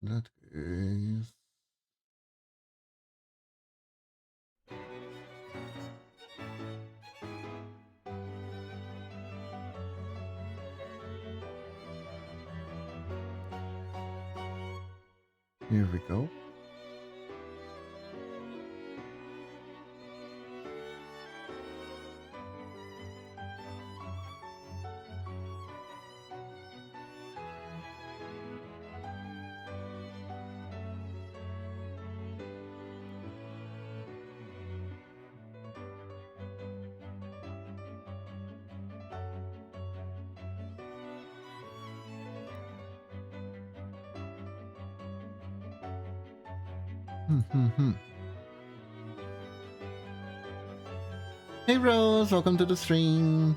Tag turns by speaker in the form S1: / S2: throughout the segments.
S1: In that case... Here we go. Hey Rose, welcome to the stream.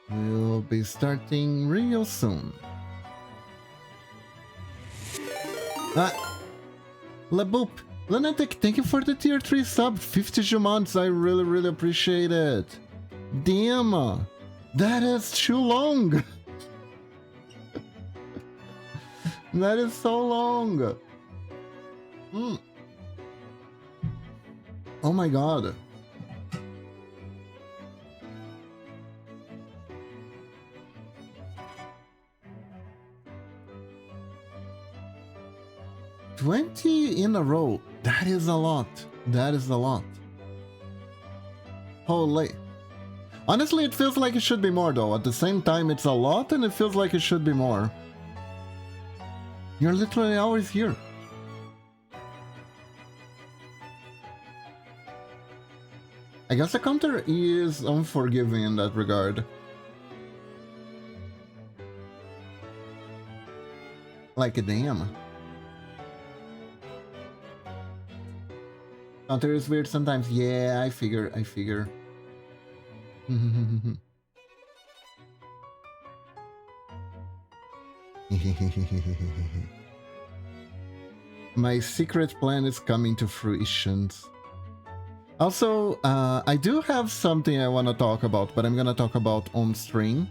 S1: We'll be starting real soon. Laboop, Lunatic, thank you for the tier 3 sub. 52 months, I really appreciate it. Damn, that is too long. That is so long. Oh my god. $20 in a row. That is a lot. That is a lot. Holy. Honestly, it feels like it should be more though. At the same time, it's a lot and it feels like it should be more. You're literally always here. I guess the counter is unforgiving in that regard. Like a damn. Counter is weird sometimes. Yeah, I figure. My secret plan is coming to fruition. Also, I do have something I want to talk about, but I'm gonna talk about on stream.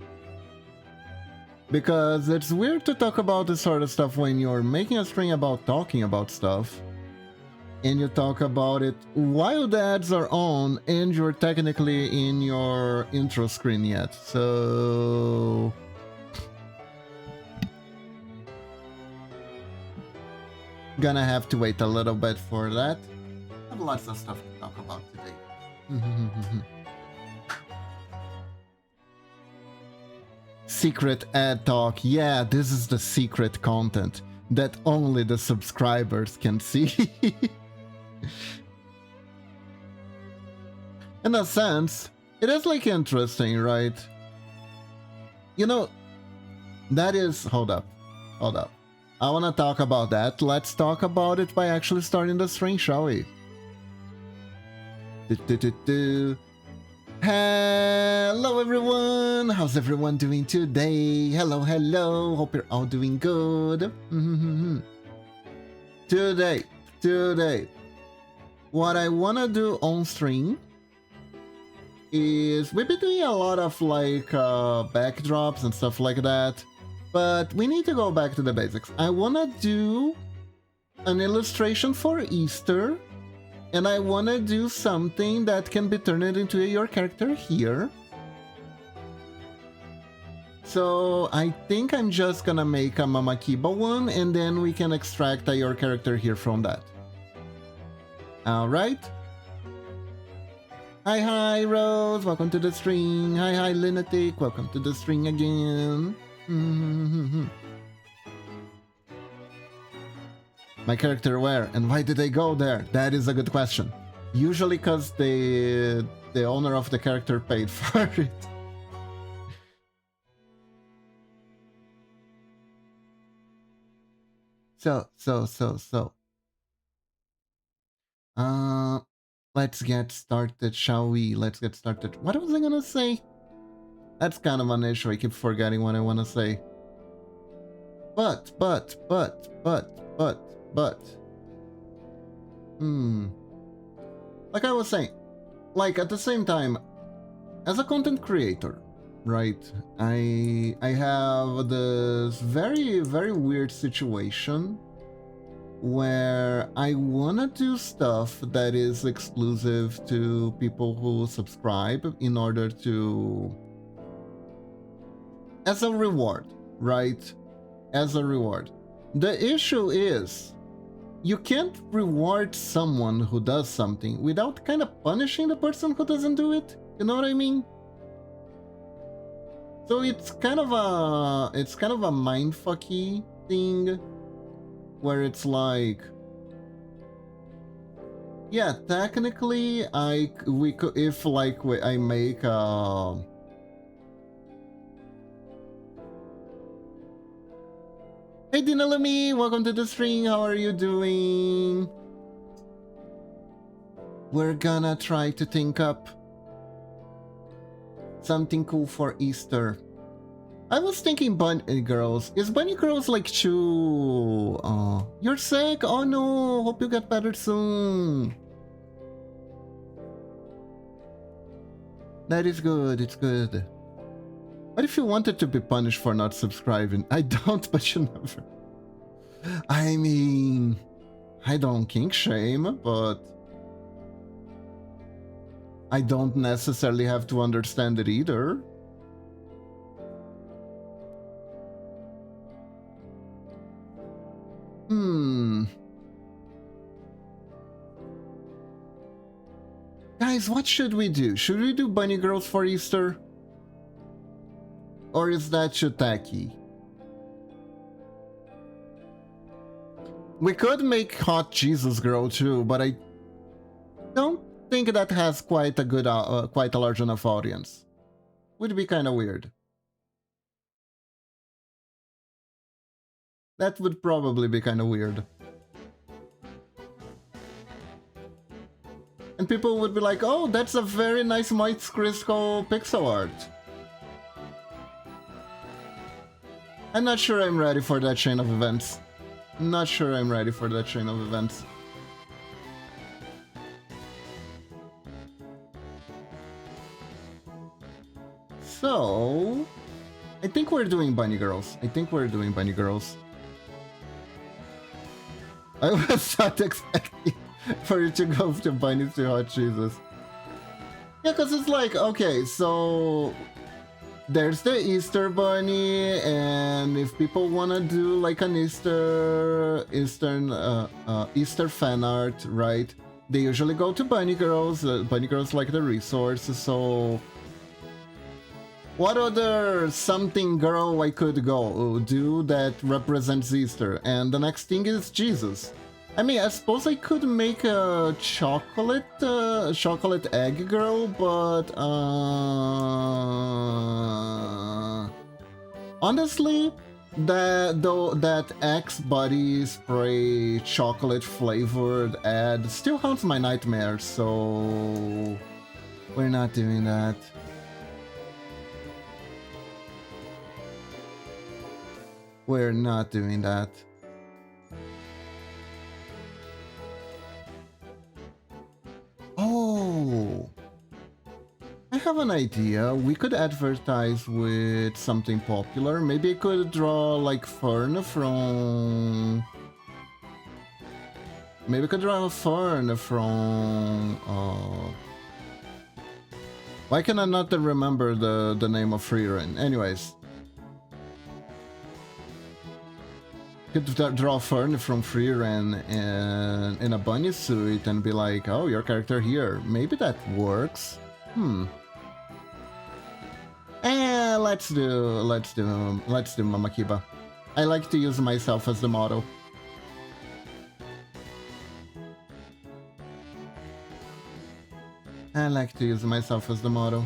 S1: Because it's weird to talk about this sort of stuff when you're making a stream about talking about stuff. And you talk about it while the ads are on and you're technically in your intro screen yet. So... gonna have to wait a little bit for that. I have lots of stuff to talk about today. Secret ad talk. Yeah, this is the secret content that only the subscribers can see. In a sense, it is like interesting, right? You know, that is... Hold up. I want to talk about that. Let's talk about it by actually starting the stream, shall we? Hello everyone! How's everyone doing today? Hello. Hope you're all doing good. Today, what I want to do on stream is... we've been doing a lot of like backdrops and stuff like that. But we need to go back to the basics. I want to do an illustration for Easter. And I want to do something that can be turned into your character here. So I think I'm just going to make a Mama Kiba one. And then we can extract your character here from that. Alright. Hi Rose. Welcome to the stream. Hi Lunatic. Welcome to the stream again. My character where and why did they go there? That is a good question. Usually because the owner of the character paid for it. So. Let's get started, shall we? Let's get started. What was I gonna say? That's kind of an issue. I keep forgetting what I want to say. But. Like I was saying, like at the same time, as a content creator, right? I have this very, very weird situation where I wanna do stuff that is exclusive to people who subscribe in order to... as a reward, right? As a reward. The issue is, you can't reward someone who does something without kind of punishing the person who doesn't do it. You know what I mean? So it's kind of a mindfucky thing where it's like, yeah, technically we could, if like I make Hey Dinalami, welcome to the stream. How are you doing? We're gonna try to think up something cool for Easter. I was thinking Bunny Girls. Is Bunny Girls like too... you're sick? Oh no, hope you get better soon. That is good, it's good. What if you wanted to be punished for not subscribing? I don't, but you never. I mean, I don't kink shame, but I don't necessarily have to understand it either. Guys, what should we do? Should we do Bunny Girls for Easter? Or is that too tacky? We could make Hot Jesus Girl too, but I don't think that has quite a good, quite a large enough audience. Would be kind of weird. That would probably be kind of weird. And people would be like, oh, that's a very nice Moit's Crystal pixel art. I'm not sure I'm ready for that chain of events. Not sure I'm ready for that chain of events. So... I think we're doing Bunny Girls. I was not expecting for you to go to Bunny to Hot Jesus. Yeah, because it's like, okay, so... there's the Easter Bunny, and if people want to do like an Easter fan art, right? They usually go to Bunny Girls. Bunny Girls like the resources, so... what other something girl I could go do that represents Easter? And the next thing is Jesus. I mean, I suppose I could make a chocolate egg girl, but honestly, that X body spray chocolate flavored ad still haunts my nightmares, so we're not doing that. We're not doing that. Oh, I have an idea. We could advertise with something popular. Maybe I could draw like Fern from... maybe I could draw a Fern from... why can I not remember the name of Freeran? Anyways. Could draw Fern from Freeran in a bunny suit and be like, oh, your character here. Maybe that works. Let's do Mama Kiba. I like to use myself as the model. I like to use myself as the model.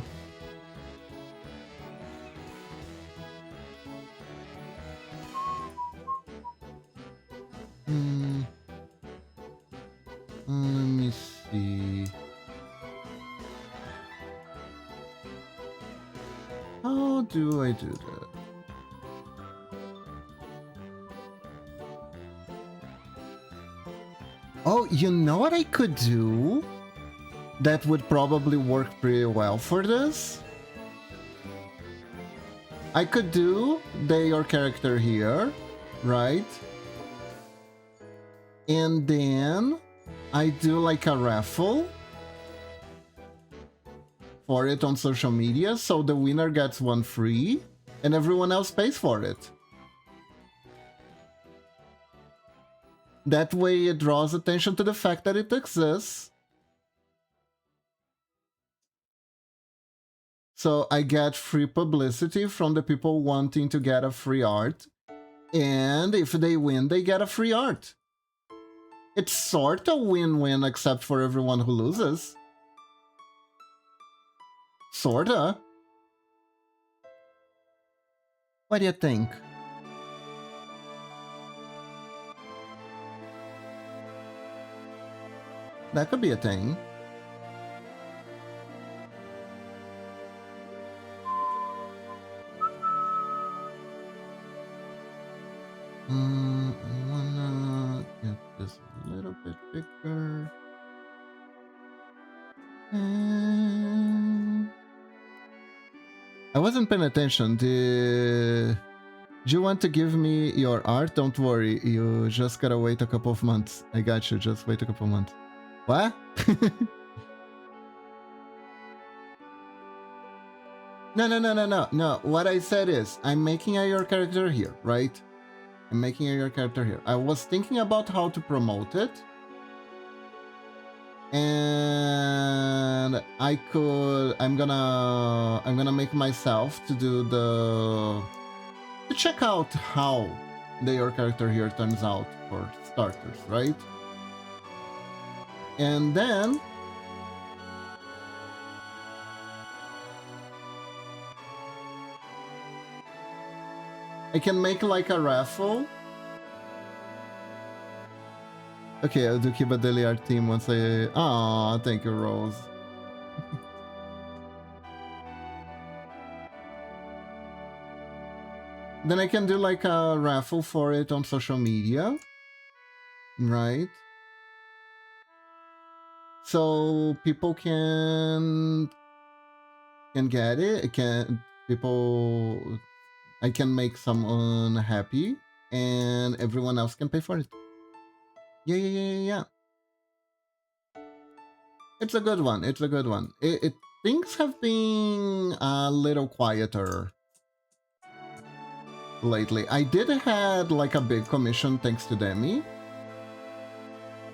S1: Let me see. How do I do that? Oh, you know what I could do? That would probably work pretty well for this? I could do your character here, right? And then I do like a raffle for it on social media, so the winner gets one free and everyone else pays for it. That way it draws attention to the fact that it exists. So I get free publicity from the people wanting to get a free art. And if they win, they get a free art. It's sort of win-win except for everyone who loses. Sorta. What do you think? That could be a thing. I wanna get this a little bit bigger. I wasn't paying attention. Do you want to give me your art? Don't worry, you just gotta wait a couple of months. I got you, just wait a couple of months. What? No. What I said is, I'm making your character here, right? I'm making your character here. I was thinking about how to promote it. And I'm gonna make myself to do to check out how your character here turns out for starters, right? And then I can make like a raffle. Okay, I'll do keep a daily art team once I... Aw, thank you, Rose. Then I can do like a raffle for it on social media. Right? So people can get it. I can make someone happy and everyone else can pay for it. Yeah. It's a good one. Things have been a little quieter lately. I did had like a big commission thanks to Demi,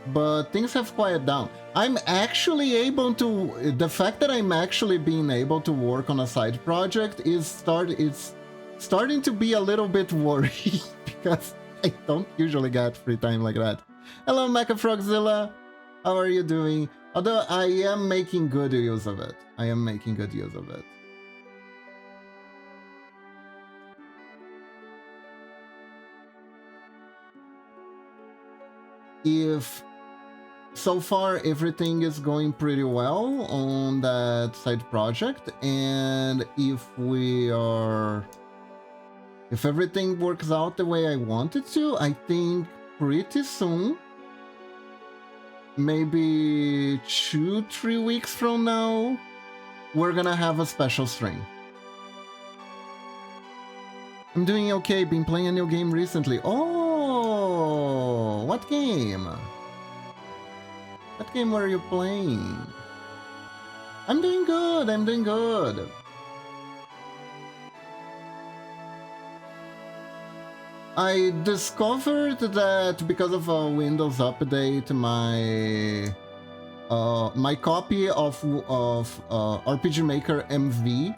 S1: but things have quieted down. I'm actually able to... The fact that I'm actually being able to work on a side project is starting to be a little bit worried because I don't usually get free time like that. Hello, Macafrogzilla. How are you doing? Although I am making good use of it. If so far everything is going pretty well on that side project, and if everything works out the way I want it to, I think pretty soon, maybe 2-3 weeks from now, we're gonna have a special stream. I'm doing okay, been playing a new game recently. Oh, what game? What game were you playing? I'm doing good. I discovered that because of a Windows update, my copy of RPG Maker MV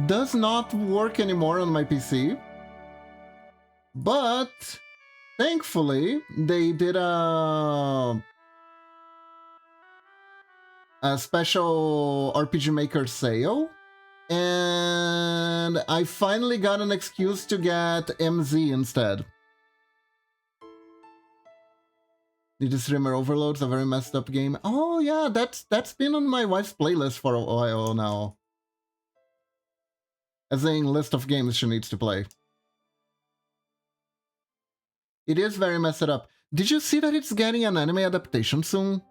S1: does not work anymore on my PC. But thankfully, they did a special RPG Maker sale, and I finally got an excuse to get MZ instead. Did you streamer Overload's a very messed up game? Oh yeah, that's been on my wife's playlist for a while now. As in list of games she needs to play. It is very messed up. Did you see that it's getting an anime adaptation soon?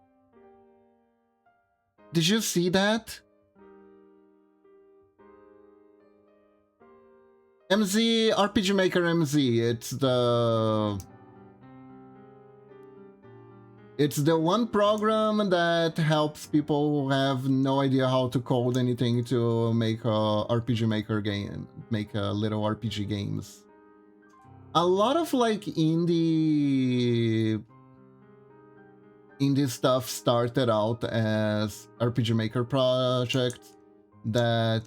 S1: Did you see that? MZ, RPG Maker MZ, it's the one program that helps people who have no idea how to code anything to make a RPG Maker game, make little RPG games. A lot of like indie stuff started out as RPG Maker projects that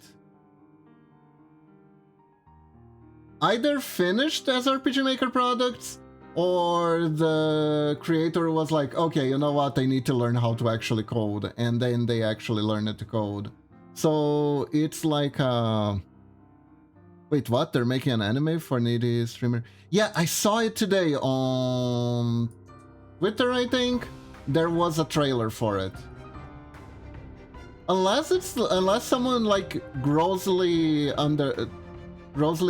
S1: either finished as RPG Maker products, or the creator was like, okay, you know what, I need to learn how to actually code, and then they actually learned to code. So it's like, wait, what? They're making an anime for needy streamer? Yeah, I saw it today on Twitter, I think. There was a trailer for it. Unless someone like grossly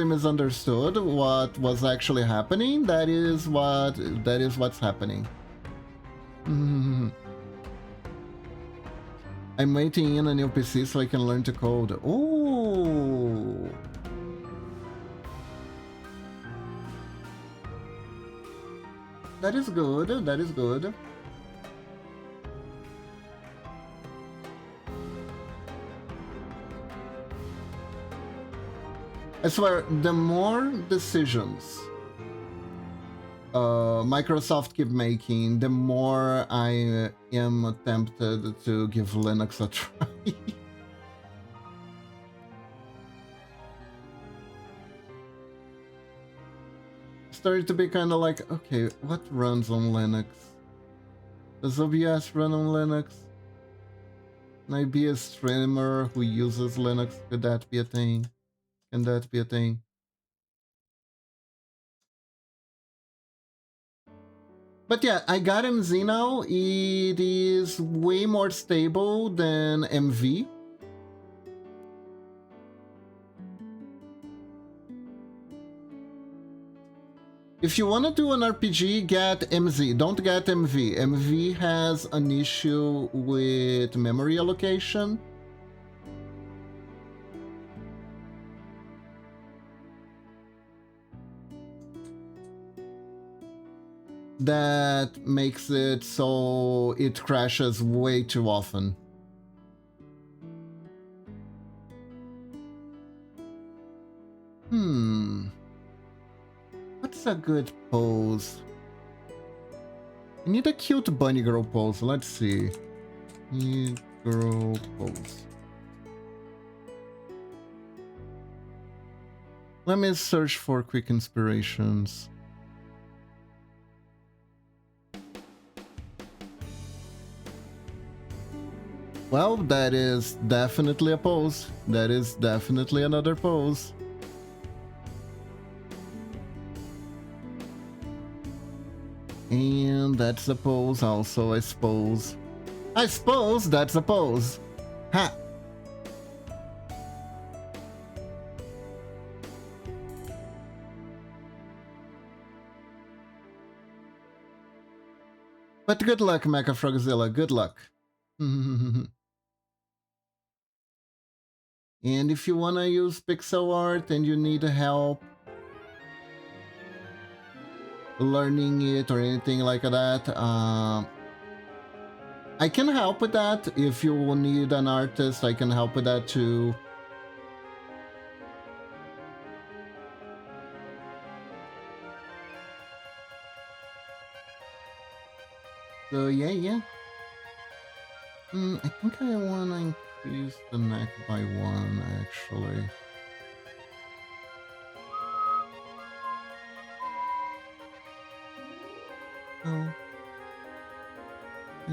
S1: misunderstood what was actually happening, that is what's happening. I'm waiting in a new PC so I can learn to code. Oh, that is good. That is good. I swear, the more decisions Microsoft keep making, the more I am tempted to give Linux a try. Started to be kind of like, okay, what runs on Linux? Does OBS run on Linux? Can I be a streamer who uses Linux? Could that be a thing? Can that be a thing? But yeah, I got MZ now. It is way more stable than MV. If you want to do an RPG, get MZ. Don't get MV. MV has an issue with memory allocation. That makes it so it crashes way too often. What's a good pose? I need a cute bunny girl pose. Let's see. Bunny girl pose. Let me search for quick inspirations. Well, that is definitely a pose. That is definitely another pose. And that's a pose also, I suppose. I suppose that's a pose. Ha! But good luck, Mecha Frogzilla, good luck. And if you want to use pixel art and you need help learning it or anything like that, I can help with that. If you need an artist, I can help with that too. So yeah. I think I want to increase the neck by 1, actually. Oh. I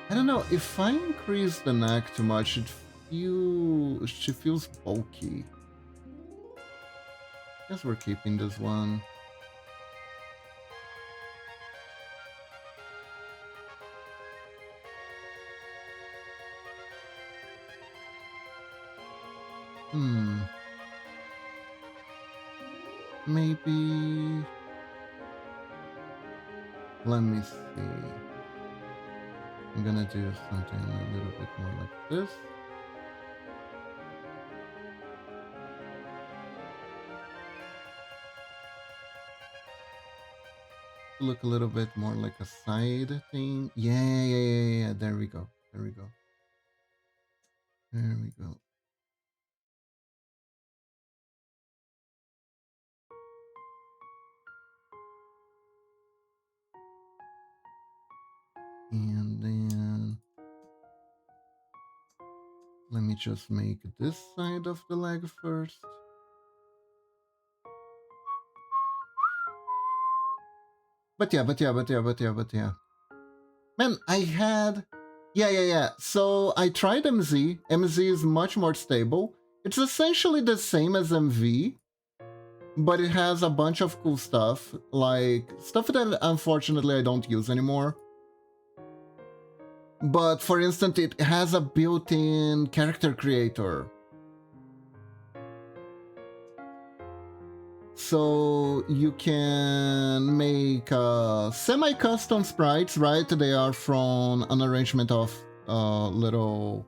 S1: don't know, if I increase the neck too much, she feels bulky. Guess we're keeping this one. Maybe Let me see. I'm gonna do something a little bit more like this. Look a little bit more like a side thing. Yeah. There we go. There we go. There we go. And then let me just make this side of the leg first. But yeah. Man, I had... Yeah. So I tried MZ. MZ is much more stable. It's essentially the same as MV, but it has a bunch of cool stuff, like stuff that unfortunately I don't use anymore. But for instance, it has a built-in character creator. So you can make semi-custom sprites, right? They are from an arrangement of little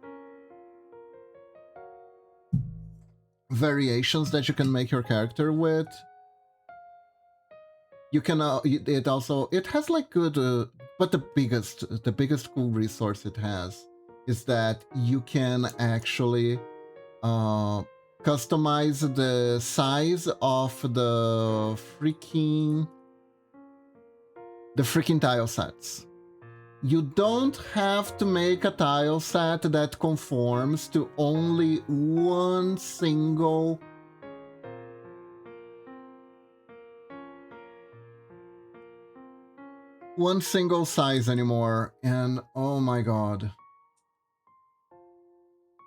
S1: variations that you can make your character with. You can it has like good but the biggest cool resource it has is that you can actually customize the size of the freaking tile sets. You don't have to make a tile set that conforms to only one single size anymore. And oh my god,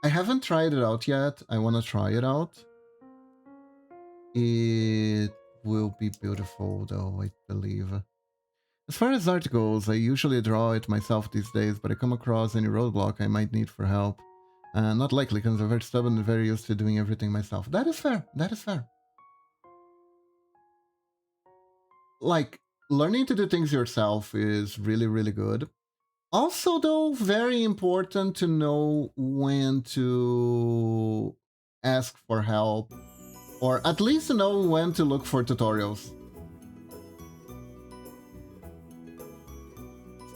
S1: I haven't tried it out yet. I want to try it out. It will be beautiful though, I believe. As far as art goes, I usually draw it myself these days, but I come across any roadblock I might need for help. Not likely, because I'm very stubborn and very used to doing everything myself. That is fair. Like, learning to do things yourself is really, really good. Also, though, very important to know when to ask for help, or at least know when to look for tutorials.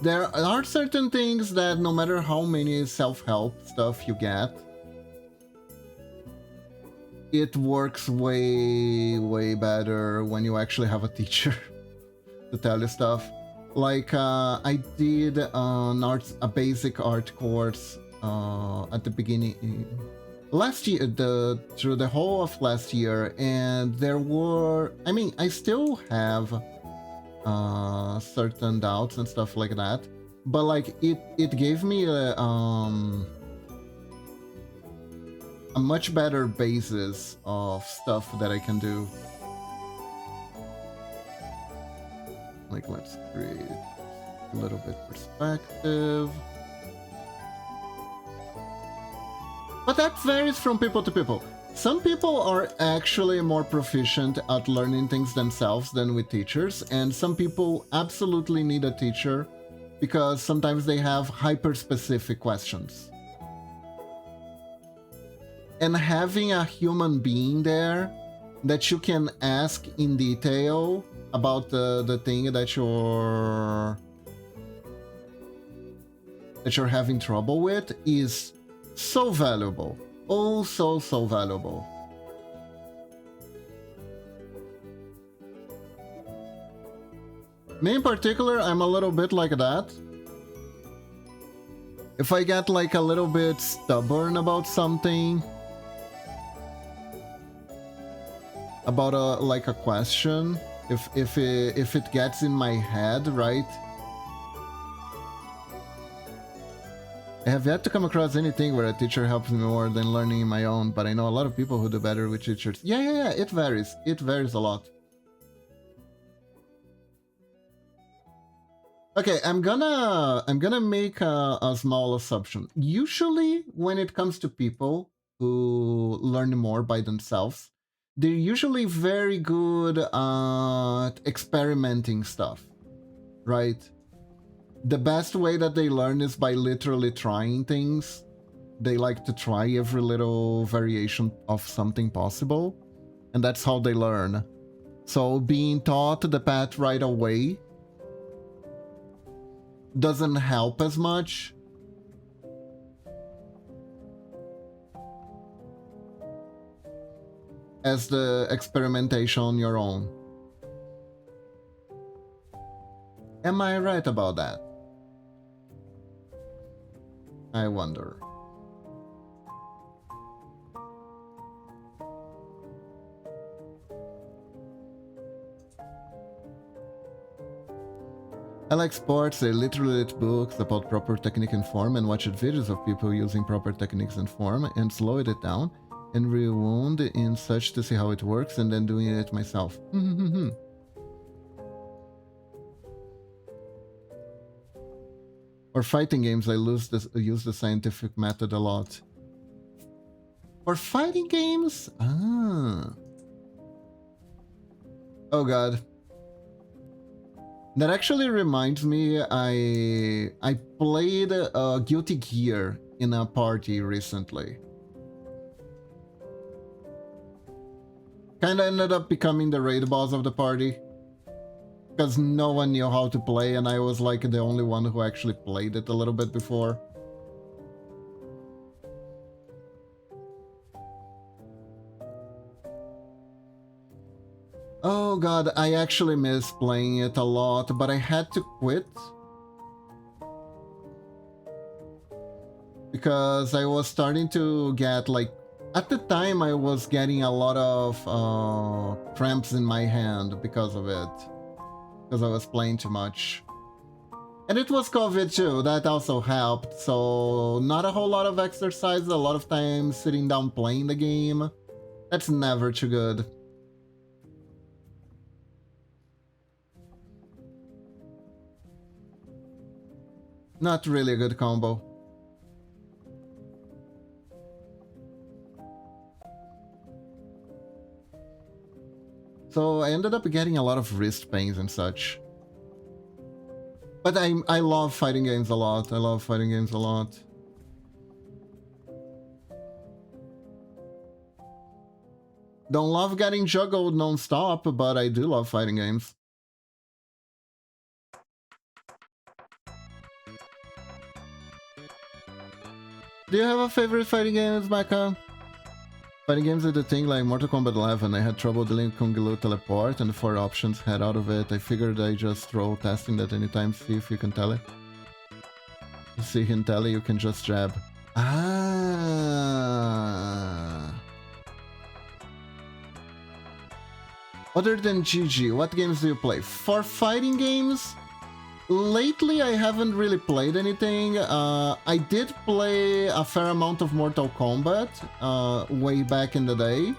S1: There are certain things that no matter how many self-help stuff you get, it works way better when you actually have a teacher to tell you stuff. Like I did a basic art course at the beginning last year, through the whole of last year, and there were, I mean, I still have certain doubts and stuff like that, but like it gave me a much better basis of stuff that I can do. Like, let's create a little bit perspective. But that varies from people to people. Some people are actually more proficient at learning things themselves than with teachers, and some people absolutely need a teacher because sometimes they have hyper-specific questions. And having a human being there that you can ask in detail about the thing that you're having trouble with is so valuable. Oh, so valuable. Me in particular, I'm a little bit like that. If I get like a little bit stubborn about something, about a question, if it gets in my head, right? I have yet to come across anything where a teacher helps me more than learning my own, but I know a lot of people who do better with teachers. Yeah, it varies. It varies a lot. Okay, I'm gonna make a small assumption. Usually, when it comes to people who learn more by themselves, they're usually very good at experimenting stuff. right? The best way that they learn is by literally trying things. They like to try every little variation of something possible, and that's how they learn. So being taught the path right away doesn't help as much. As the experimentation on your own. Am I right about that? I wonder. I like sports. I literally read books about proper technique and form and watched videos of people using proper techniques and form and slowed it down and rewound in such to see how it works and then doing it myself. For fighting games, I use the scientific method a lot. For fighting games? Ah. Oh god. That actually reminds me, I played Guilty Gear in a party recently. Kinda ended up becoming the raid boss of the party. Because no one knew how to play and I was like the only one who actually played it a little bit before. Oh god, I actually miss playing it a lot, but I had to quit. Because I was starting to get like... At the time I was getting a lot of cramps in my hand because of it. Because I was playing too much. And it was COVID too, that also helped. So not a whole lot of exercise, a lot of time sitting down playing the game. That's never too good. Not really a good combo. So I ended up getting a lot of wrist pains and such. But I love fighting games a lot. I love fighting games a lot. Don't love getting juggled non-stop, but I do love fighting games. Do you have a favorite fighting game, Mecca? Fighting games are the thing like Mortal Kombat 11. I had trouble dealing Kung Lu teleport and the 4 options head out of it. I figured I just throw testing that anytime, see if you can tell it. You see him tell you can just jab. Ah. Other than GG, what games do you play? For fighting games, lately I haven't really played anything. I did play a fair amount of Mortal Kombat way back in the day.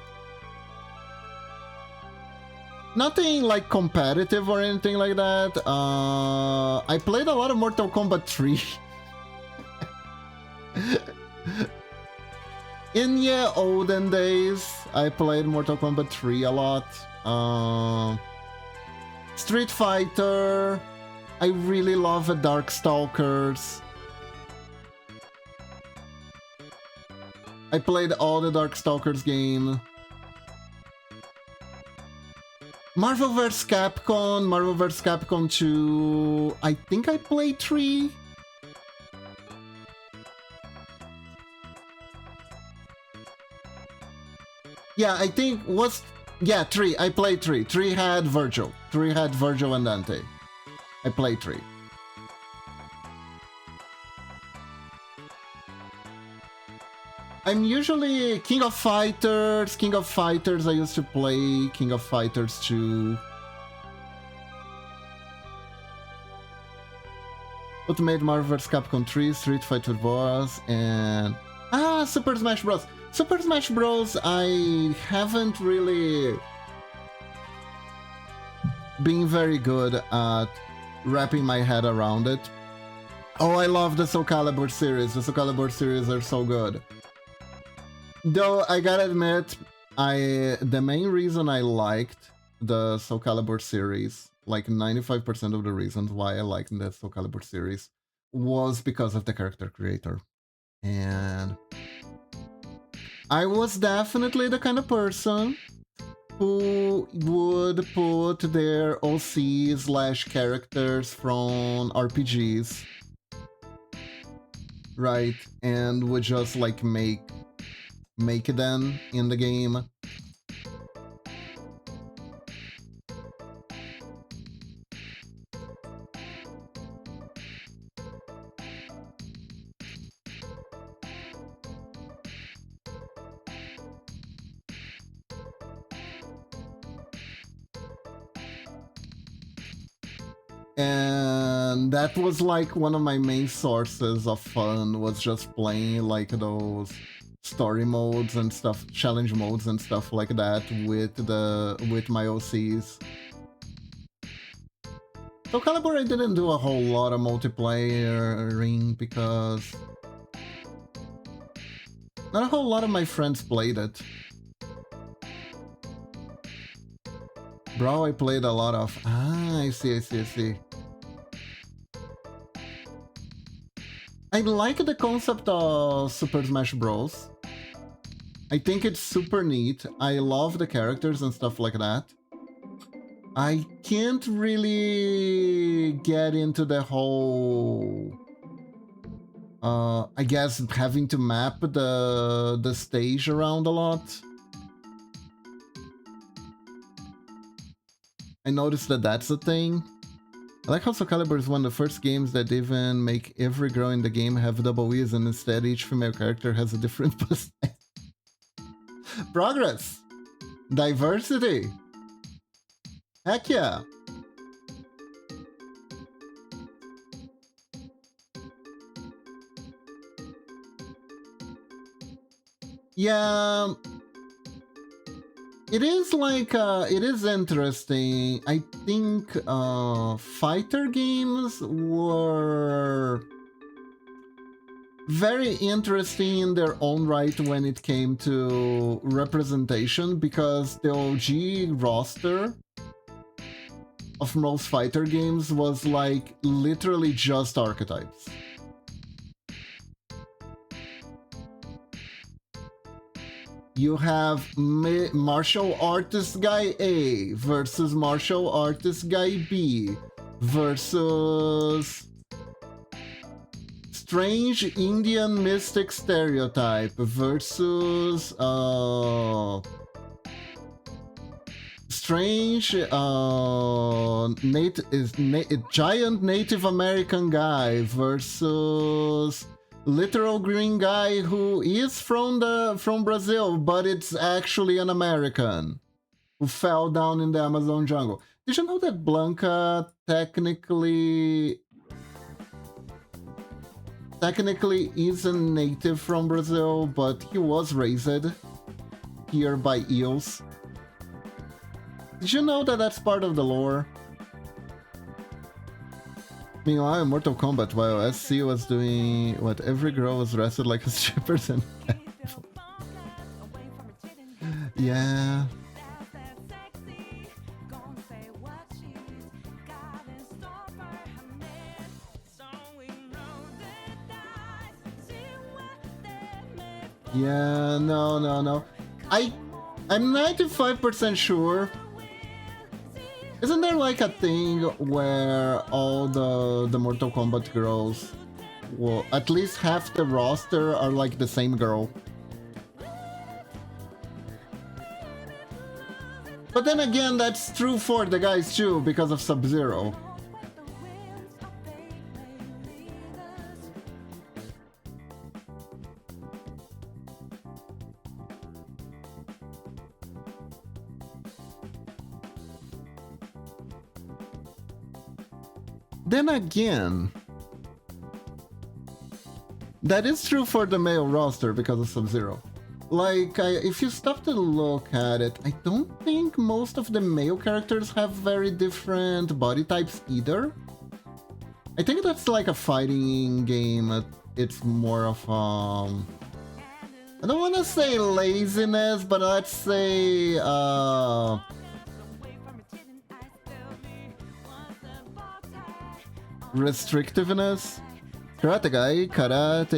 S1: Nothing like competitive or anything like that. I played a lot of Mortal Kombat 3. In olden days, I played Mortal Kombat 3 a lot. Street Fighter. I really love Darkstalkers. I played all the Darkstalkers game. Marvel vs. Capcom, Marvel vs. Capcom 2. I think I played 3. Yeah, I think was... Yeah, 3. I played 3. 3 had Virgil. 3 had Virgil and Dante. I played 3. I'm usually King of Fighters. King of Fighters, I used to play King of Fighters 2. Ultimate Marvel vs. Capcom 3, Street Fighter Bros, and... Ah, Super Smash Bros. Super Smash Bros. I haven't really been very good at wrapping my head around it. Oh, I love the Soul Calibur series. The Soul Calibur series are so good. Though, I gotta admit, the main reason I liked the Soul Calibur series Like 95% of the reasons why I liked the Soul Calibur series was because of the character creator. And I was definitely the kind of person who would put their OC slash characters from RPGs, right? And would just like make them in the game. And that was like one of my main sources of fun, was just playing like those story modes and stuff, challenge modes and stuff like that with my OCs. So Calibur, I didn't do a whole lot of multiplayering because not a whole lot of my friends played it. Bro, I played a lot of... I see. I like the concept of Super Smash Bros. I think it's super neat. I love the characters and stuff like that. I can't really get into the whole... I guess having to map the stage around a lot. I noticed that that's a thing. I like how Soul Calibur is one of the first games that even make every girl in the game have double E's, and instead each female character has a different personality. Progress! Diversity! Heck yeah! Yeah... It is like, it is interesting. I think fighter games were very interesting in their own right when it came to representation, because the OG roster of most fighter games was like literally just archetypes. You have martial artist guy A versus martial artist guy B versus strange Indian mystic stereotype versus strange giant Native American guy versus literal green guy who is from Brazil, but it's actually an American who fell down in the Amazon jungle. Did you know that Blanca technically is a native from Brazil, but he was raised here by eels? Did you know that that's part of the lore? Meanwhile, in Mortal Kombat, while SC was doing what every girl was dressed like a stripper and yeah. Yeah, no. I'm 95% sure. Isn't there like a thing where all the Mortal Kombat girls, well, at least half the roster are like the same girl? But then again, that's true for the guys too, because of Sub-Zero. Then again, that is true for the male roster because of Sub-Zero. Like, if you stop to look at it, I don't think most of the male characters have very different body types either. I think that's like a fighting game. It's more of, I don't want to say laziness, but let's say, Restrictiveness. Karate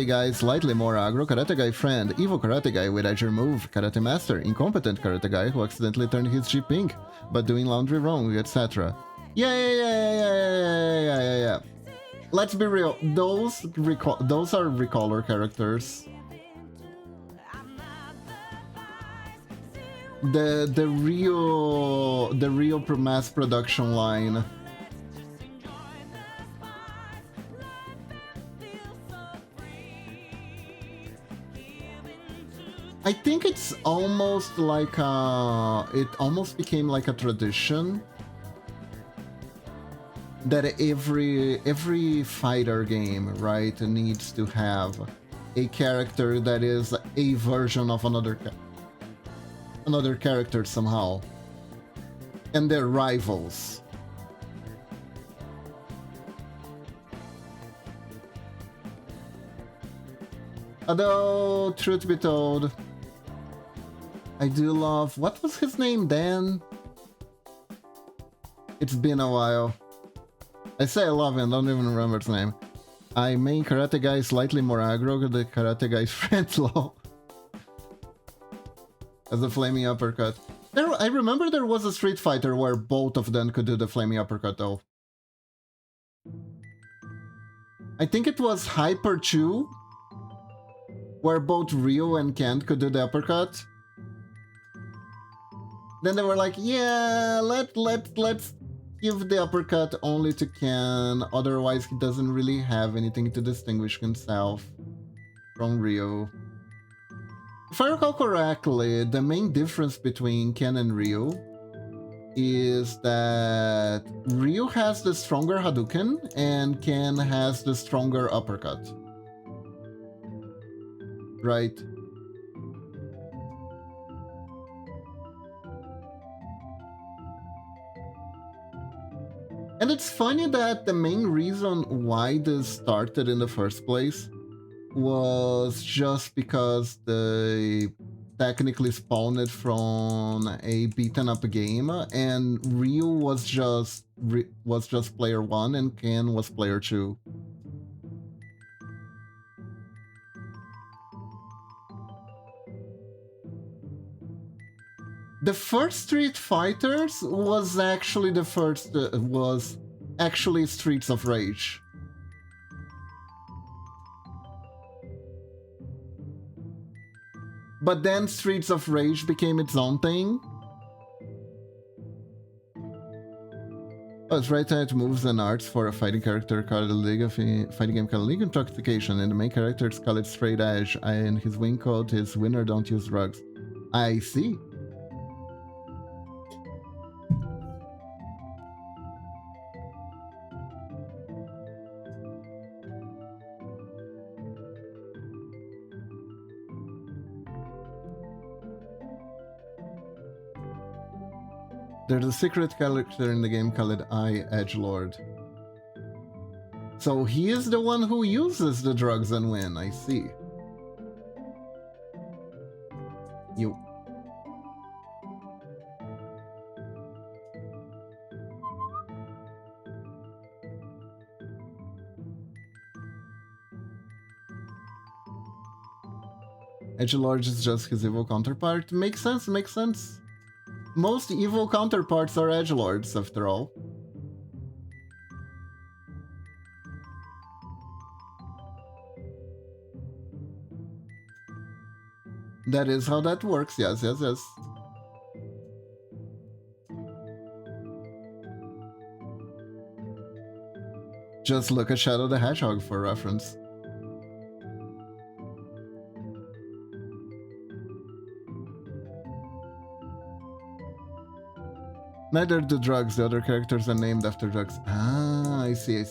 S1: guy slightly more aggro, karate guy friend, evil karate guy with edger move, karate master, incompetent karate guy who accidentally turned his G pink, but doing laundry wrong, etc. Yeah. Let's be real, those are recolor characters. The real mass production line. I think it's almost like it almost became like a tradition that every fighter game, right, needs to have a character that is a version of another character somehow, and they're rivals. Although, truth be told, I do love... What was his name, Dan? It's been a while. I say I love him, don't even remember his name. I main karate guy slightly more aggro than the karate guy's friend low. As a flaming uppercut. I remember there was a Street Fighter where both of them could do the flaming uppercut though. I think it was Hyper 2, where both Ryu and Kent could do the uppercut. Then they were like, yeah, let's give the uppercut only to Ken, otherwise he doesn't really have anything to distinguish himself from Ryu. If I recall correctly, the main difference between Ken and Ryu is that Ryu has the stronger Hadouken and Ken has the stronger uppercut. Right? And it's funny that the main reason why this started in the first place was just because they technically spawned from a beaten up game, and Ryu was just player 1 and Ken was player 2. The first Street Fighters was actually Streets of Rage. But then Streets of Rage became its own thing. Oh, it's right that moves and arts for a fighting character called fighting game called League Intoxication, and the main character is called Straight Edge, and his wing code is Winner Don't Use Drugs. I see. There's a secret character in the game called Edgelord. So he is the one who uses the drugs and win, I see. You. Edgelord is just his evil counterpart. Makes sense, makes sense. Most evil counterparts are edgelords, after all. That is how that works, yes. Just look at Shadow the Hedgehog for reference. Neither do drugs, the other characters are named after drugs. Ah, I see.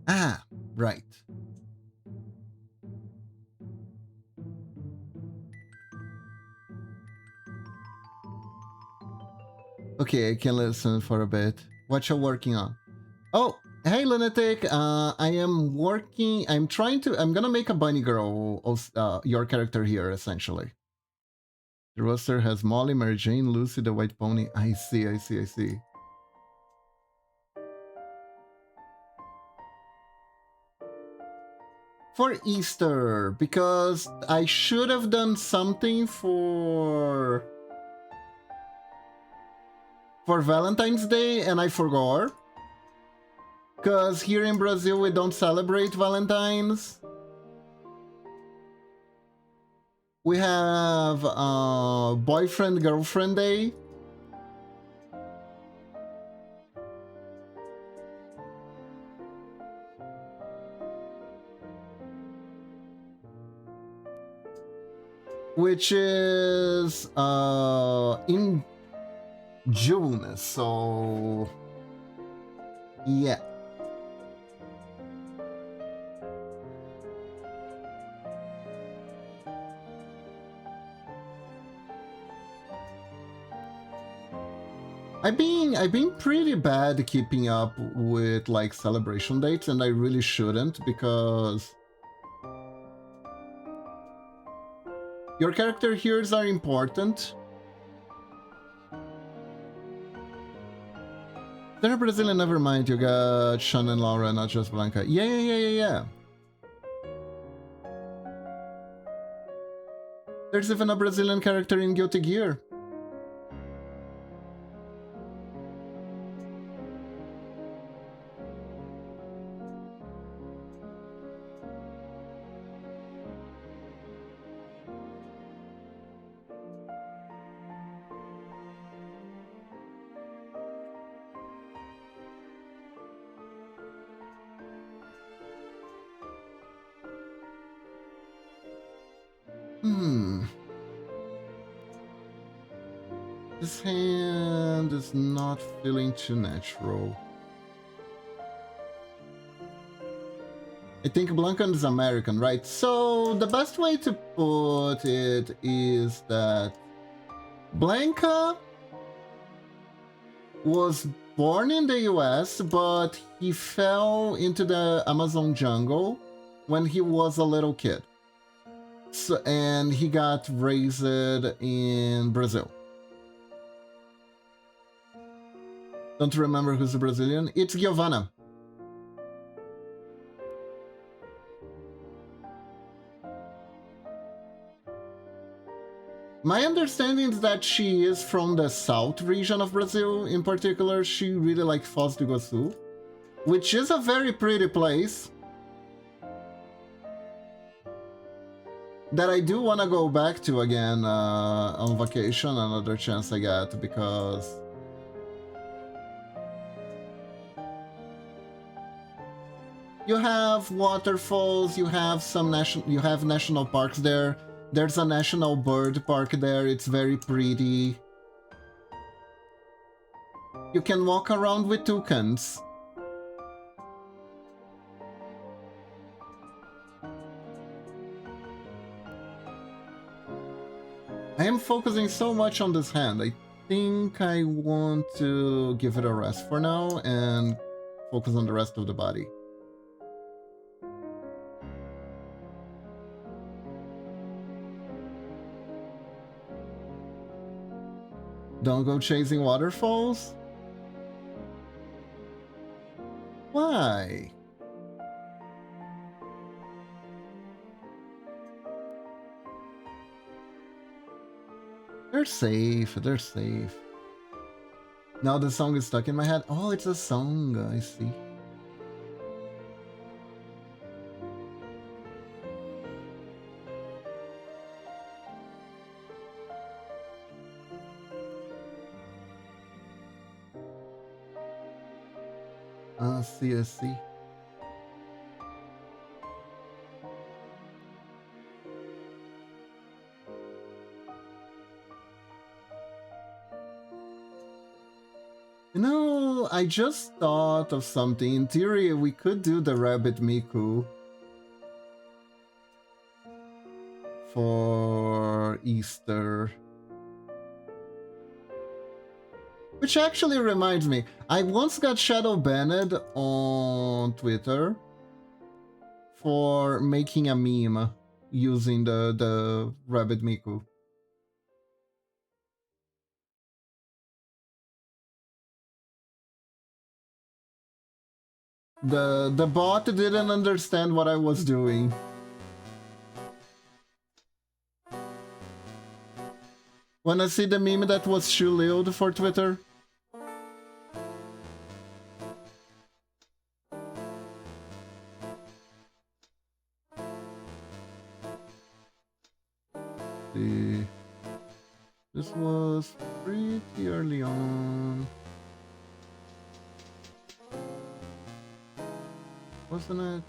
S1: Ah, right. Okay, I can listen for a bit. What you working on? Oh, Hey, Lunatic. I am working. I'm gonna make a bunny girl. Your character here, essentially. The roster has Molly, Mary Jane, Lucy, the White Pony. I see. I see. I see. For Easter, because I should have done something for Valentine's Day and I forgot. Because here in Brazil we don't celebrate Valentine's. We have Boyfriend Girlfriend Day. Which is in June, so yeah. I've been pretty bad keeping up with like celebration dates, and I really shouldn't, because your character here's are important. They're Brazilian, never mind, you got Sean and Laura, not just Blanca. Yeah. There's even a Brazilian character in Guilty Gear. This hand is not feeling too natural. I think Blanca is American, right? So the best way to put it is that Blanca was born in the US, but he fell into the Amazon jungle when he was a little kid. So, and he got raised in Brazil. Don't remember who's the Brazilian? It's Giovanna. My understanding is that she is from the south region of Brazil. In particular, she really likes Foz do Iguaçu, which is a very pretty place that I do want to go back to again on vacation, another chance I get, because you have waterfalls, you have national parks there. There's a national bird park there, it's very pretty. You can walk around with toucans. I am focusing so much on this hand. I think I want to give it a rest for now and focus on the rest of the body. Don't go chasing waterfalls? Why? They're safe, they're safe. Now the song is stuck in my head. Oh, it's a song, I see. I see. You know, I just thought of something. In theory, we could do the Rabbit Miku for Easter. Which actually reminds me, I once got shadow banned on Twitter for making a meme using the Rabbit Miku. The bot didn't understand what I was doing. Wanna see the meme that was shoe-leeled for Twitter? See. This was pretty early on. Wasn't it?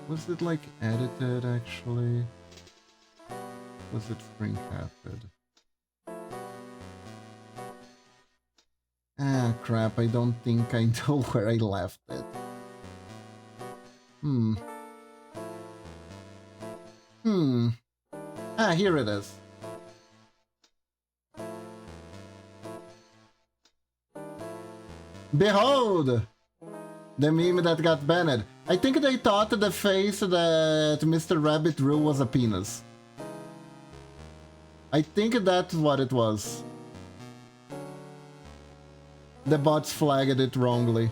S1: Was it like edited actually? Was it screen captured? Ah crap, I don't think I know where I left it. Ah, here it is. Behold! The meme that got banned. I think they thought the face that Mr. Rabbit drew was a penis. I think that's what it was. The bots flagged it wrongly.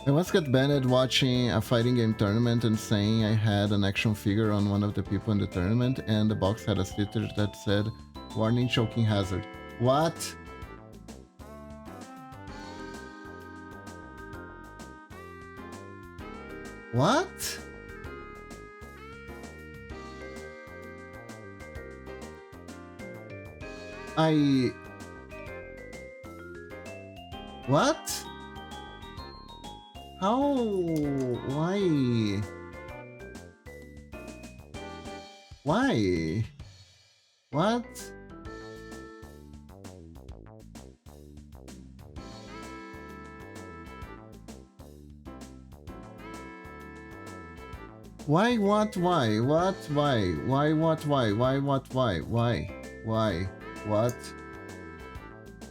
S1: I once got banned watching a fighting game tournament and saying I had an action figure on one of the people in the tournament, and the box had a sticker that said, "Warning, choking hazard." What? What? What? How? Why? Why? What? Why, what, why, what, why, what, why, what, why, what?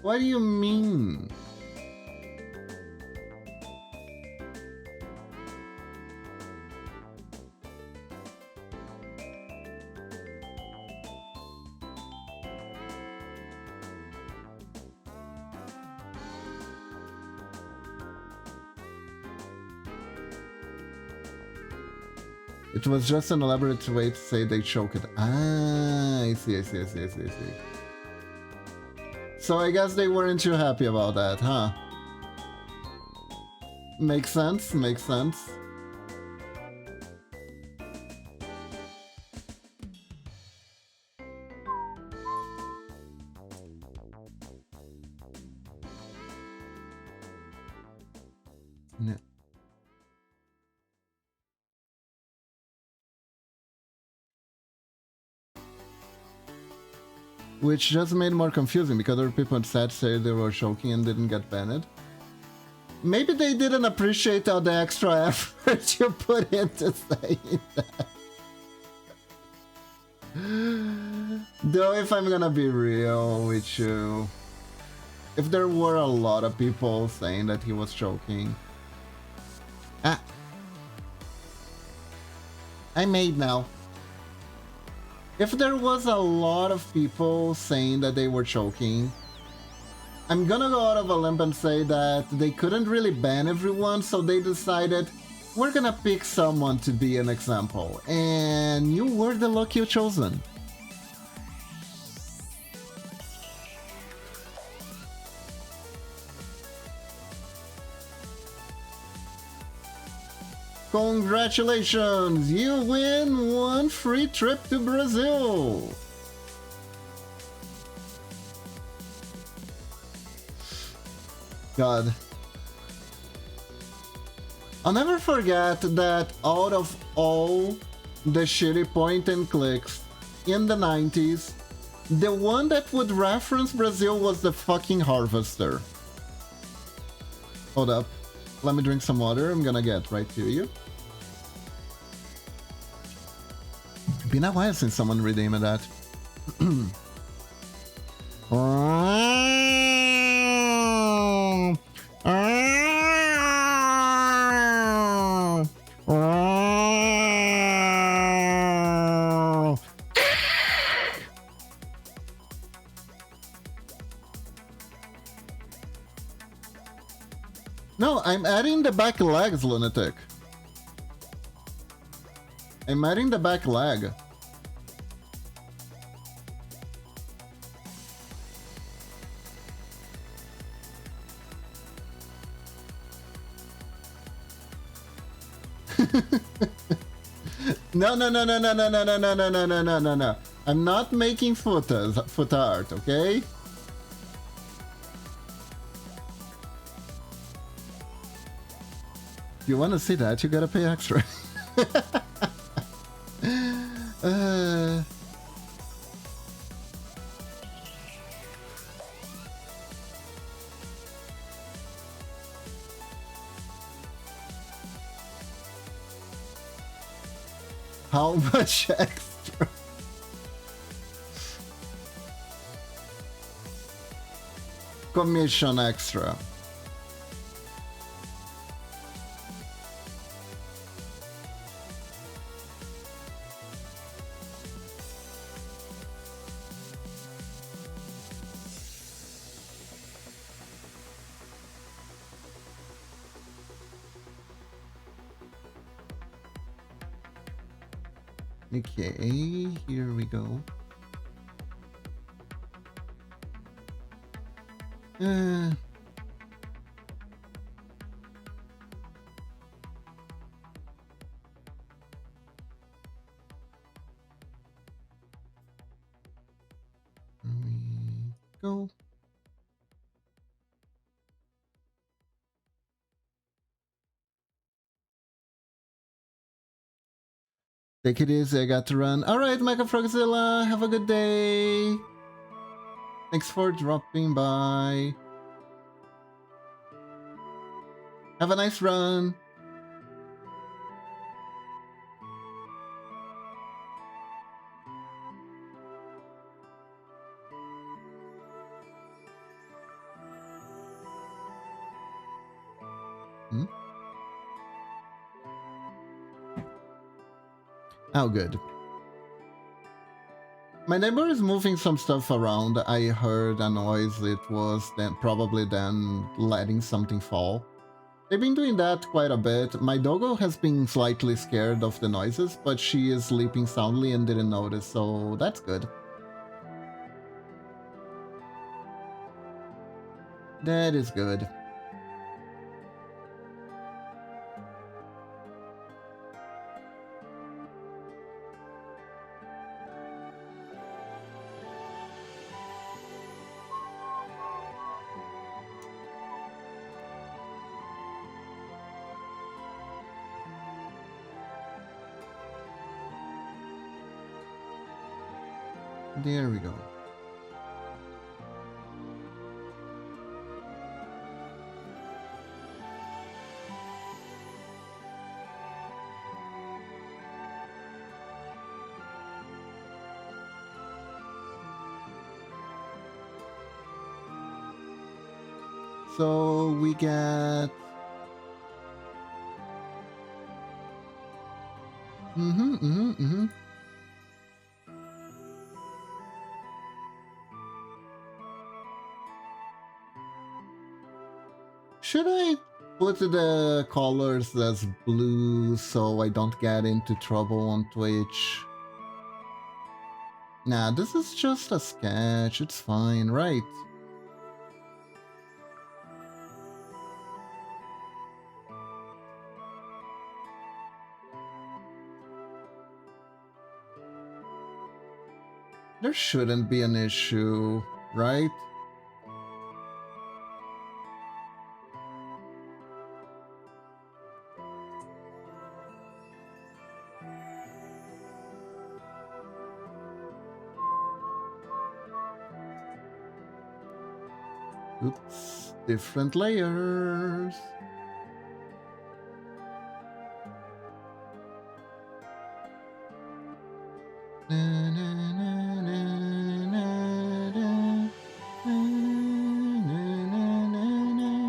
S1: What do you mean? It was just an elaborate way to say they choked. Ah, I see. So I guess they weren't too happy about that, huh? Makes sense, makes sense. No. Which just made it more confusing because other people instead say they were choking and didn't get banned. Maybe they didn't appreciate all the extra effort you put into saying that. Though, if I'm gonna be real with you, if there were a lot of people saying that he was choking... Ah! I made now. If there was a lot of people saying that they were choking, I'm gonna go out of a limb and say that they couldn't really ban everyone, so they decided, we're gonna pick someone to be an example, and you were the lucky chosen. Congratulations! You win one free trip to Brazil! God. I'll never forget that out of all the shitty point and clicks in the 90s, the one that would reference Brazil was the fucking Harvester. Hold up. Let me drink some water. I'm gonna get right to you. Been a while since someone redeemed that. No, I'm adding the back legs, lunatic. I'm adding the back leg. No. I'm not making foot art, okay? If you want to see that, you gotta pay extra. How much extra? Commission extra. Okay, here we go. Here we go. Take it easy, I got to run. Alright, Mecha Frogzilla, have a good day. Thanks for dropping by. Have a nice run. Oh, good. My neighbor is moving some stuff around. I heard a noise. It was then probably then letting something fall. They've been doing that quite a bit. My doggo has been slightly scared of the noises, but she is sleeping soundly and didn't notice, so that's good. That is good. There we go. So we get... Should I put the colors as blue so I don't get into trouble on Twitch? Nah, this is just a sketch, it's fine, right? There shouldn't be an issue, right? Oops, different layers. Na, na, na, na, na, na, na, na, na, na, na.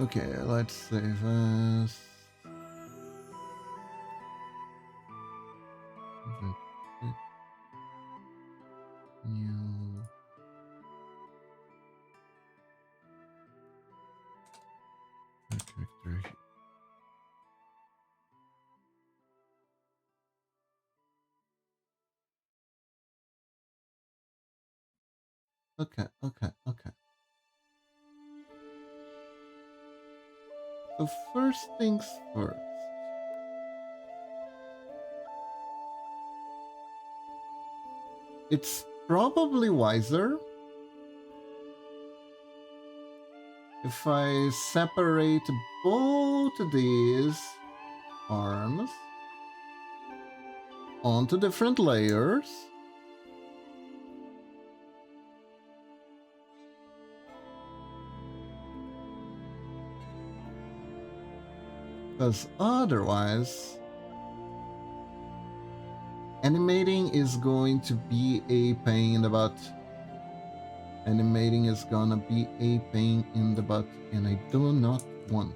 S1: Okay, let's save this. New. Character. Okay. So first things first. It's probably wiser if I separate both these arms onto different layers. Because otherwise, animating is going to be a pain in the butt. Animating is gonna be a pain in the butt, and I do not want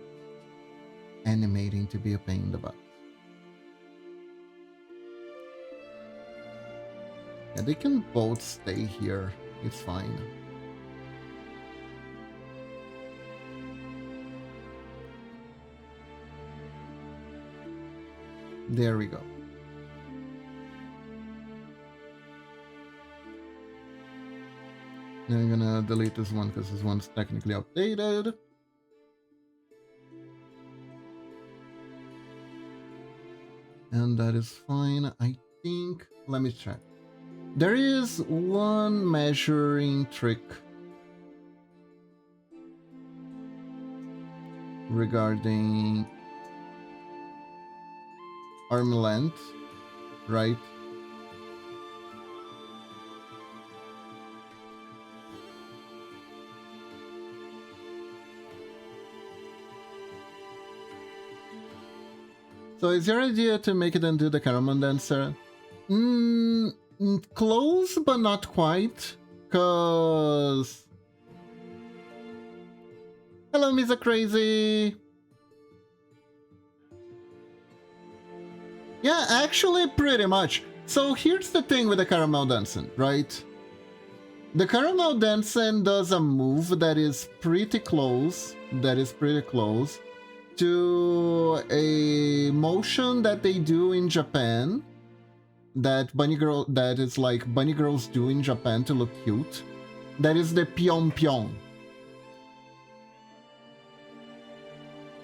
S1: animating to be a pain in the butt. Yeah, they can both stay here. It's fine. There we go. Now I'm gonna delete this one because this one's technically updated. And that is fine. I think, let me check. There is one measuring trick regarding arm length, right? So is your idea to make it into the Caramon Dancer? Close, but not quite. Cause... Hello, Mr. Crazy! Yeah, actually, pretty much. So here's the thing with the Caramel Dancing, right? The Caramel Dancing does a move that is pretty close. To a motion that they do in Japan, that is like bunny girls do in Japan to look cute. That is the pyong pyong.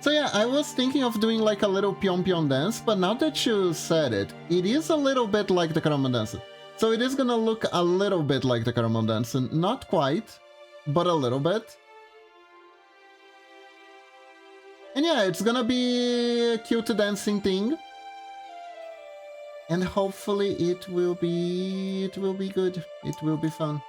S1: So yeah, I was thinking of doing like a little pyong pyong dance, but now that you said it, it is a little bit like the caramel dance. So it is gonna look a little bit like the caramel dance, not quite, but a little bit. And yeah, it's gonna be a cute dancing thing. And hopefully it will be good. It will be fun.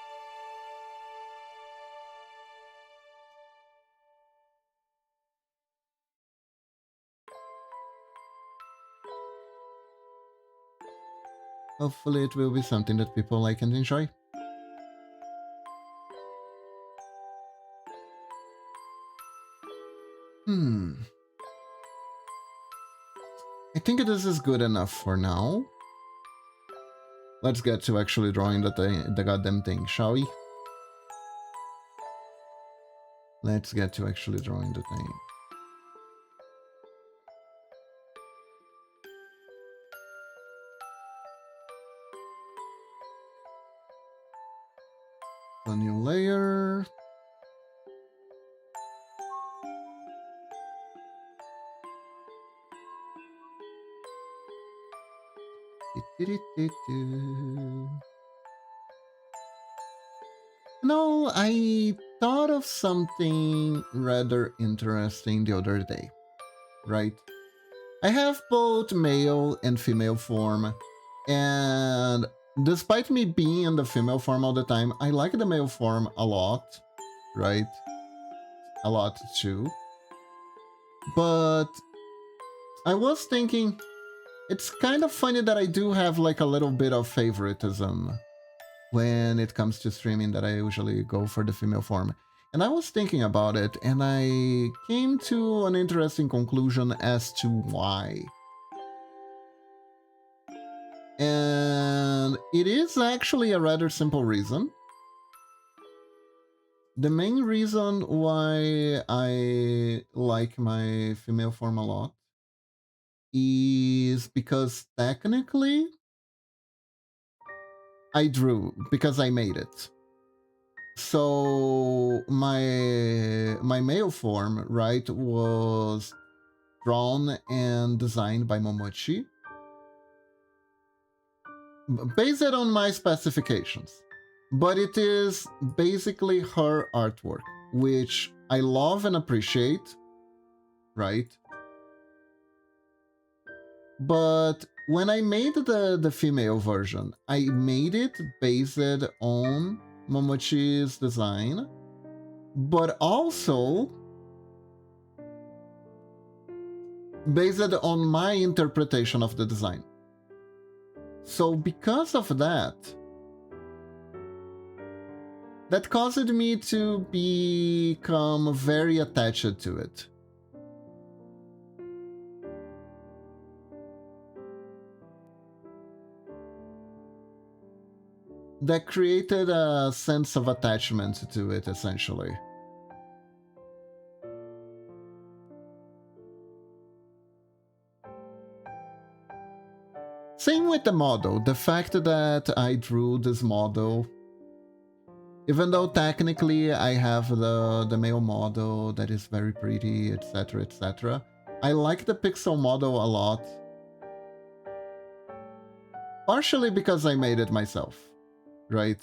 S1: Hopefully it will be something that people like and enjoy. I think this is good enough for now. Let's get to actually drawing the goddamn thing, shall we? Let's get to actually drawing the thing. A new layer. No, I thought of something rather interesting the other day, right? I have both male and female form, and despite me being in the female form all the time, I like the male form a lot, right? A lot too. But I was thinking, it's kind of funny that I do have like a little bit of favoritism when it comes to streaming, that I usually go for the female form. And I was thinking about it, and I came to an interesting conclusion as to why. And it is actually a rather simple reason. The main reason why I like my female form a lot is because technically I drew, because I made it. So my male form, right, was drawn and designed by Momochi, based on my specifications. But it is basically her artwork, which I love and appreciate, right? But when I made the female version, I made it based on Momochi's design, but also based on my interpretation of the design. So because of that, that caused me to become very attached to it. That created a sense of attachment to it, essentially. Same with the model. The fact that I drew this model, even though technically I have the male model that is very pretty, etc., etc., I like the pixel model a lot. Partially because I made it myself, right?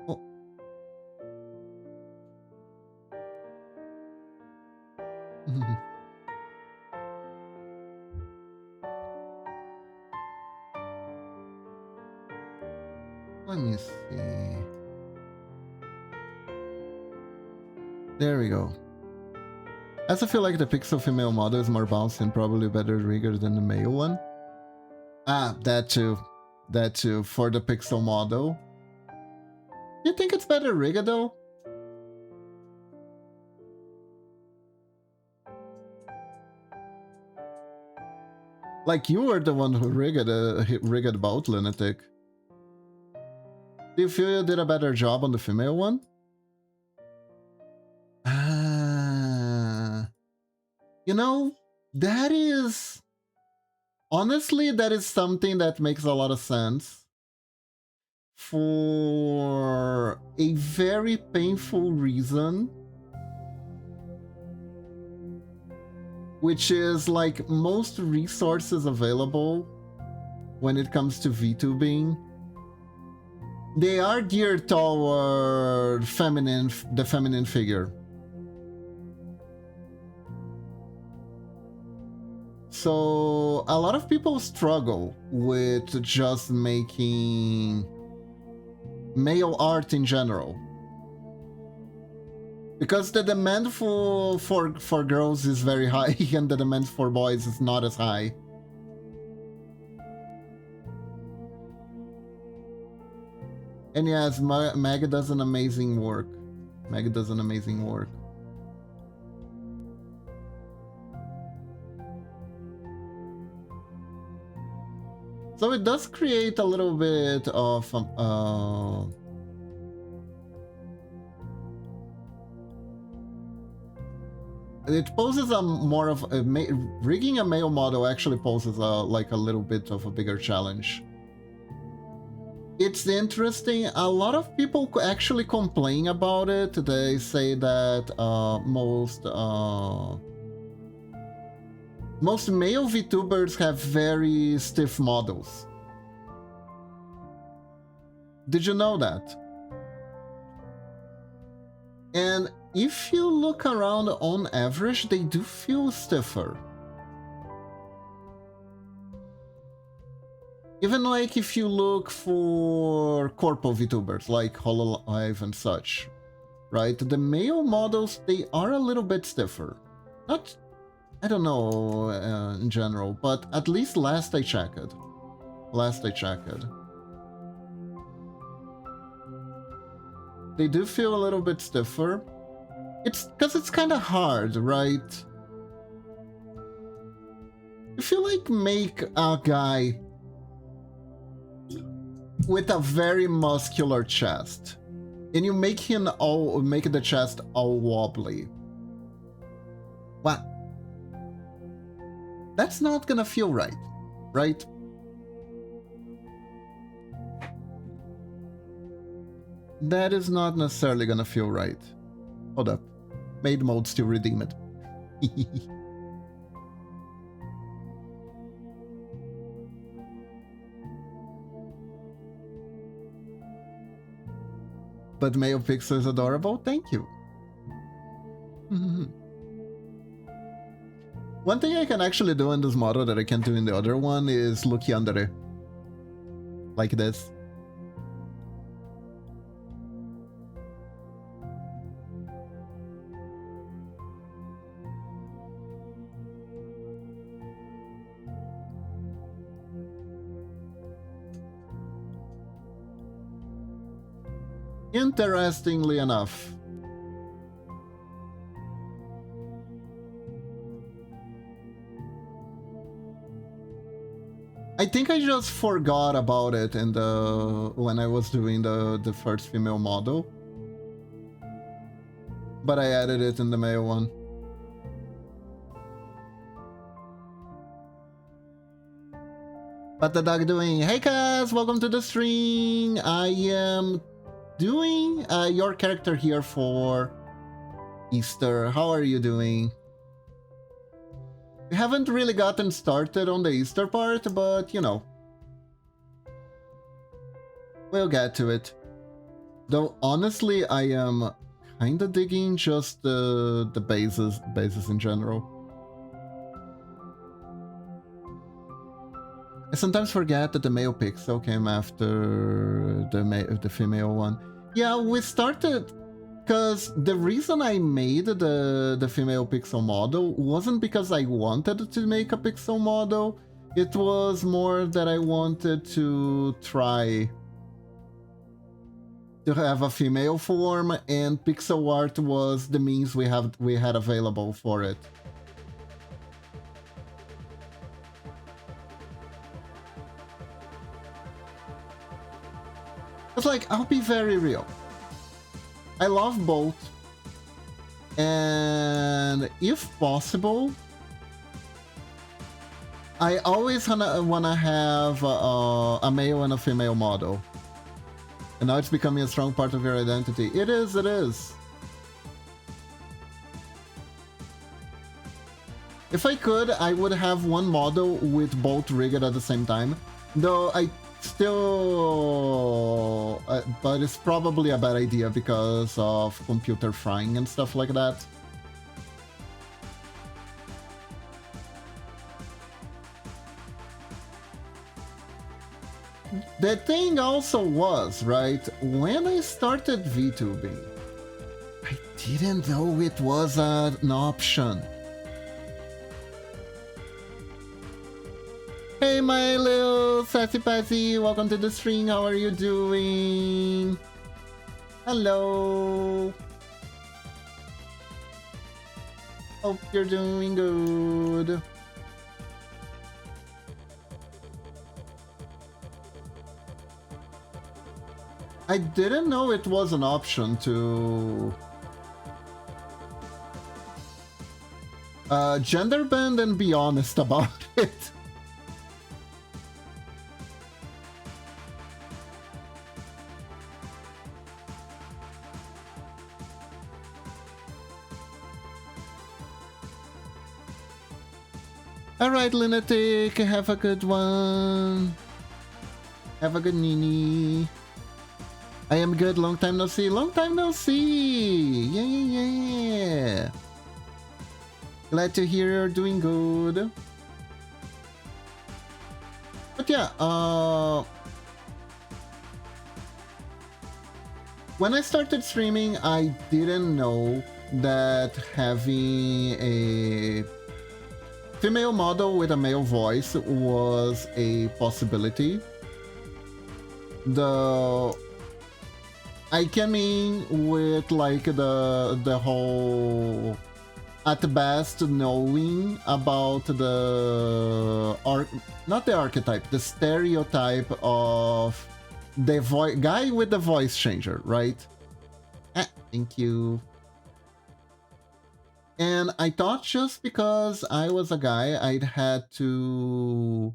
S1: Oh. Let me see. There we go. I also feel like the pixel female model is more bouncy and probably better rigged than the male one. Ah, that too. That too, for the pixel model. You think it's better rigged though? Like, you were the one who rigged about Lunatic. Do you feel you did a better job on the female one? You know, that is... Honestly, that is something that makes a lot of sense. For a very painful reason. Which is, like, most resources available when it comes to VTubing, they are geared toward the feminine figure. So a lot of people struggle with just making male art in general. Because the demand for girls is very high and the demand for boys is not as high. And yes, Meg does an amazing work. Meg does an amazing work. So it does create a little bit of it poses a more of a rigging a male model actually poses like a little bit of a bigger challenge. It's interesting. A lot of people actually complain about it. They say that most male VTubers have very stiff models. Did you know that? And if you look around on average, they do feel stiffer. Even like if you look for corpo VTubers like HoloLive and such, right? The male models, they are a little bit stiffer. Not, I don't know in general, but at least last I checked. They do feel a little bit stiffer. It's because it's kind of hard, right? If you like make a guy with a very muscular chest and you make the chest all wobbly, what? That's not gonna feel right, right? That is not necessarily gonna feel right. Hold up. Maid mode still redeem it. But male pixel is adorable? Thank you. One thing I can actually do in this model that I can't do in the other one is look yandere. Like this. Interestingly enough, I think I just forgot about it in when I was doing the first female model, but I added it in the male one. What the dog doing? Hey Kaz, welcome to the stream. I am doing your character here for Easter. How are you doing? We haven't really gotten started on the Easter part, but you know, we'll get to it. Though honestly, I am kinda digging just the bases in general. I sometimes forget that the male pixel came after the female one. Yeah, we started because the reason I made the female pixel model wasn't because I wanted to make a pixel model. It was more that I wanted to try to have a female form, and pixel art was the means we had available for it. It's like, I'll be very real. I love both, and if possible, I always wanna have a male and a female model. And now it's becoming a strong part of your identity. It is, it is. If I could, I would have one model with both rigged at the same time. Though I still... but it's probably a bad idea because of computer frying and stuff like that. The thing also was, right, when I started VTubing, I didn't know it was an option. Hey, my little sassy passy, welcome to the stream. How are you doing? Hello. Hope you're doing good. I didn't know it was an option to gender bend and be honest about it. Alright, Lunatic, have a good one. Have a good Nini. I am good, long time no see. Long time no see! Yeah, yeah, yeah. Glad to hear you're doing good. But yeah, when I started streaming, I didn't know that having a female model with a male voice was a possibility. I came in with like the whole, at best, knowing about the not the archetype, the stereotype of the guy with the voice changer, right? Thank you. And I thought just because I was a guy, I'd had to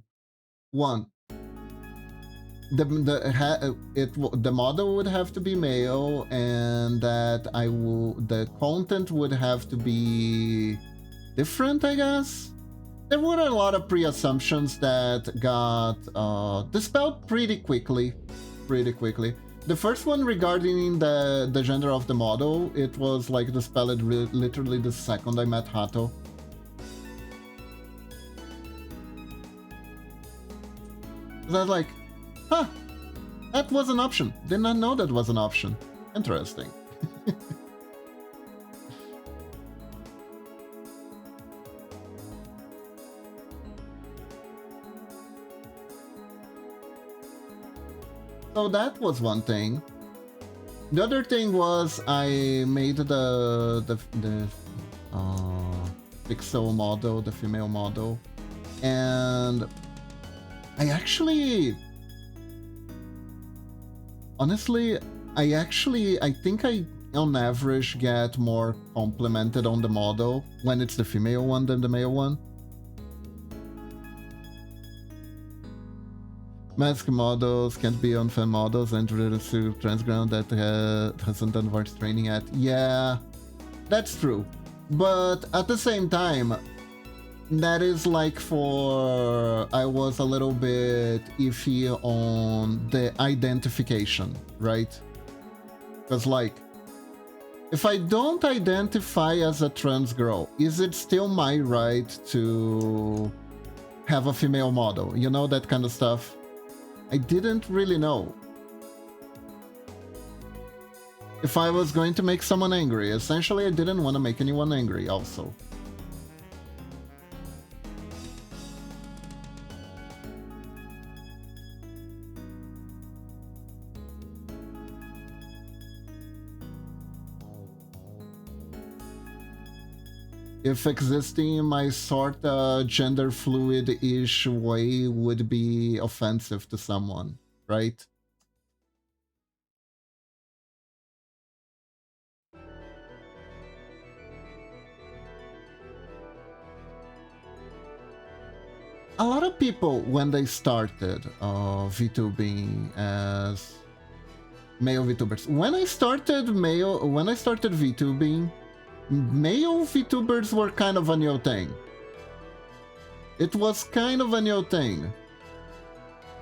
S1: the model would have to be male, and that the content would have to be different, I guess. There were a lot of pre-assumptions that got dispelled pretty quickly. The first one regarding the gender of the model, it was like dispelled literally the second I met Hato. I was like, huh, that was an option. Did not know that was an option. Interesting. So that was one thing. The other thing was I made the pixel model, the female model, and honestly, I think I on average get more complimented on the model when it's the female one than the male one. Mask models can't be on fan models and to Transground that hasn't done voice training yet. Yeah, that's true. But at the same time, that is like I was a little bit iffy on the identification, right? Because like, if I don't identify as a trans girl, is it still my right to have a female model? You know, that kind of stuff. I didn't really know if I was going to make someone angry. Essentially, I didn't want to make anyone angry also. If existing in my sort of gender fluid-ish way would be offensive to someone, right? A lot of people, when they started VTubing as male VTubers, when I started VTubing, male VTubers were kind of a new thing. It was kind of a new thing.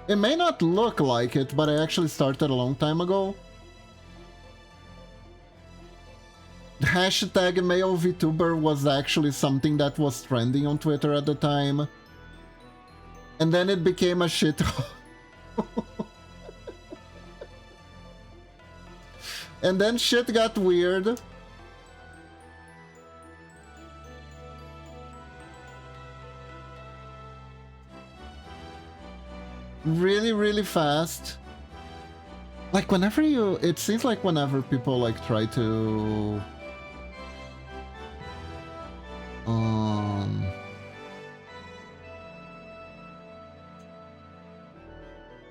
S1: It may not look like it, but I actually started a long time ago. The hashtag male VTuber was actually something that was trending on Twitter at the time. And then it became a shit. And then shit got weird. really, really fast. Like whenever you, it seems like whenever people like try to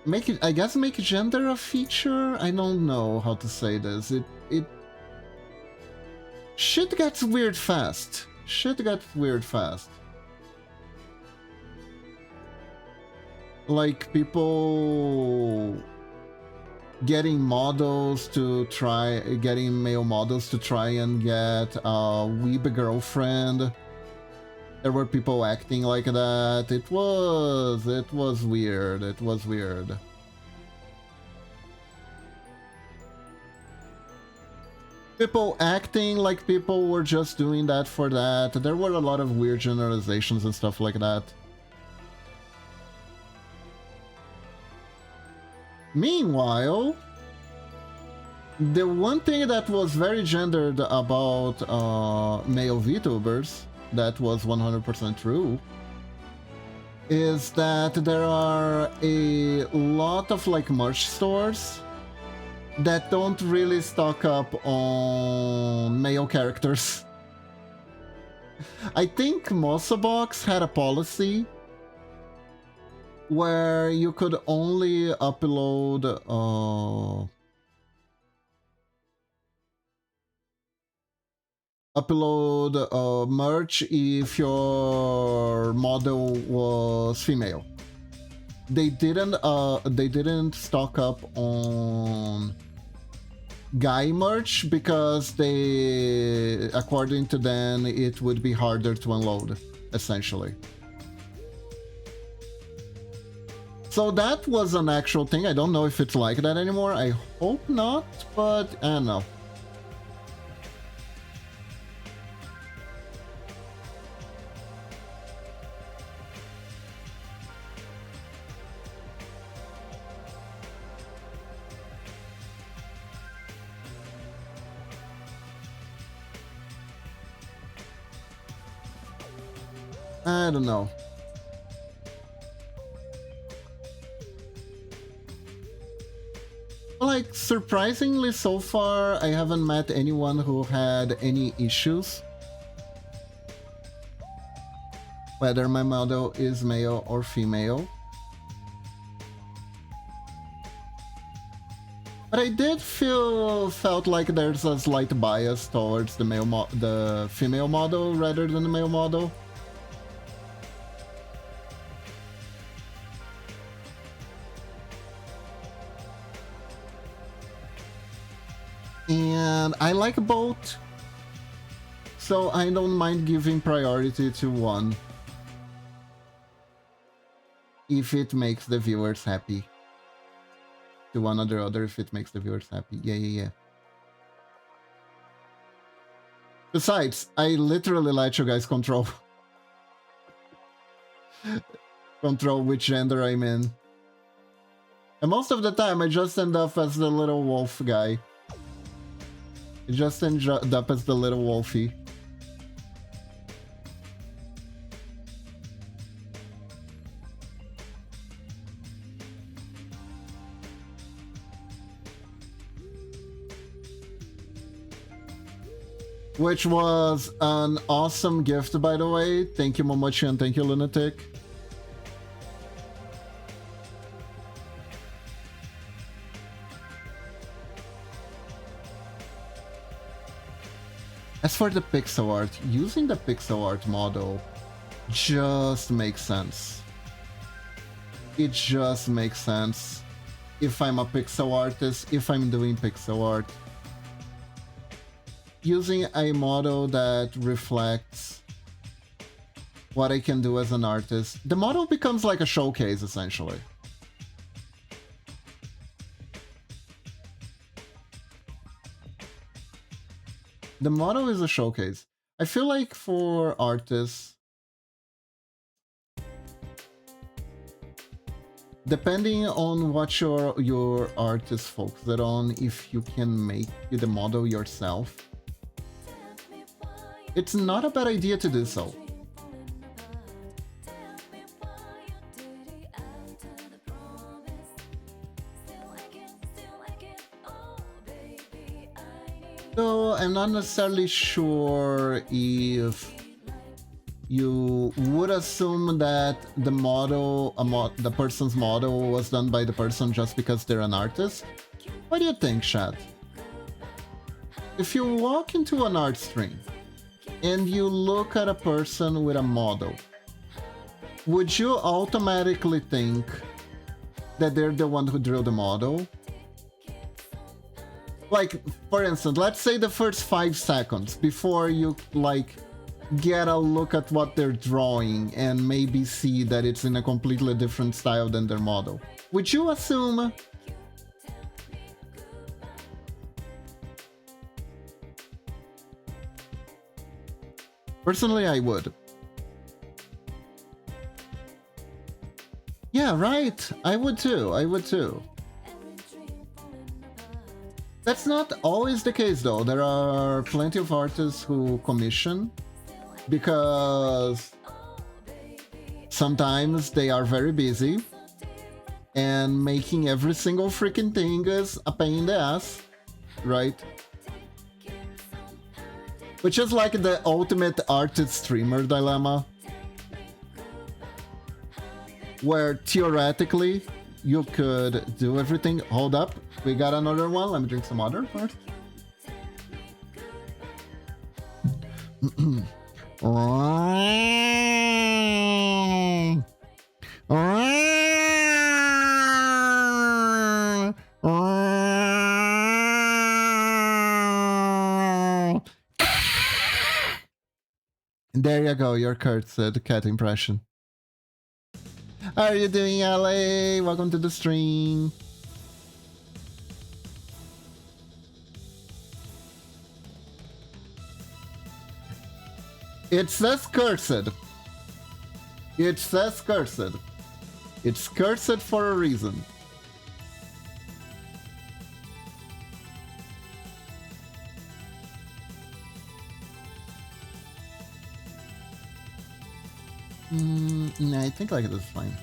S1: make it, I guess make gender a feature. I don't know how to say this. It shit gets weird fast. Shit gets weird fast. Like people getting models to try, getting male models to try and get a weeb girlfriend. There were people acting like that. It was weird. It was weird. People acting like people were just doing that for that. There were a lot of weird generalizations and stuff like that. Meanwhile, the one thing that was very gendered about male VTubers, that was 100% true, is that there are a lot of like merch stores that don't really stock up on male characters. I think Mosabox had a policy where you could only upload merch if your model was female. They didn't stock up on guy merch because they, according to them, it would be harder to unload, essentially. So that was an actual thing. I don't know if it's like that anymore. I hope not, but I don't know. I don't know. Like, surprisingly, so far, I haven't met anyone who had any issues. Whether my model is male or female. But I did felt like there's a slight bias towards the female model rather than the male model. And I like both, so I don't mind giving priority to one if it makes the viewers happy. To one or the other if it makes the viewers happy. Yeah. Besides, I literally let you guys control which gender I'm in. And most of the time I just end up as the little wolf guy. I just end up as the little wolfie. Which was an awesome gift, by the way. Thank you, Momochi, and thank you, Lunatic. As for the pixel art, using the pixel art model just makes sense. It just makes sense. If I'm a pixel artist, if I'm doing pixel art, using a model that reflects what I can do as an artist, the model becomes like a showcase, essentially. The model is a showcase. I feel like for artists, depending on what your art is focused on, if you can make the model yourself, it's not a bad idea to do so. Though I'm not necessarily sure if you would assume that the model, the person's model was done by the person just because they're an artist. What do you think, chat? If you walk into an art stream and you look at a person with a model, would you automatically think that they're the one who drew the model? Like, for instance, let's say the first 5 seconds before you, like, get a look at what they're drawing and maybe see that it's in a completely different style than their model. Would you assume? Personally, I would. Yeah, right. I would too. I would too. That's not always the case, though. There are plenty of artists who commission because sometimes they are very busy and making every single freaking thing is a pain in the ass, right? Which is like the ultimate artist-streamer dilemma, where theoretically you could do everything. Hold up, we got another one. Let me drink some water first. There you go, your Kurt's cat impression. How are you doing, LA? Welcome to the stream. It says cursed. It says cursed. It's cursed for a reason. No, I think like this is fine.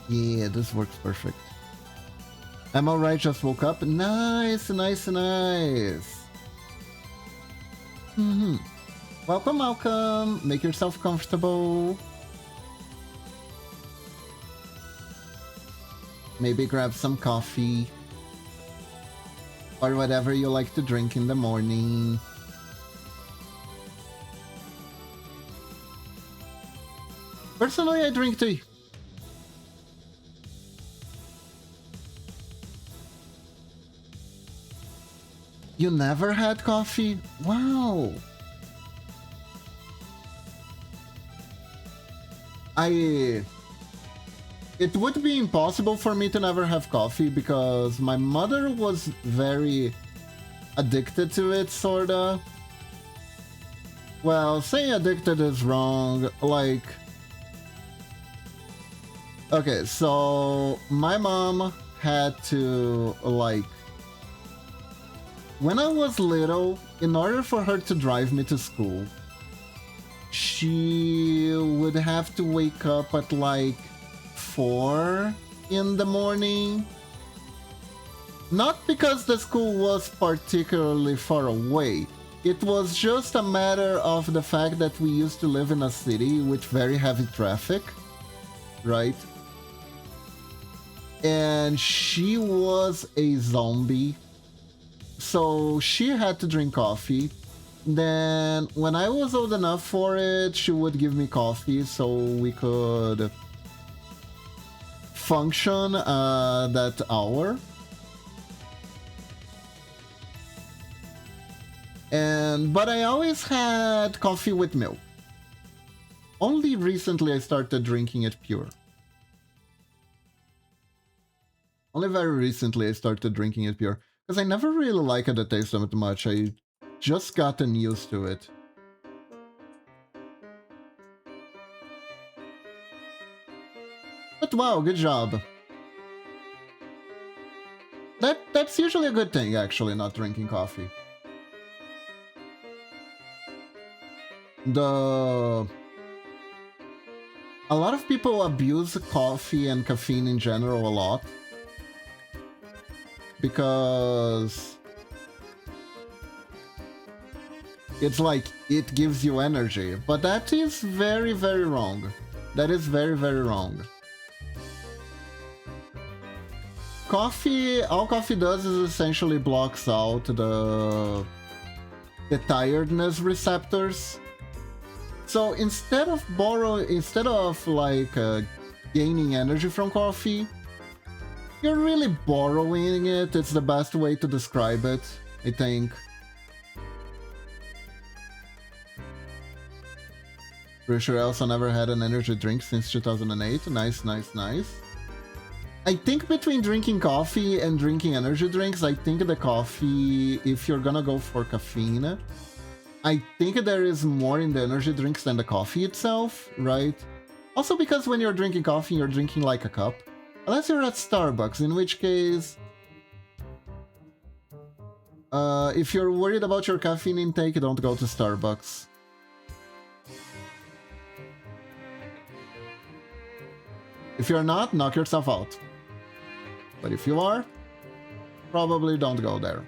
S1: Yeah, this works perfect. I'm alright, just woke up. Nice, nice, nice. Welcome, welcome. Make yourself comfortable. Maybe grab some coffee. Or whatever you like to drink in the morning. Personally, I drink tea. You never had coffee? Wow. It would be impossible for me to never have coffee because my mother was very addicted to it, sorta. Well, saying addicted is wrong, like... Okay, so my mom had to, like... When I was little, in order for her to drive me to school, she would have to wake up at like 4 in the morning. Not because the school was particularly far away. It was just a matter of the fact that we used to live in a city with very heavy traffic, right? And she was a zombie. So she had to drink coffee. Then when I was old enough for it, she would give me coffee so we could function that hour. But I always had coffee with milk. Only recently I started drinking it pure. Only very recently I started drinking it pure. Because I never really liked the taste of it much. I just gotten used to it. But wow, good job. That's usually a good thing, actually, not drinking coffee. A lot of people abuse coffee and caffeine in general a lot because it's like it gives you energy, but that is very, very wrong. That is very, very wrong. Coffee, all coffee does is essentially blocks out the tiredness receptors. So instead of like gaining energy from coffee, you're really borrowing it. It's the best way to describe it, I think. Pretty sure I also never had an energy drink since 2008. Nice, nice, nice. I think between drinking coffee and drinking energy drinks, I think the coffee, if you're gonna go for caffeine, I think there is more in the energy drinks than the coffee itself, right? Also because when you're drinking coffee, you're drinking like a cup. Unless you're at Starbucks, in which case... if you're worried about your caffeine intake, don't go to Starbucks. If you're not, knock yourself out. But if you are, probably don't go there.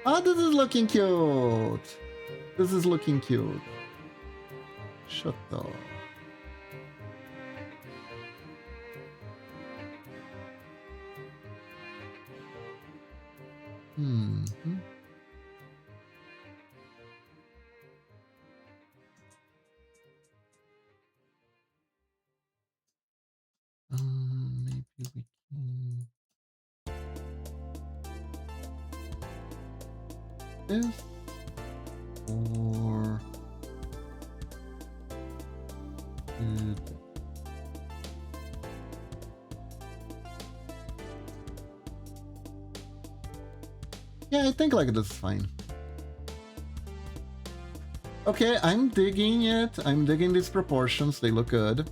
S1: Ah, this is looking cute. This is looking cute. Shut up. Mm-hmm. Maybe we can... this or... yeah, I think like this is fine. Okay, I'm digging it. I'm digging these proportions. They look good.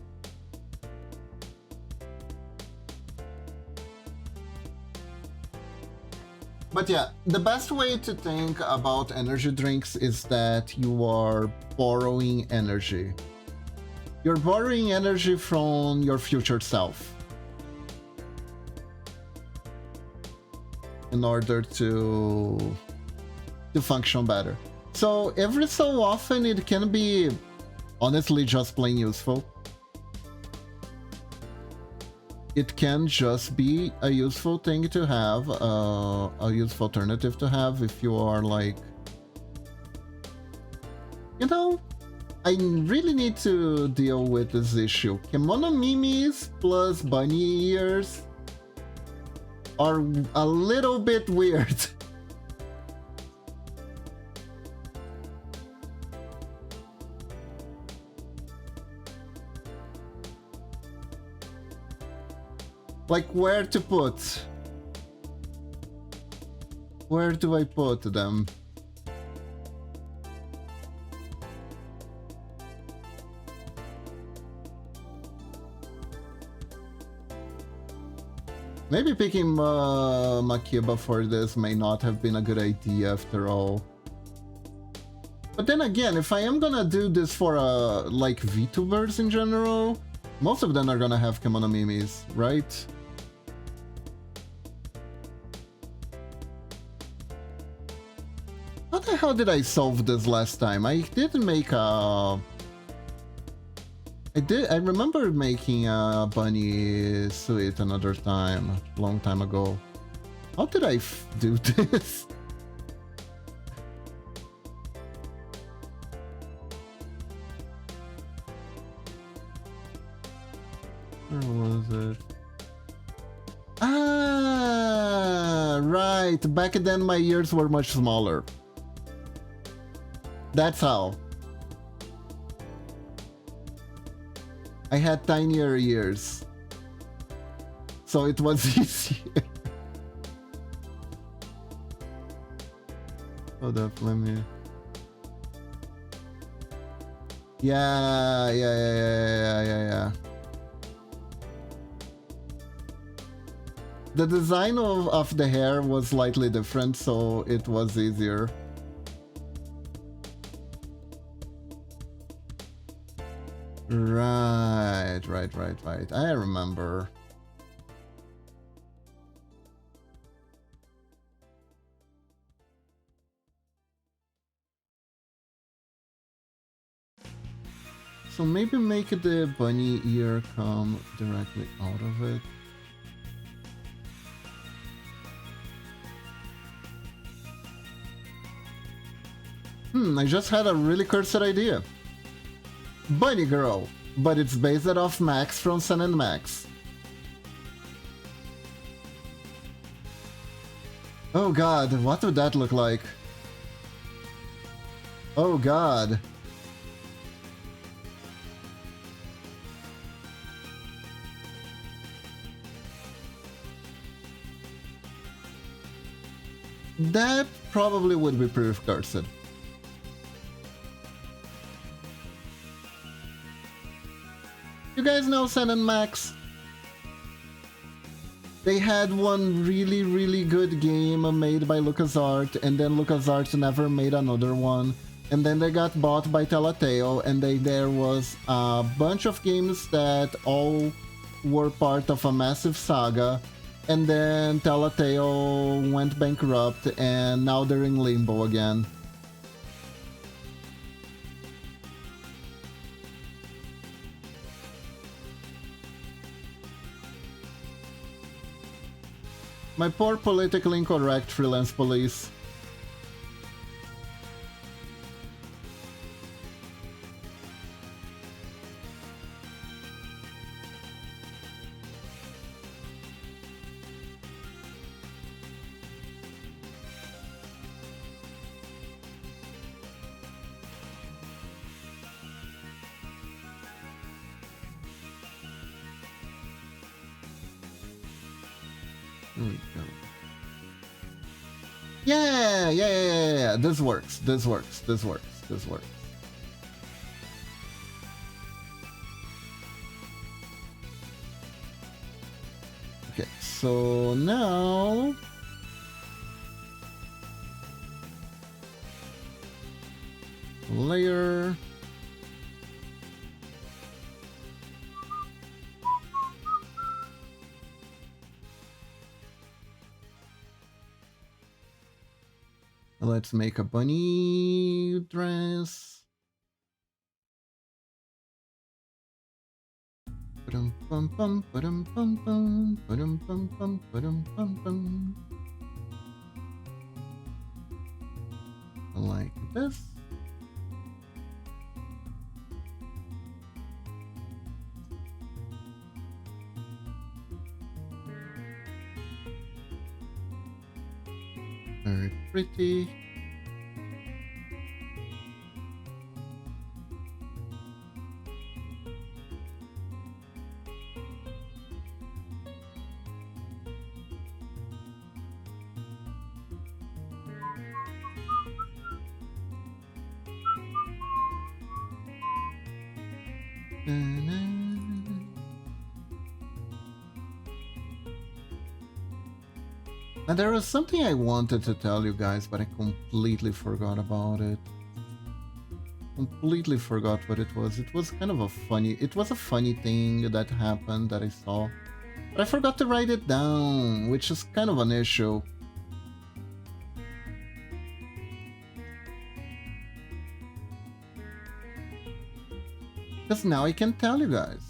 S1: But yeah, the best way to think about energy drinks is that you are borrowing energy. You're borrowing energy from your future self in order to function better. So every so often it can be honestly just plain useful. It can just be a useful thing to have, a useful alternative to have if you are like, you know, I really need to deal with this issue. Kimono mimis plus bunny ears are a little bit weird. Like, where to put? Where do I put them? Maybe picking Makiba for this may not have been a good idea after all. But then again, if I am gonna do this for like VTubers in general, most of them are gonna have Kimono Mimis, right? How the hell did I solve this last time? I did make a... I remember making a bunny suit another time, a long time ago. How did I do this? Where was it? Ah, right. Back then my ears were much smaller. That's how. I had tinier ears. So it was easier. Hold up, let me... Yeah. The design of the hair was slightly different, so it was easier. Right. I remember. So maybe make the bunny ear come directly out of it. I just had a really cursed idea. Bunny Girl, but it's based off Max from Sun and Max. Oh god, what would that look like? Oh god. That probably would be pretty cursed. You guys know Sun and Max? They had one really good game made by LucasArts, and then LucasArts never made another one. And then they got bought by Telltale, and there was a bunch of games that all were part of a massive saga. And then Telltale went bankrupt, and now they're in limbo again. My poor politically incorrect freelance police. There we go. Yeah. This works. Okay, so now layer. Let's make a bunny dress. Like this. Very pretty. And there was something I wanted to tell you guys, but I completely forgot about it. Completely forgot what it was. It was kind of a funny... It was a funny thing that happened that I saw. But I forgot to write it down, which is kind of an issue. Because now I can tell you guys.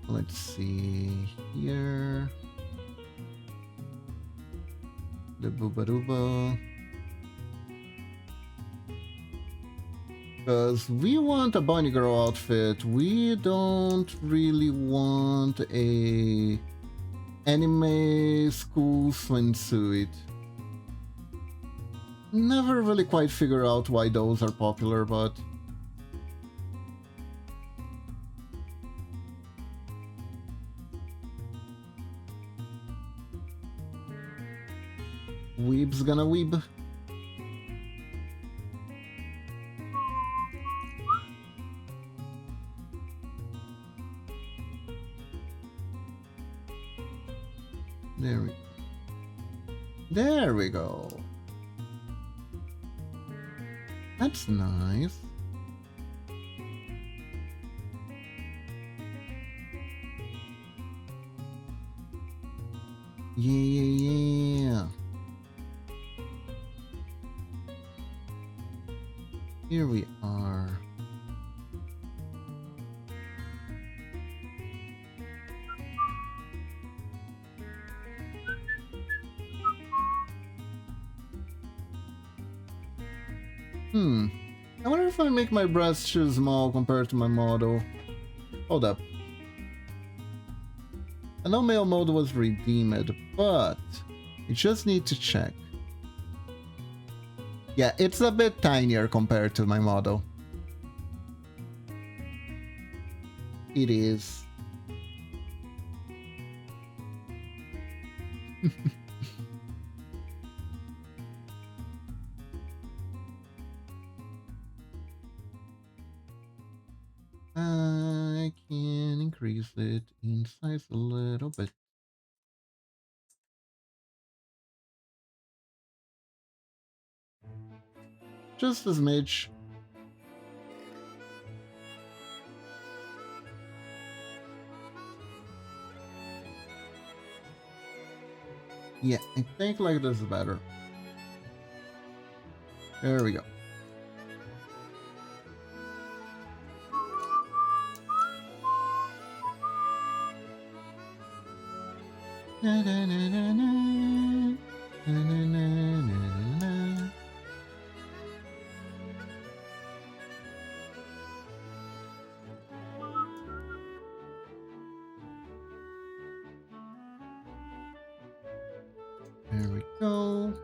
S1: Let's see here. The Booba. Because we want a bunny girl outfit. We don't really want a anime school swimsuit. Never really quite figure out why those are popular, but... Weeb's gonna weeb. There we go. That's nice. Yeah. Here we are. I wonder if I make my breast too small compared to my model. Hold up. I know male mode was redeemed, but you just need to check. Yeah, it's a bit tinier compared to my model. It is. I can increase it in size a little bit. Just a smidge. Yeah, I think like this is better. There we go. Na, na, na, na, na. Na, na, na, na, na. There we go.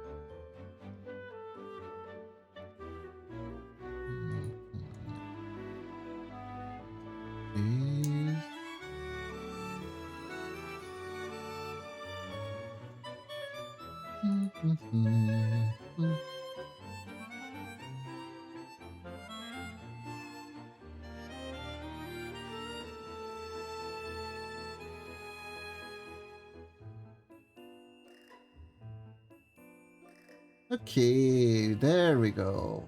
S1: Okay, there we go.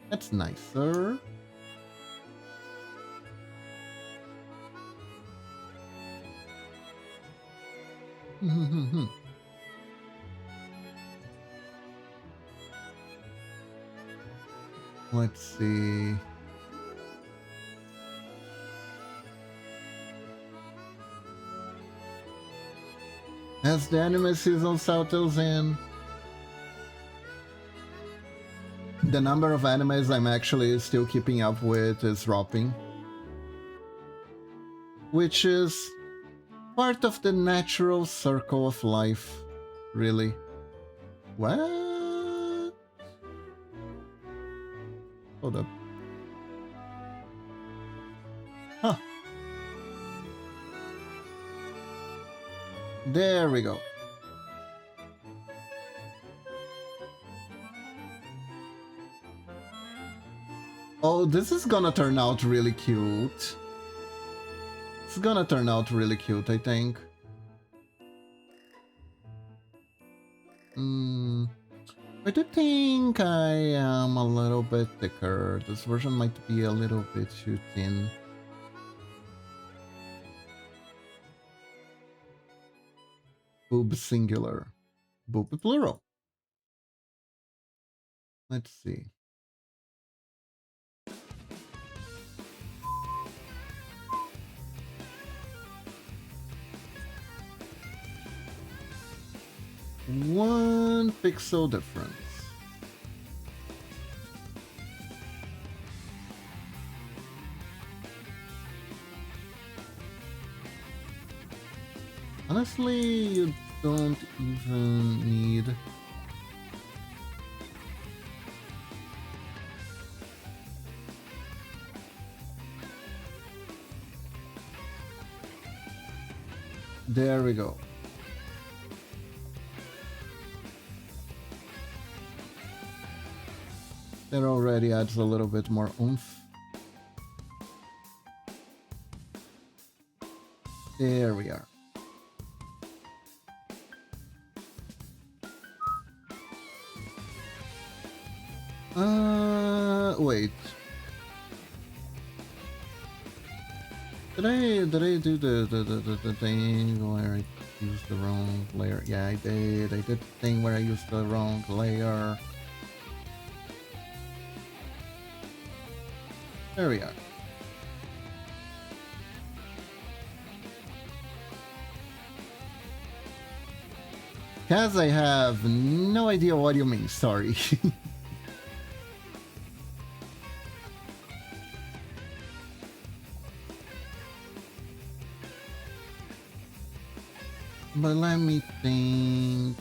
S1: That's nicer. Let's see. As the anime season settles in, the number of animes I'm actually still keeping up with is dropping. Which is part of the natural circle of life, really. What? Hold up. Huh. There we go. Oh, this is gonna turn out really cute. It's gonna turn out really cute, I think. I do think I am a little bit thicker. This version might be a little bit too thin. Boob singular. Boob plural. Let's see. One pixel difference. Honestly, you don't even need... There we go. That already adds a little bit more oomph. There we are. Wait. Did I do the thing where I used the wrong layer? Yeah, I did. I did the thing where I used the wrong layer. There we are. Kaz, I have no idea what you mean, sorry. But let me think.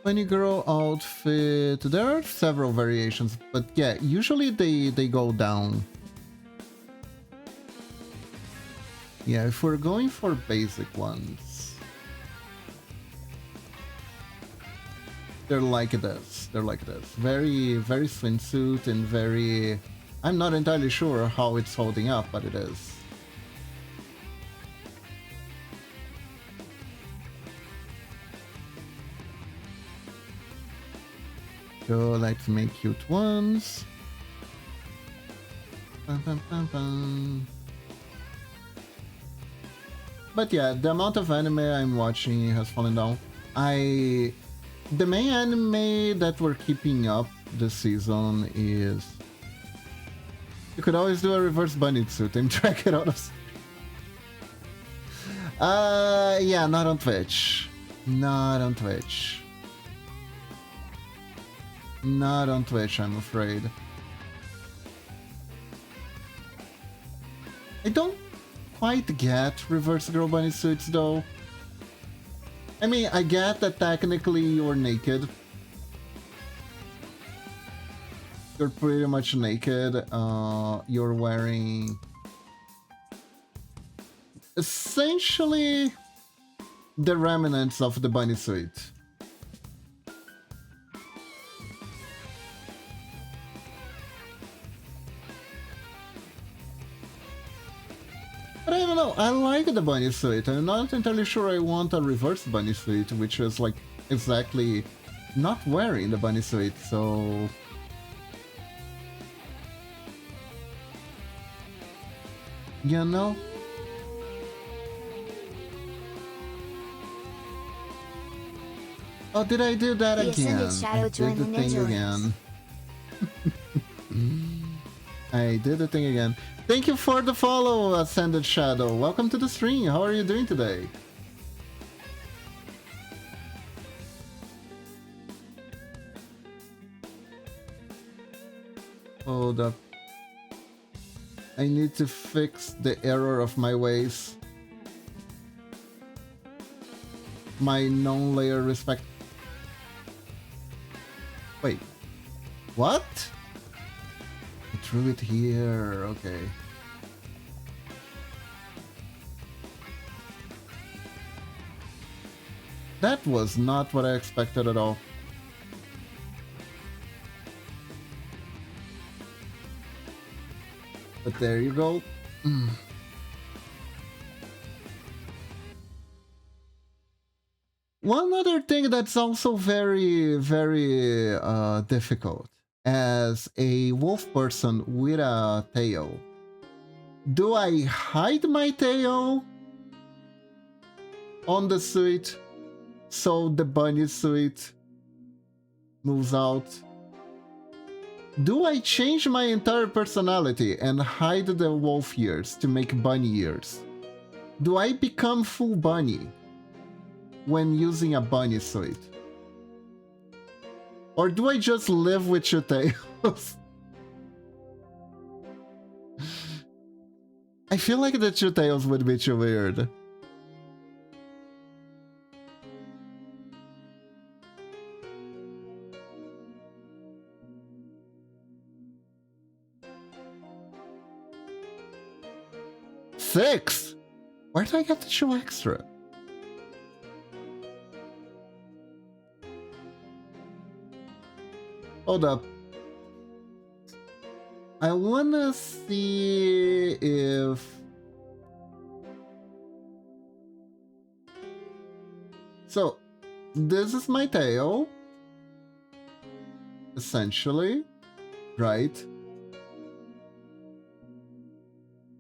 S1: Bunny girl outfit. There are several variations, but yeah, usually they go down. Yeah, if we're going for basic ones, they're like this. They're like this. Very, very swimsuit and very... I'm not entirely sure how it's holding up, but it is. So let's make cute ones. Bum, bum, bum, bum. But yeah, the amount of anime I'm watching has fallen down. The main anime that we're keeping up this season is... You could always do a reverse bunny suit and drag it out of... yeah, not on Twitch. Not on Twitch. Not on Twitch, I'm afraid. I don't quite get reverse girl bunny suits though. I mean, I get that technically you're naked. You're pretty much naked. You're wearing essentially the remnants of the bunny suit. But I don't know, I like the bunny suit. I'm not entirely sure I want a reverse bunny suit, which is like exactly not wearing the bunny suit, so... You know? Oh, did I do that again? I did the thing again. I did the thing again. Thank you for the follow, Ascended Shadow. Welcome to the stream. How are you doing today? Hold up. I need to fix the error of my ways. My non-layer respect. Wait. What? I threw it here. Okay. That was not what I expected at all. But there you go. One other thing that's also very, very difficult as a wolf person with a tail. Do I hide my tail on the suit so the bunny suit moves out? Do I change my entire personality and hide the wolf ears to make bunny ears? Do I become full bunny when using a bunny suit? Or do I just live with two tails? I feel like the two tails would be too weird. Six? Where did I get the two extra? Hold up. I wanna see if... So, this is my tail. essentially, right?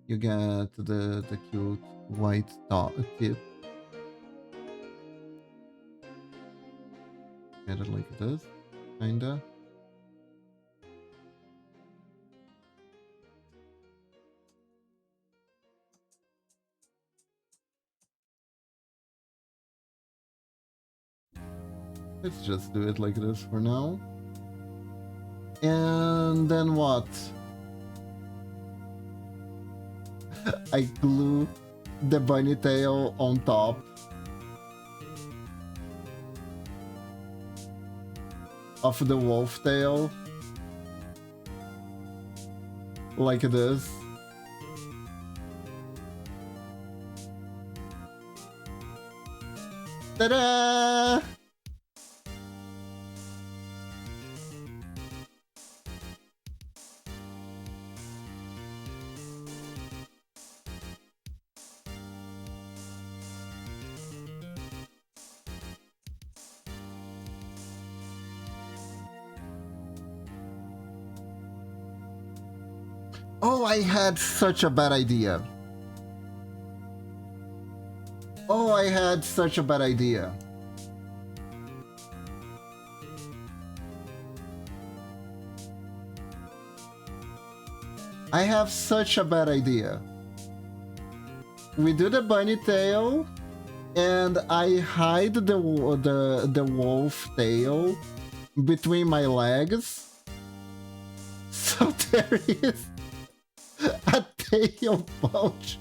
S1: You get the cute white tip. Get it like this, kinda. Let's just do it like this for now. And then what? I glue the bunny tail on top. Of the wolf tail. Like this. Ta-da! Oh, I had such a bad idea. Oh, I had such a bad idea. I have such a bad idea. We do the bunny tail, and I hide the wolf tail between my legs. So there is a tail pouch.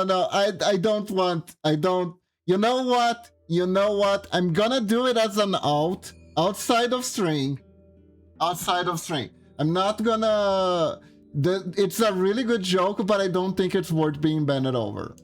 S1: No, I don't want, you know what, I'm gonna do it as an outside of string, I'm not gonna, it's a really good joke, but I don't think it's worth being banned over.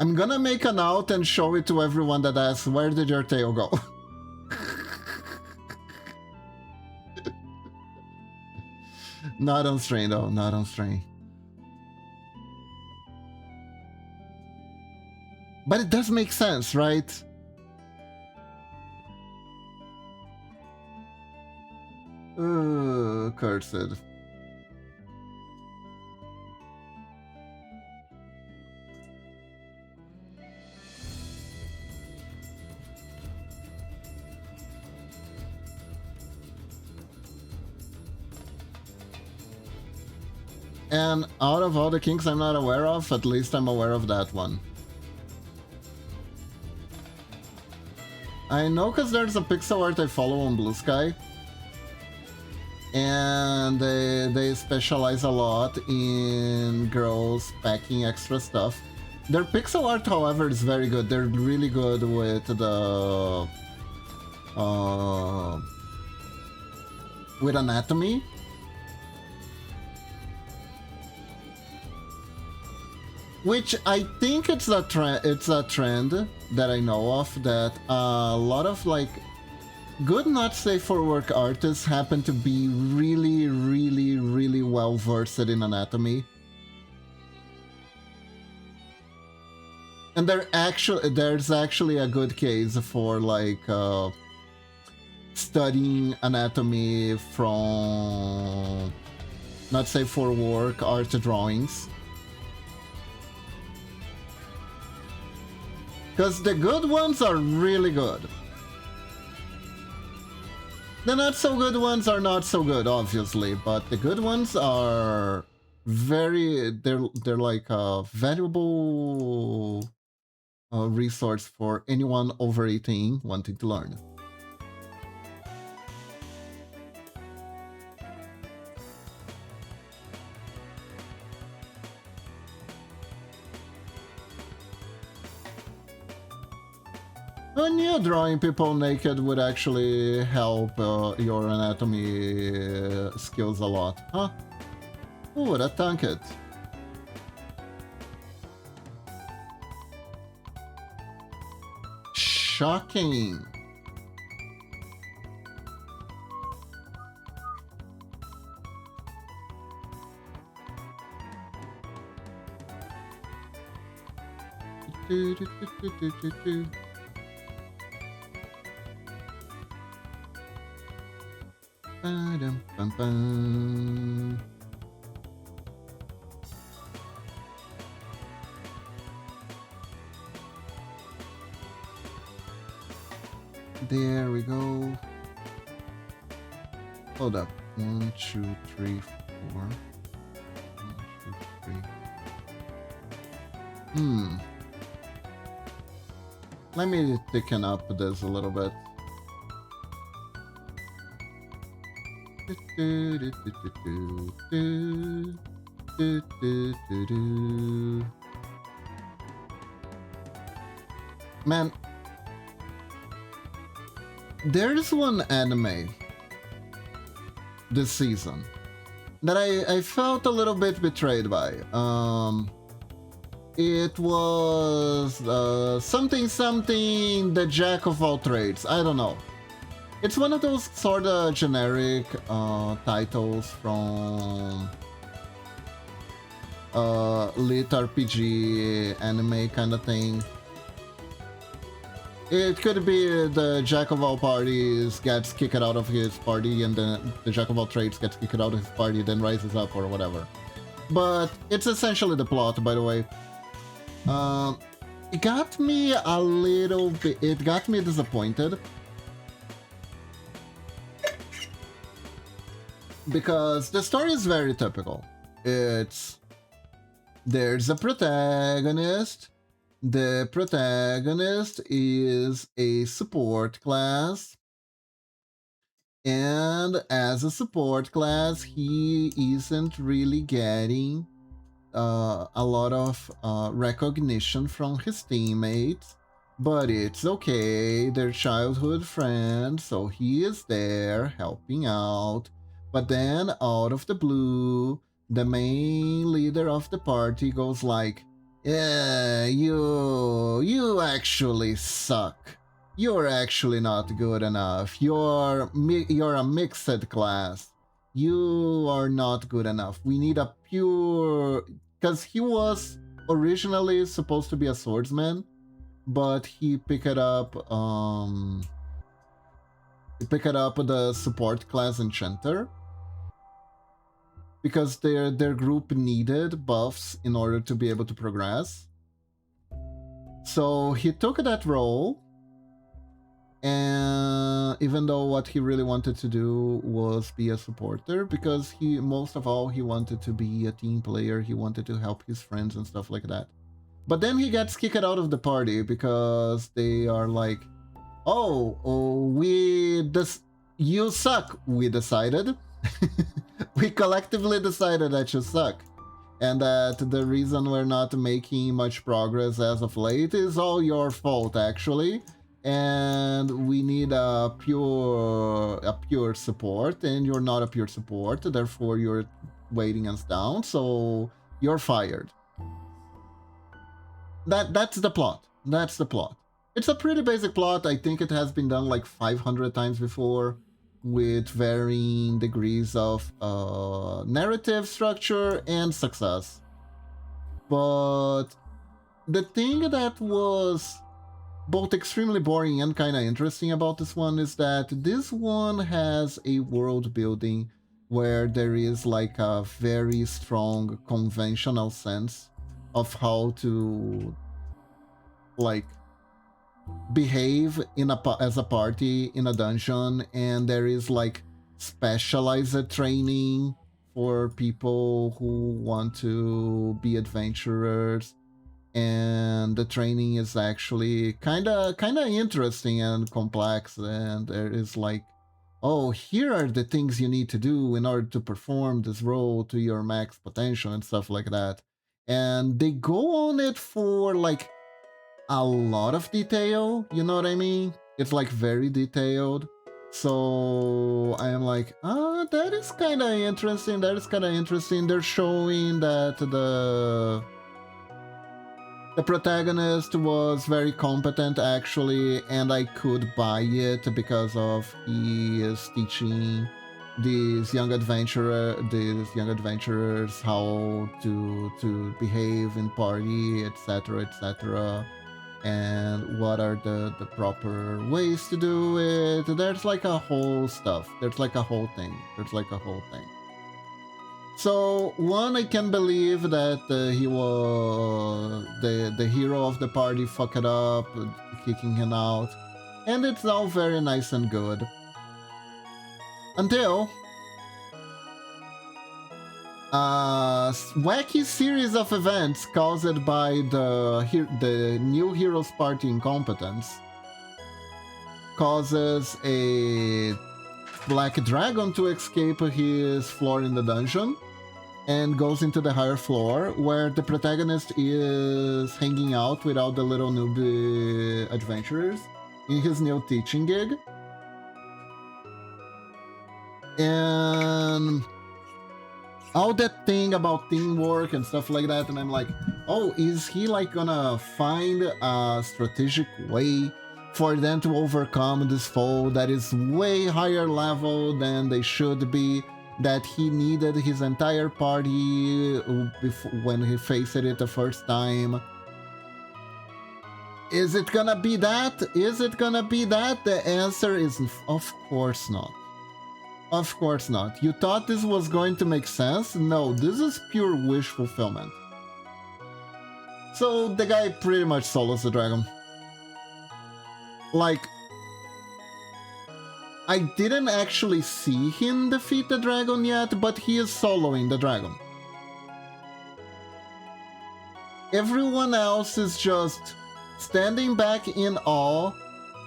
S1: I'm gonna make an out and show it to everyone that asks, where did your tail go? Not on strain though, not on strain. But it does make sense, right? Cursed. And out of all the kinks I'm not aware of, at least I'm aware of that one. I know because there's a pixel art I follow on Blue Sky. And they specialize a lot in girls packing extra stuff. Their pixel art, however, is very good. They're really good with the... with anatomy. Which I think it's a trend that I know of, that a lot of like good not safe for work artists happen to be really well versed in anatomy. And there's actually a good case for like studying anatomy from not safe for work art drawings. Because the good ones are really good. The not so good ones are not so good, obviously, but the good ones are they're like a valuable resource for anyone over 18 wanting to learn. Who knew drawing people naked would actually help your anatomy skills a lot, huh? Who would have thunk it? Shocking. There we go. Hold up. 1, 2, 3, 4. 1, 2, 3. Let me thicken up this a little bit. Man, there's one anime this season that I felt a little bit betrayed by. It was something the jack of all trades. I don't know. It's one of those sort of generic titles from lit RPG anime kind of thing. It could be the jack of all parties gets kicked out of his party, and then the jack of all trades gets kicked out of his party, then rises up or whatever. But it's essentially the plot, by the way. It got me a little bit. It got me disappointed because the story is very typical. There's a protagonist. The protagonist is a support class, and as a support class, he isn't really getting a lot of recognition from his teammates, but it's okay. They're childhood friends, so he is there helping out. But then, out of the blue, the main leader of the party goes like, "Yeah, you actually suck. You're actually not good enough. You're a mixed class. You are not good enough. We need a pure..." Because he was originally supposed to be a swordsman, but he picked up the support class enchanter because their group needed buffs in order to be able to progress. So he took that role, and even though what he really wanted to do was be a supporter, because most of all he wanted to be a team player, he wanted to help his friends and stuff like that. But then he gets kicked out of the party because they are like, oh you suck, we decided. We collectively decided that you suck, and that the reason we're not making much progress as of late is all your fault, actually. And we need a pure support, and you're not a pure support, therefore you're weighting us down, so you're fired. That's the plot. That's the plot. It's a pretty basic plot. I think it has been done like 500 times before, with varying degrees of narrative structure and success. But the thing that was both extremely boring and kind of interesting about this one is that this one has a world building where there is like a very strong conventional sense of how to like behave as a party in a dungeon, and there is like specialized training for people who want to be adventurers, and the training is actually kind of interesting and complex, and there is like, oh, here are the things you need to do in order to perform this role to your max potential and stuff like that. And they go on it for like a lot of detail, you know what I mean? It's like very detailed. So I am like, that is kind of interesting. That is kind of interesting. They're showing that the protagonist was very competent actually, and I could buy it because of he is teaching these young adventurers how to behave in party, etc., etc., and what are the proper ways to do it. There's like a whole stuff. There's like a whole thing. So one, I can believe that he was the hero of the party fucked up, kicking him out, and it's all very nice and good. Until a wacky series of events caused by the new hero's party incompetence causes a black dragon to escape his floor in the dungeon and goes into the higher floor where the protagonist is hanging out with all the little noob adventurers in his new teaching gig. And all that thing about teamwork and stuff like that, and I'm like, oh, is he like gonna find a strategic way for them to overcome this foe that is way higher level than they should be, that he needed his entire party when he faced it the first time? Is it gonna be that? Is it gonna be that? The answer is of course not. Of course not. You thought this was going to make sense? No, this is pure wish fulfillment. So the guy pretty much solos the dragon. Like, I didn't actually see him defeat the dragon yet, but he is soloing the dragon. Everyone else is just standing back in awe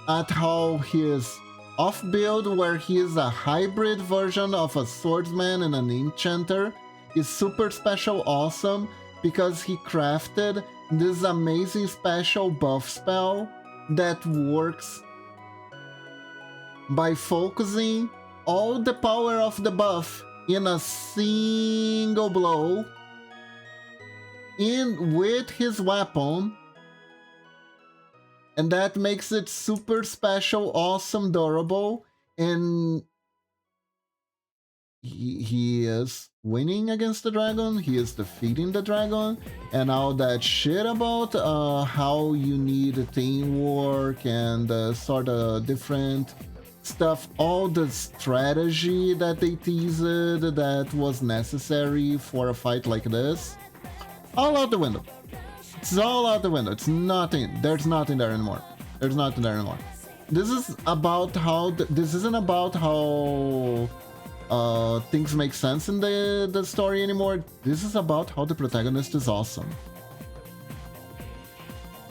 S1: at how his off-build, where he is a hybrid version of a swordsman and an enchanter, is super special awesome because he crafted this amazing special buff spell that works by focusing all the power of the buff in a single blow with his weapon, and that makes it super special, awesome, durable, and he is winning against the dragon, he is defeating the dragon, and all that shit about how you need teamwork and sort of different stuff, all the strategy that they teased that was necessary for a fight like this, all out the window. It's all out the window. It's nothing. There's nothing there anymore. There's nothing there anymore. This is about how this isn't about how things make sense in the story anymore. This is about how the protagonist is awesome.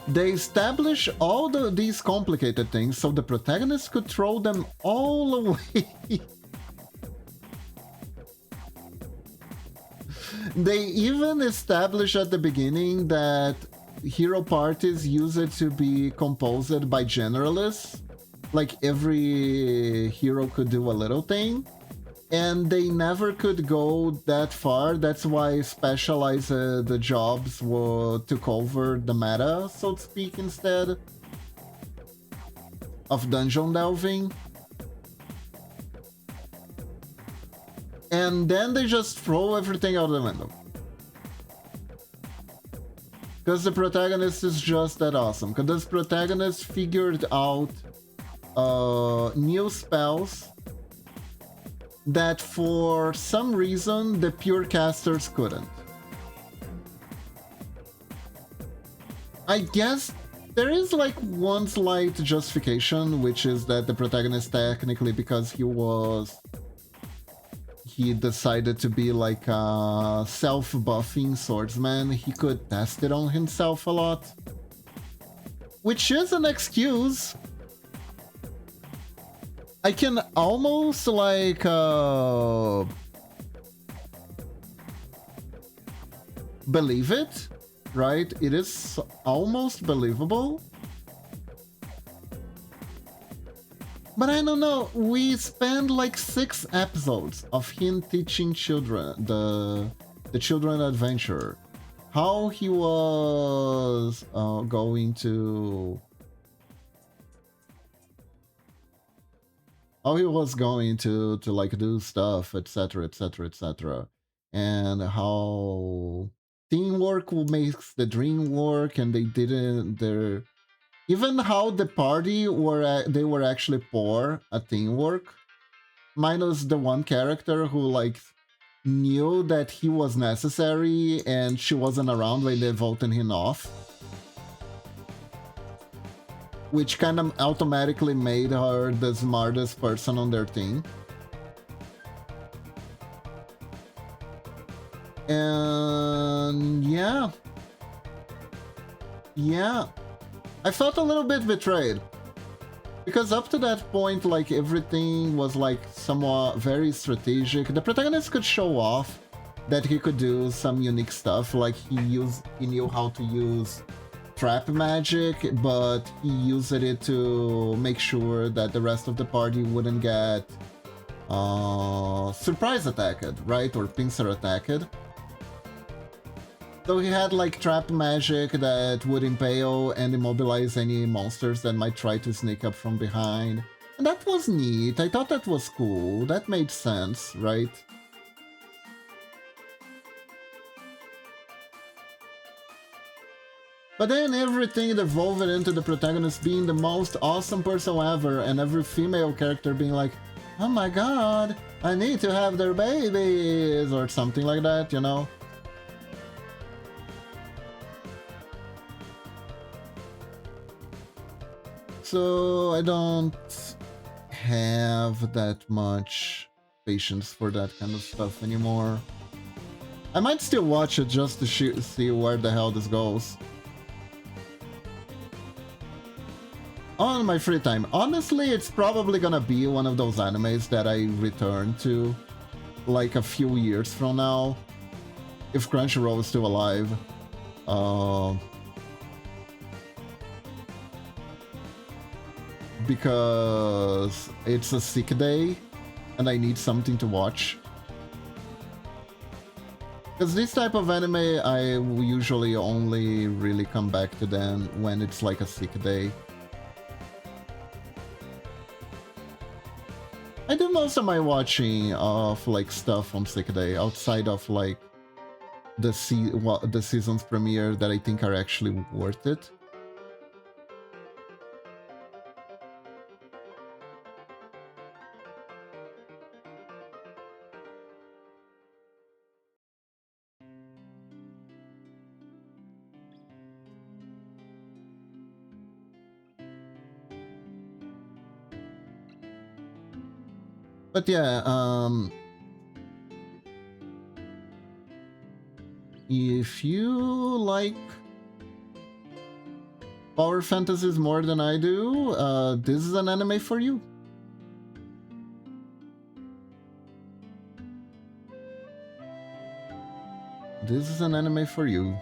S1: They establish all these complicated things so the protagonist could throw them all away. They even establish at the beginning that hero parties use it to be composed by generalists. Like every hero could do a little thing. And they never could go that far. That's why specialized jobs took over the meta, so to speak, instead of dungeon delving. And then they just throw everything out the window. Because the protagonist is just that awesome. Because this protagonist figured out new spells that for some reason the pure casters couldn't. I guess there is like one slight justification, which is that the protagonist technically, because he decided to be like a self-buffing swordsman, he could test it on himself a lot. Which is an excuse. I can almost like believe it, right? It is almost believable. But I don't know, we spent like 6 episodes of him teaching children the children adventure. How he was going to... How he was going to like do stuff, etc, etc, etc. And how teamwork makes the dream work, and they didn't... They're... Even how the party were they were actually poor at teamwork, minus the one character who like knew that he was necessary and she wasn't around when they voted him off, which kind of automatically made her the smartest person on their team. And yeah, I felt a little bit betrayed, because up to that point, like, everything was like somewhat very strategic. The protagonist could show off that he could do some unique stuff, like he knew how to use trap magic, but he used it to make sure that the rest of the party wouldn't get surprise attacked, right? Or pincer attacked. So he had like trap magic that would impale and immobilize any monsters that might try to sneak up from behind. And that was neat. I thought that was cool. That made sense, right? But then everything evolved into the protagonist being the most awesome person ever, and every female character being like, oh my god, I need to have their babies, or something like that, you know? So I don't have that much patience for that kind of stuff anymore. I might still watch it just to see where the hell this goes. On my free time. Honestly, it's probably gonna be one of those animes that I return to like a few years from now, if Crunchyroll is still alive. Because it's a sick day and I need something to watch. Because this type of anime, I usually only really come back to them when it's like a sick day. I do most of my watching of like stuff on sick day outside of like the season's premiere that I think are actually worth it. But yeah, if you like power fantasies more than I do, this is an anime for you. This is an anime for you.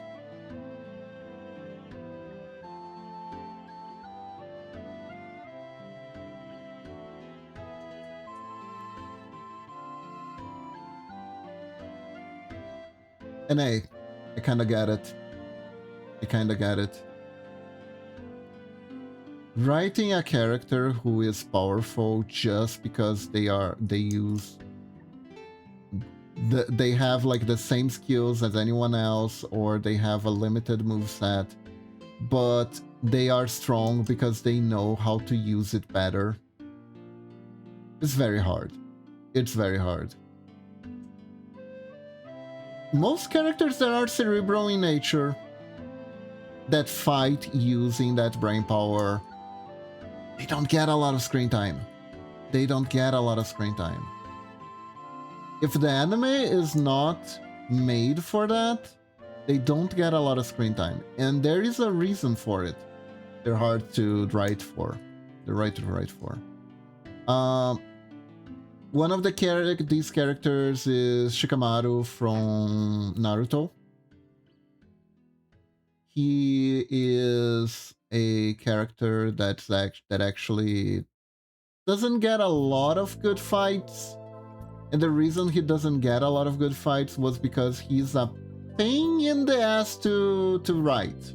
S1: And hey, I kinda get it. I kinda get it. Writing a character who is powerful just because they have like the same skills as anyone else, or they have a limited moveset, but they are strong because they know how to use it better. It's very hard. It's very hard. Most characters that are cerebral in nature, that fight using that brain power, they don't get a lot of screen time. They don't get a lot of screen time. If the anime is not made for that, they don't get a lot of screen time. And there is a reason for it. They're hard to write for. They're hard to write for. One of these characters is Shikamaru from Naruto. he is a character that actually doesn't get a lot of good fights. And the reason he doesn't get a lot of good fights was because he's a pain in the ass to write.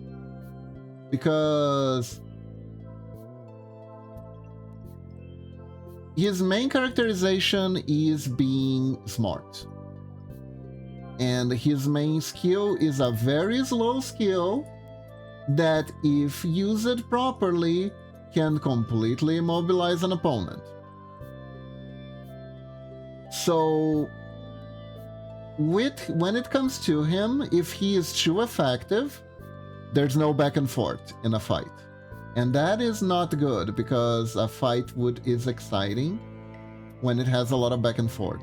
S1: Because his main characterization is being smart. And his main skill is a very slow skill that, if used properly, can completely immobilize an opponent. So, when it comes to him, if he is too effective, there's no back and forth in a fight. And that is not good, because a fight is exciting when it has a lot of back and forth.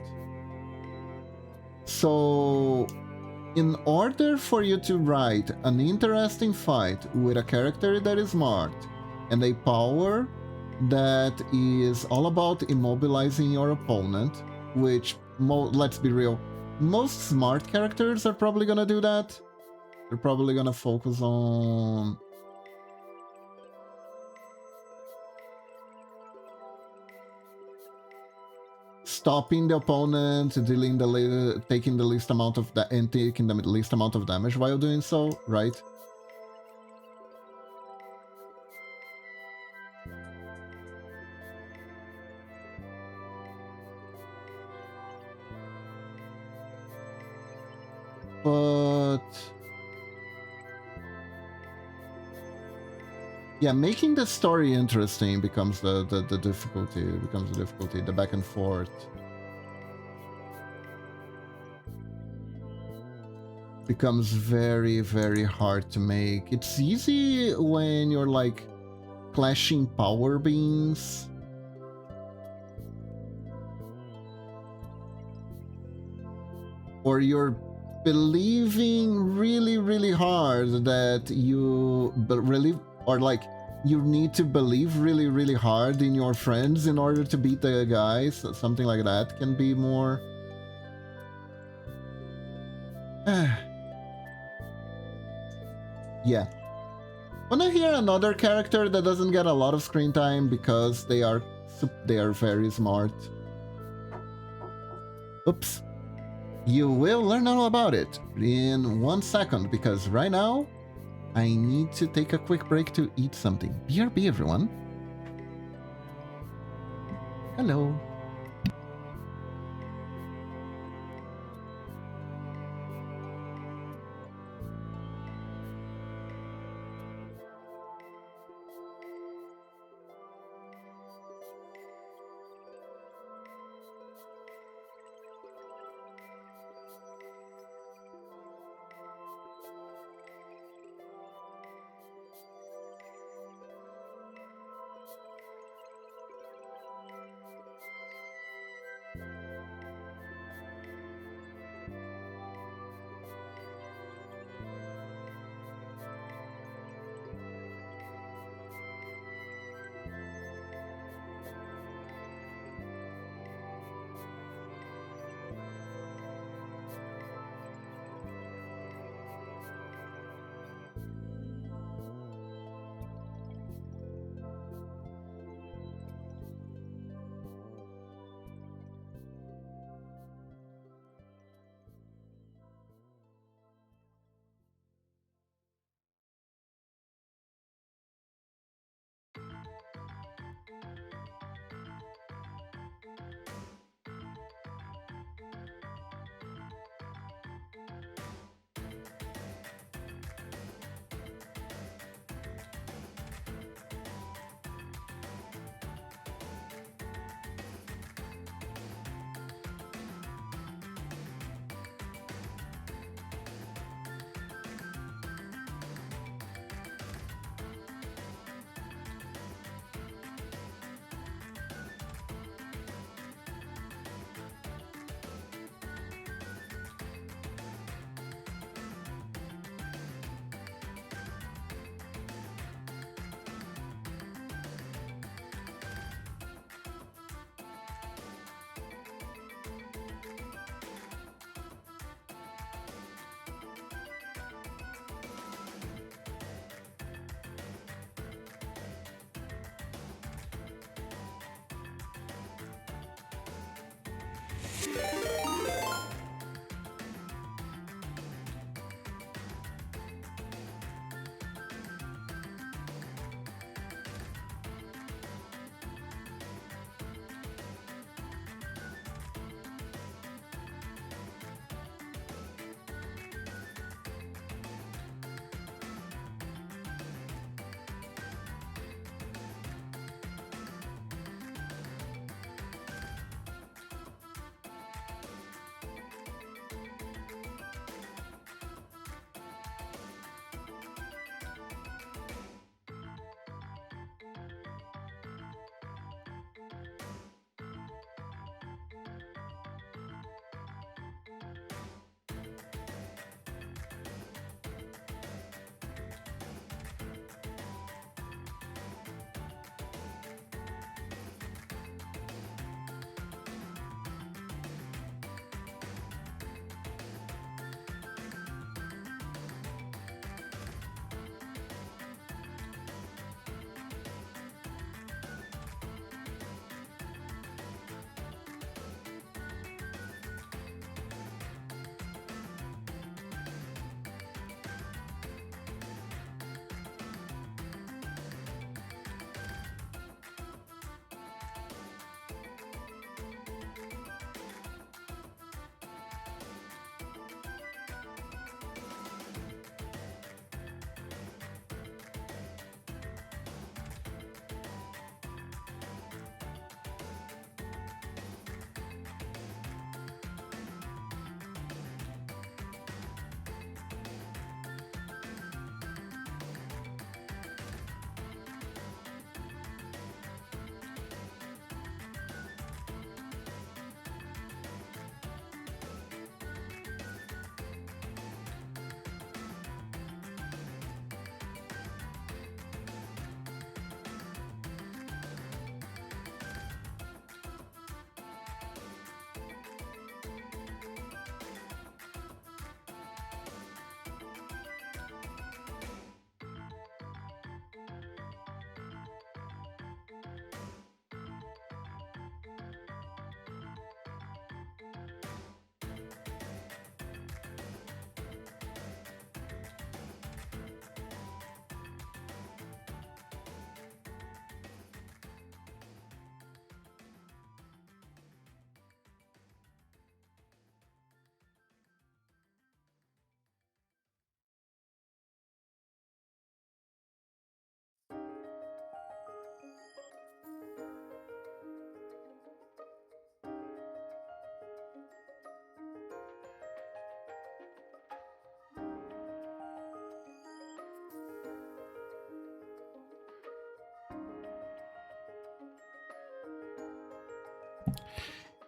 S1: So, in order for you to write an interesting fight with a character that is smart and a power that is all about immobilizing your opponent, which, let's be real, most smart characters are probably gonna do that. They're probably gonna focus on stopping the opponent, taking the least amount of and taking the least amount of damage while doing so, right? But yeah, making the story interesting becomes the difficulty. The back and forth becomes very, very hard to make. It's easy when you're like clashing power beams. Or you're believing really, really hard that you you need to believe really, really hard in your friends in order to beat the guys. Something like that can be more... Yeah. Wanna hear another character that doesn't get a lot of screen time because they are very smart? Oops. You will learn all about it in 1 second, because right now I need to take a quick break to eat something. BRB, everyone. Hello.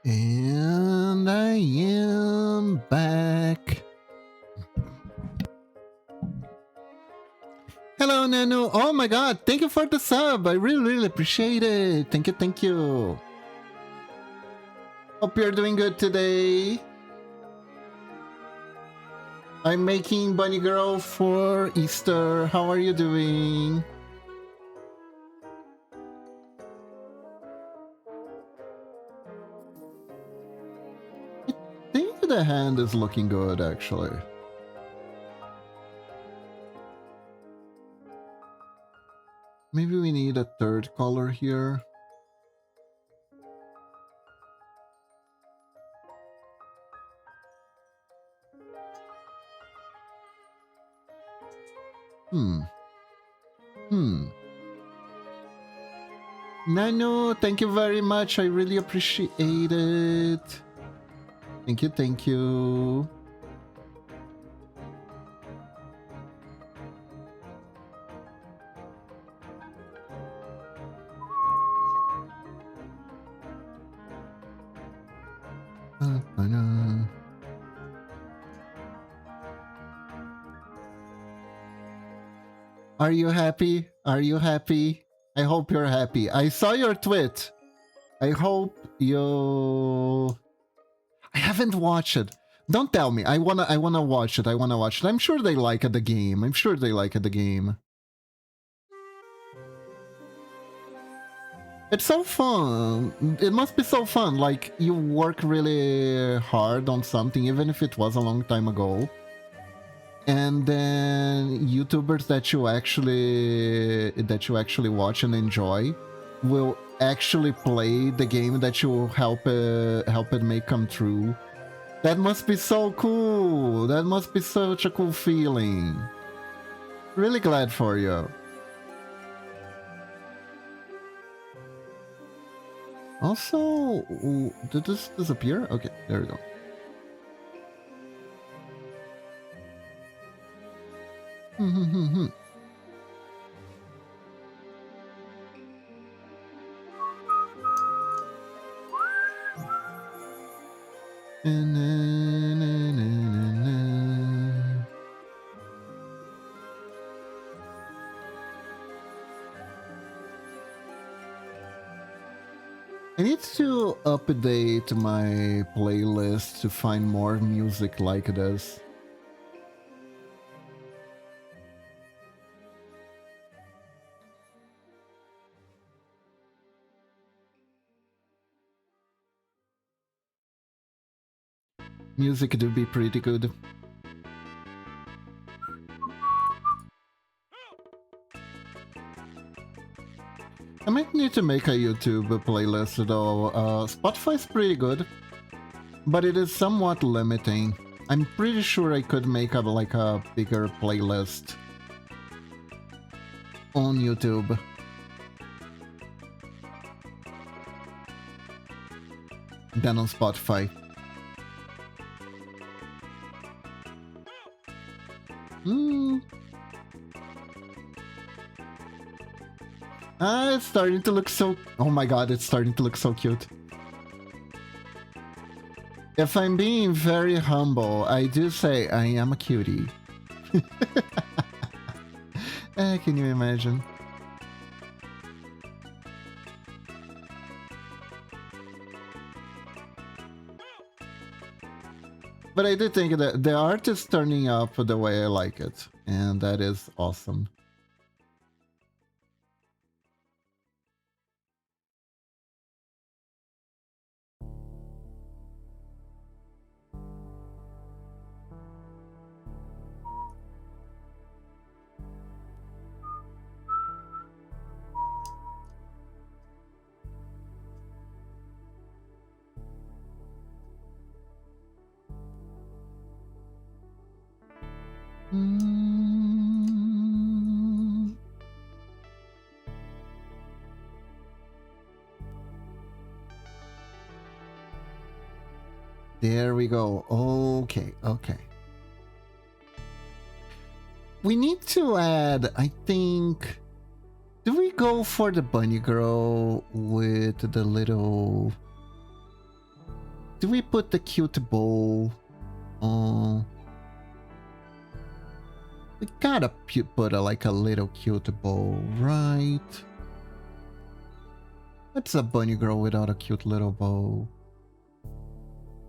S1: And I am back. Hello, Nanu. Oh my god, thank you for the sub. I really appreciate it. Thank you, thank you. Hope you're doing good today. I'm making Bunny Girl for Easter. How are you doing? I think the hand is looking good, actually. Maybe we need a third color here. Nano, thank you very much. I really appreciate it. Thank you, thank you. Are you happy? Are you happy? I hope you're happy. I saw your tweet. I hope you... I haven't watched it. Don't tell me. I wanna watch it. I wanna watch it. I'm sure they like it, the game. I'm sure they like it, the game. It's so fun. It must be so fun. Like, you work really hard on something, even if it was a long time ago. And then YouTubers that you actually watch and enjoy will actually play the game that you help it make come true. That must be so cool. That must be such a cool feeling. Really glad for you. Also, did this disappear? Okay, there we go. I need to update my playlist to find more music like this. Music do be pretty good. I might need to make a YouTube playlist though. Spotify's pretty good, but it is somewhat limiting. I'm pretty sure I could make like a bigger playlist on YouTube. Than on Spotify. It's starting to look so... Oh my god, it's starting to look so cute. If I'm being very humble, I do say I am a cutie. Can you imagine? But I do think that the art is turning up the way I like it, and that is awesome. There we go. Okay, okay. We need to add, I think... Do we go for the bunny girl with the little... Do we put the cute bow on... We gotta put like a little cute bow, right? What's a bunny girl without a cute little bow?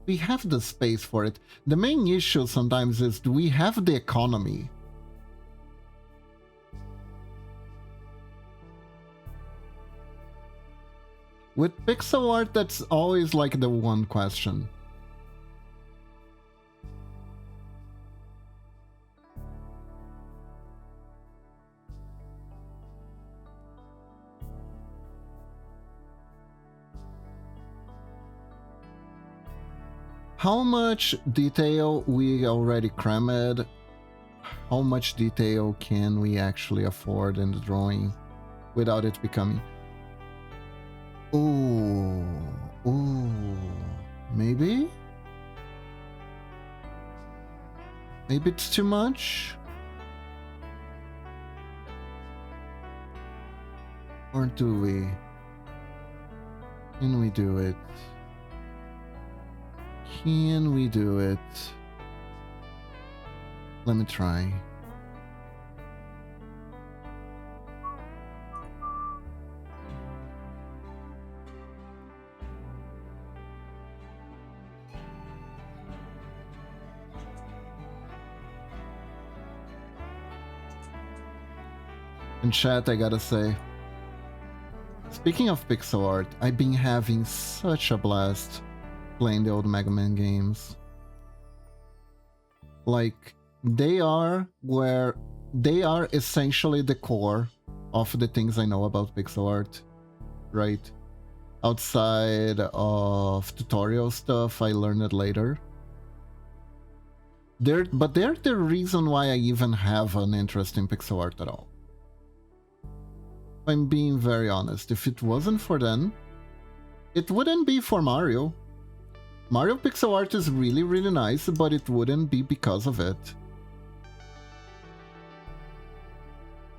S1: We have the space for it. The main issue sometimes is, do we have the economy? With pixel art, that's always like the one question. How much detail we already crammed? How much detail can we actually afford in the drawing without it becoming... Ooh, maybe? Maybe it's too much? Or do we? Can we do it? Can we do it? Let me try. In chat, I gotta say, Speaking of pixel art, I've been having such a blast playing the old Mega Man games. Like, they are essentially the core of the things I know about pixel art, right? Outside of tutorial stuff, I learned it later. They're the reason why I even have an interest in pixel art at all. I'm being very honest. If it wasn't for them, it wouldn't be for Mario. Mario pixel art is really, really nice, but it wouldn't be because of it.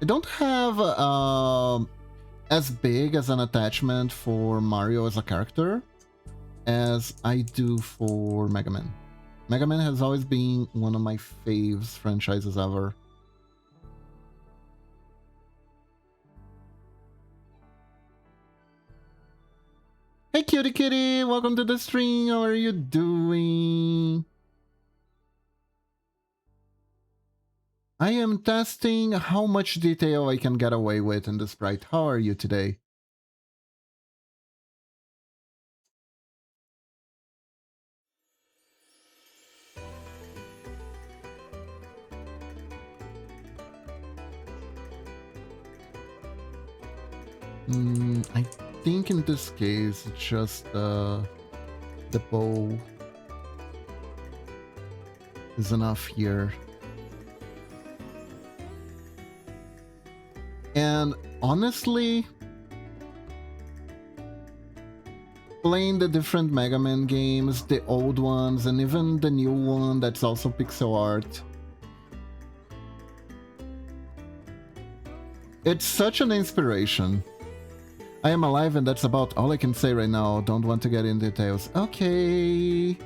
S1: I don't have as big as an attachment for Mario as a character as I do for Mega Man. Mega Man has always been one of my faves franchises ever. Hey cutie kitty, welcome to the stream. How are you doing? I am testing how much detail I can get away with in the sprite. How are you today? I think in this case, it's just the bow is enough here. And honestly, playing the different Mega Man games, the old ones, and even the new one that's also pixel art, it's such an inspiration. I am alive and that's about all I can say right now. Don't want to get in details. Okay.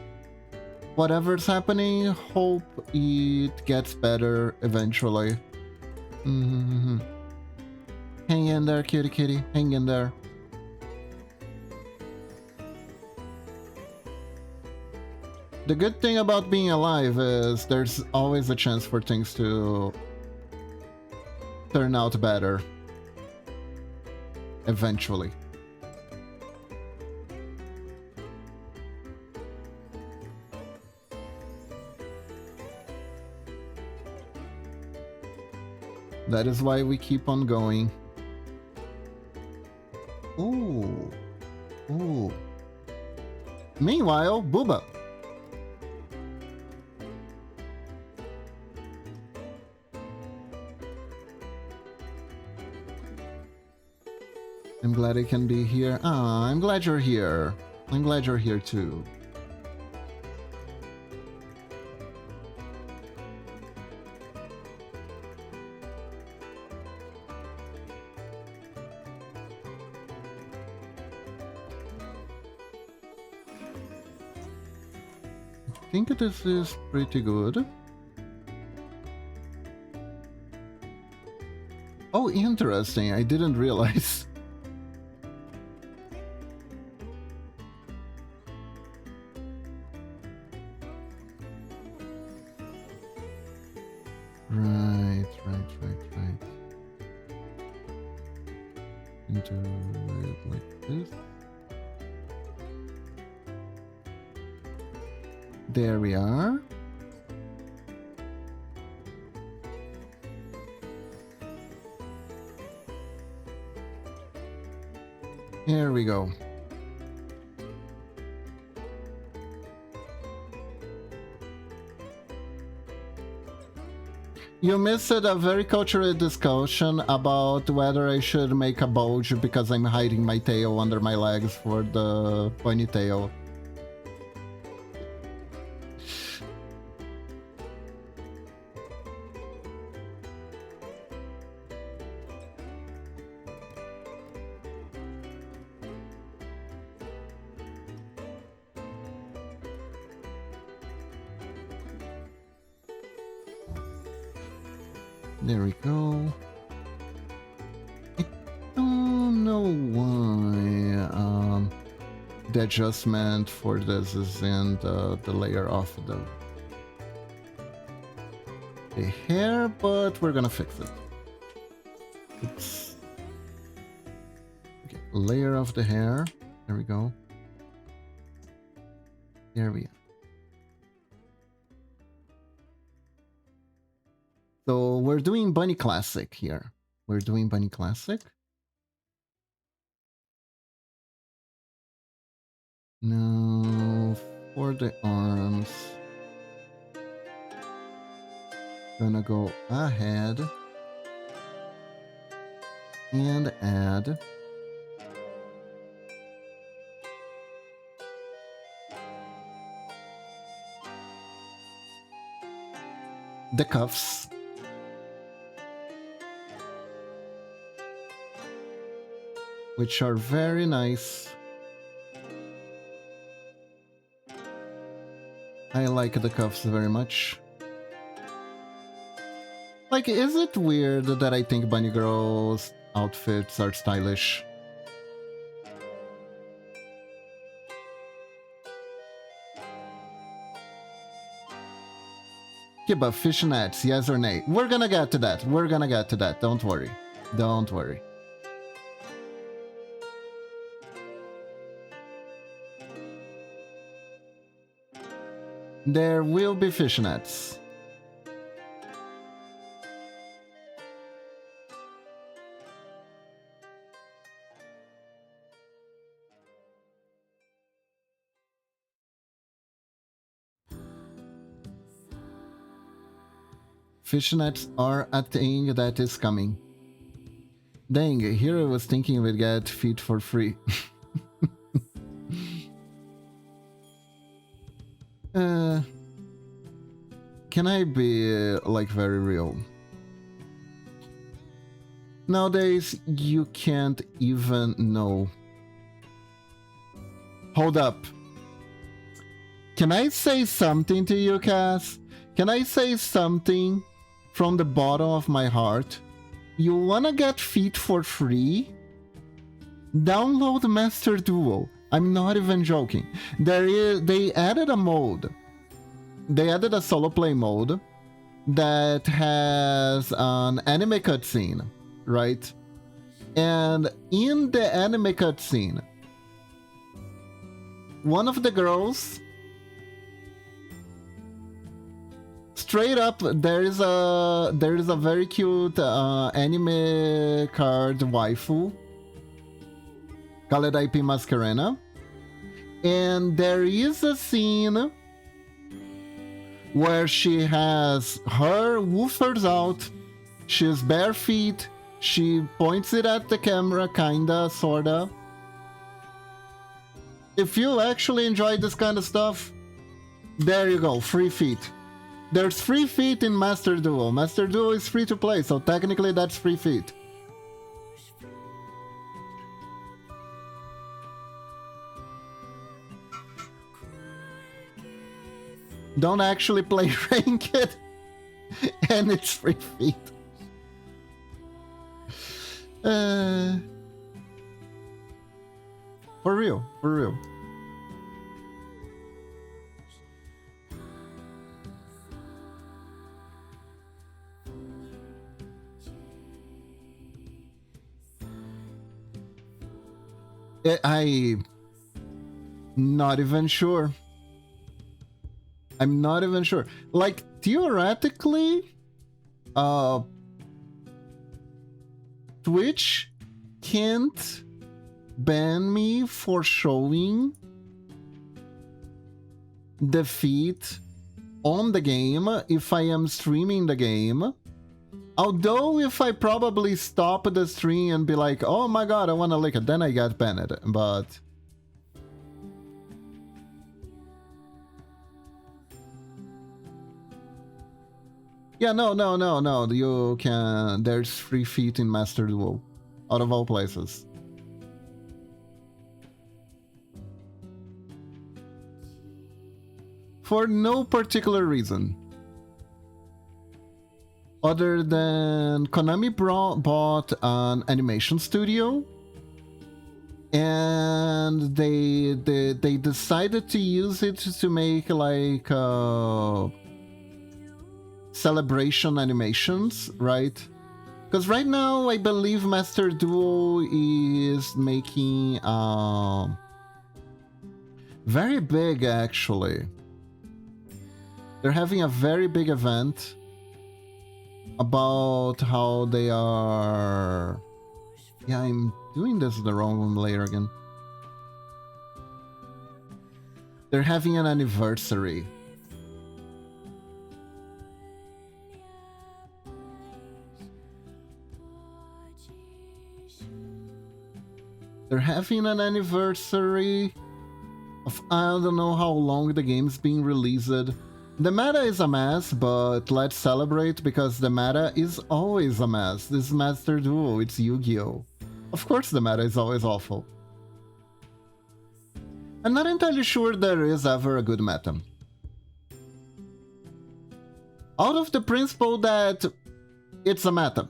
S1: Whatever's happening, hope it gets better eventually. Mm-hmm. Hang in there, cutie kitty. Hang in there. The good thing about being alive is there's always a chance for things to turn out better. Eventually. That is why we keep on going. Ooh. Ooh. Meanwhile, Booba. I'm glad I can be here. Ah, I'm glad you're here. I'm glad you're here too. I think this is pretty good. Oh, interesting. I didn't realize. Right. Into it like this. There we are. Here we go. You missed a very cultural discussion about whether I should make a bulge because I'm hiding my tail under my legs for the ponytail. There we go. I don't know why the adjustment for this is in the layer of the hair, but we're gonna fix it. Oops. Okay, layer of the hair. There we go. There we are. So we're doing Bunny Classic here. We're doing Bunny Classic. Now for the arms. Gonna go ahead and add the cuffs. Which are very nice. I like the cuffs very much. Like, is it weird that I think Bunny Girl's outfits are stylish? Kiba, fishnets, yes or nay? We're gonna get to that. We're gonna get to that. Don't worry. Don't worry. There will be fishnets. Fishnets are a thing that is coming. Dang, here I was thinking we'd get feet for free. Can I be, like, very real? Nowadays, you can't even know. Hold up. Can I say something to you, Cass? Can I say something from the bottom of my heart? You wanna get feet for free? Download Master Duel. I'm not even joking. They added a mode. They added a solo play mode that has an anime cutscene, right? And in the anime cutscene, one of the girls, straight up, there is a very cute anime card waifu called IP Mascarena, and there is a scene where she has her woofers out, she's bare feet, she points it at the camera, kinda, sorta. If you actually enjoy this kind of stuff, there you go, free feet. There's free feet in Master Duel. Master Duel is free to play, so technically that's free feet. Don't actually play Ranked, and it's free feet. For real, for real. I'm not even sure. I'm not even sure. Like, theoretically, Twitch can't ban me for showing the feed on the game if I am streaming the game. Although if I probably stop the stream and be like, oh my god, I wanna lick it, then I get banned, but... Yeah, no, you can... There's free feet in Master Duel. Out of all places. For no particular reason. Other than Konami bought an animation studio, and they decided to use it to make like celebration animations, right? Because right now, I believe Master Duo is making very big, actually. They're having a very big event about how they are... Yeah, I'm doing this the wrong one later again. They're having an anniversary. They're having an anniversary of I don't know how long the game's being released. The meta is a mess, but let's celebrate because the meta is always a mess. This is Master Duel, it's Yu-Gi-Oh! Of course the meta is always awful. I'm not entirely sure there is ever a good meta. Out of the principle that it's a meta.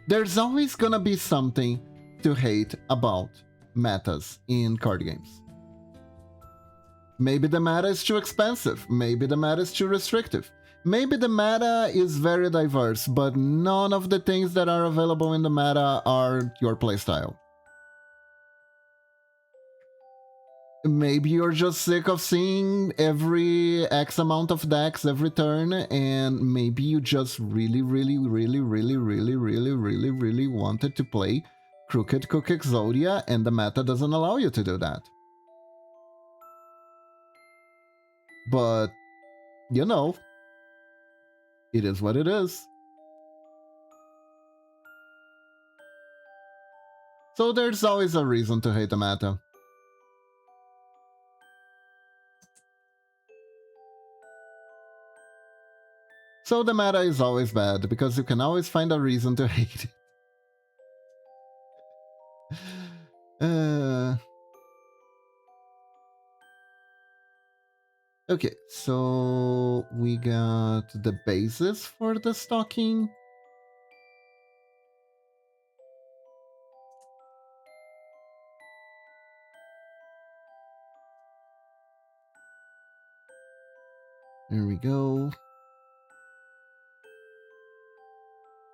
S1: There's always gonna be something to hate about metas in card games. Maybe the meta is too expensive, maybe the meta is too restrictive, maybe the meta is very diverse, but none of the things that are available in the meta are your playstyle. Maybe you're just sick of seeing every X amount of decks every turn, and maybe you just really wanted to play Crooked Cook Exodia, and the meta doesn't allow you to do that. But, you know, it is what it is. So there's always a reason to hate the meta. So the meta is always bad, because you can always find a reason to hate it. Okay, so we got the basis for the stocking. There we go.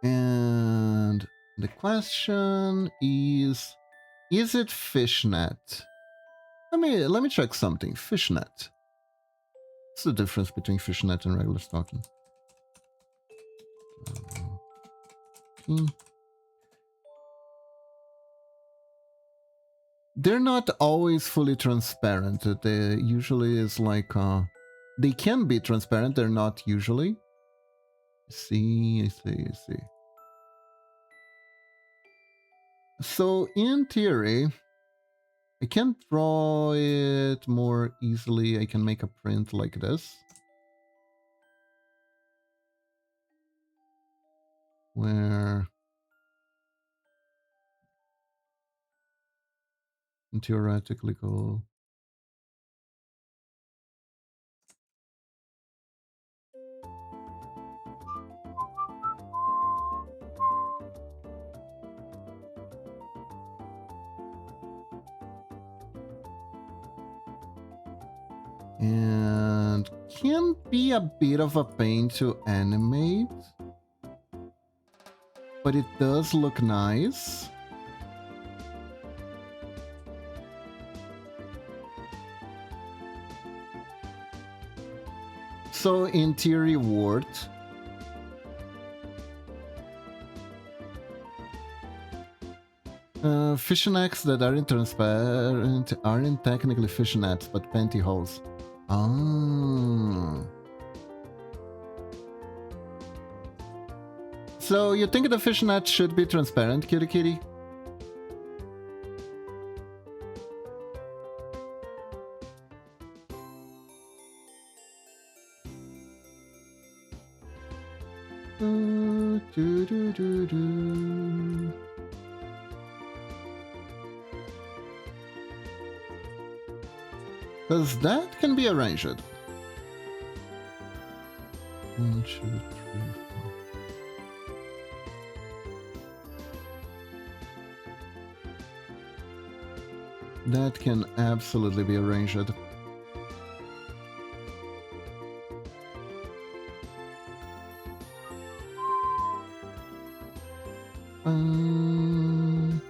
S1: And the question is it fishnet? Let me check something. Fishnet. What's the difference between fishnet and regular stocking? They're not always fully transparent. They usually is like they can be transparent, they're not usually. I see. So in theory, I can draw it more easily. I can make a print like this, where and theoretically go. And can be a bit of a pain to animate, but it does look nice. So in theory, Wart. Fishnets that aren't transparent aren't technically fishnets, but pantyhose. Ah. So you think the fishnet should be transparent, kitty kitty? Because that can be arranged. 1, 2, 3, 4. That can absolutely be arranged. Um,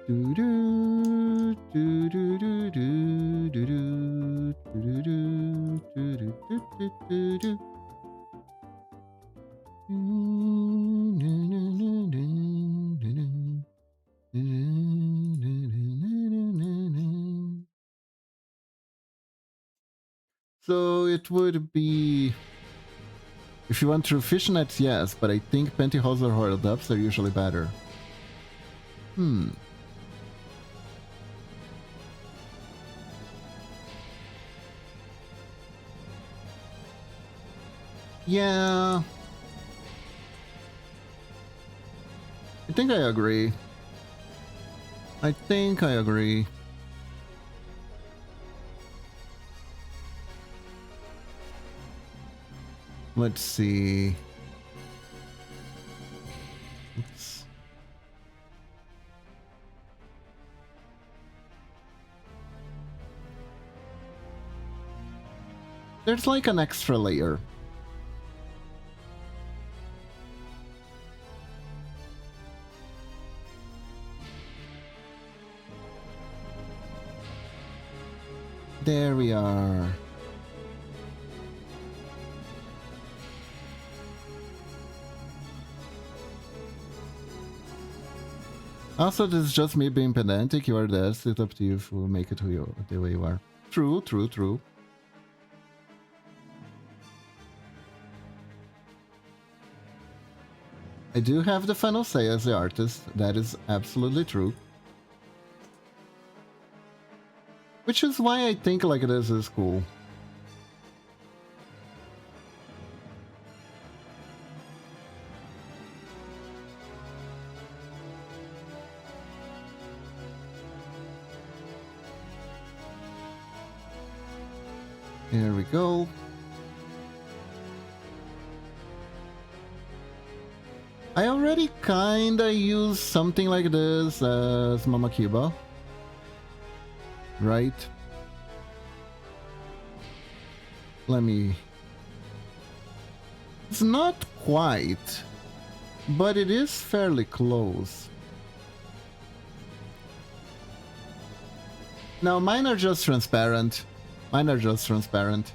S1: do do do do do do do do do do do do do do. So it would be, if you want through fishnets, yes, but I think pantyhose or royal depths are usually better. Yeah. I think I agree. Let's see. Oops. There's like an extra layer. There we are. Also, this is just me being pedantic. You are there. It's up to you if you make it the way you are. True, true, true. I do have the final say as the artist. That is absolutely true. Which is why I think like this is cool. Here we go. I already kinda use something like this as Mama Cuba. Right? Let me... It's not quite, but it is fairly close. No, mine are just transparent. Mine are just transparent.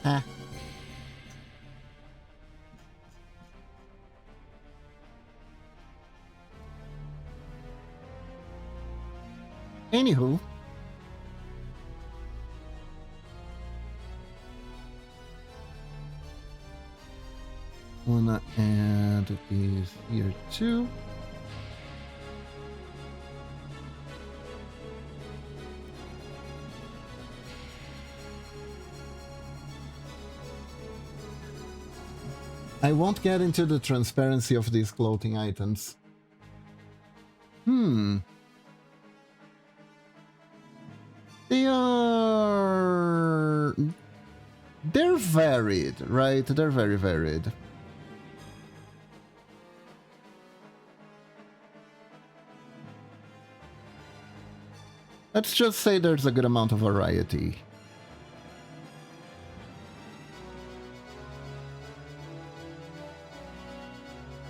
S1: Ah. Anywho. Wanna add these here too. I won't get into the transparency of these clothing items. They are... They're varied, right? They're very varied. Let's just say there's a good amount of variety.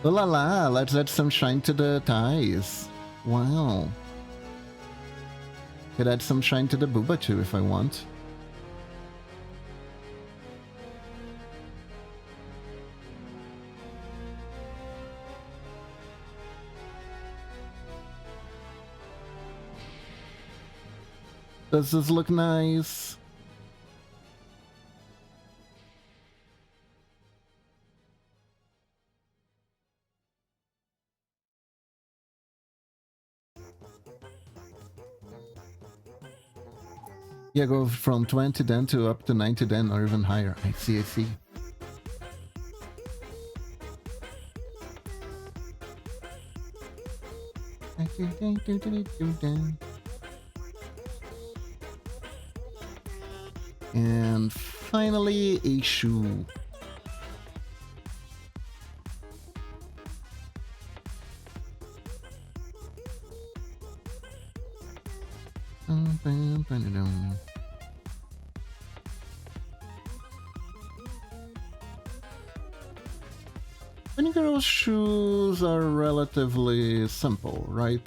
S1: Oh la la, let's add some shine to the ties. Wow. Could add some shine to the booba too if I want. Does this look nice? Yeah, go from 20 den to up to 90 den or even higher. I see, I see. And finally, a shoe. Bunny girl's shoes are relatively simple, right?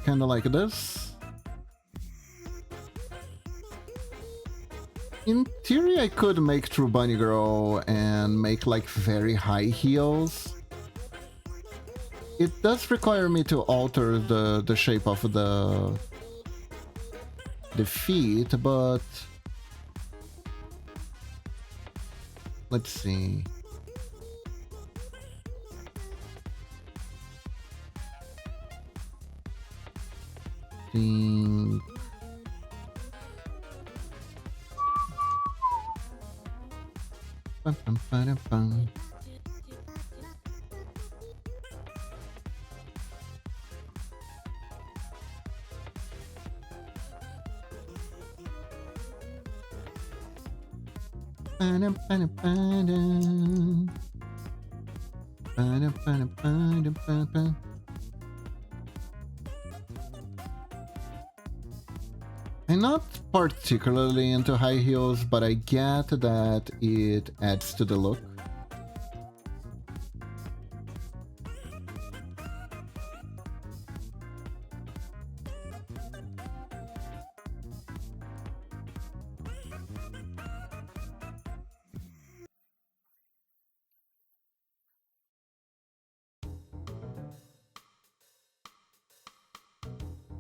S1: Kinda like this. In theory, I could make True Bunny Girl and make like very high heels. It does require me to alter the shape of the feet, but let's see. Think bum. I'm not particularly into high heels, but I get that it adds to the look.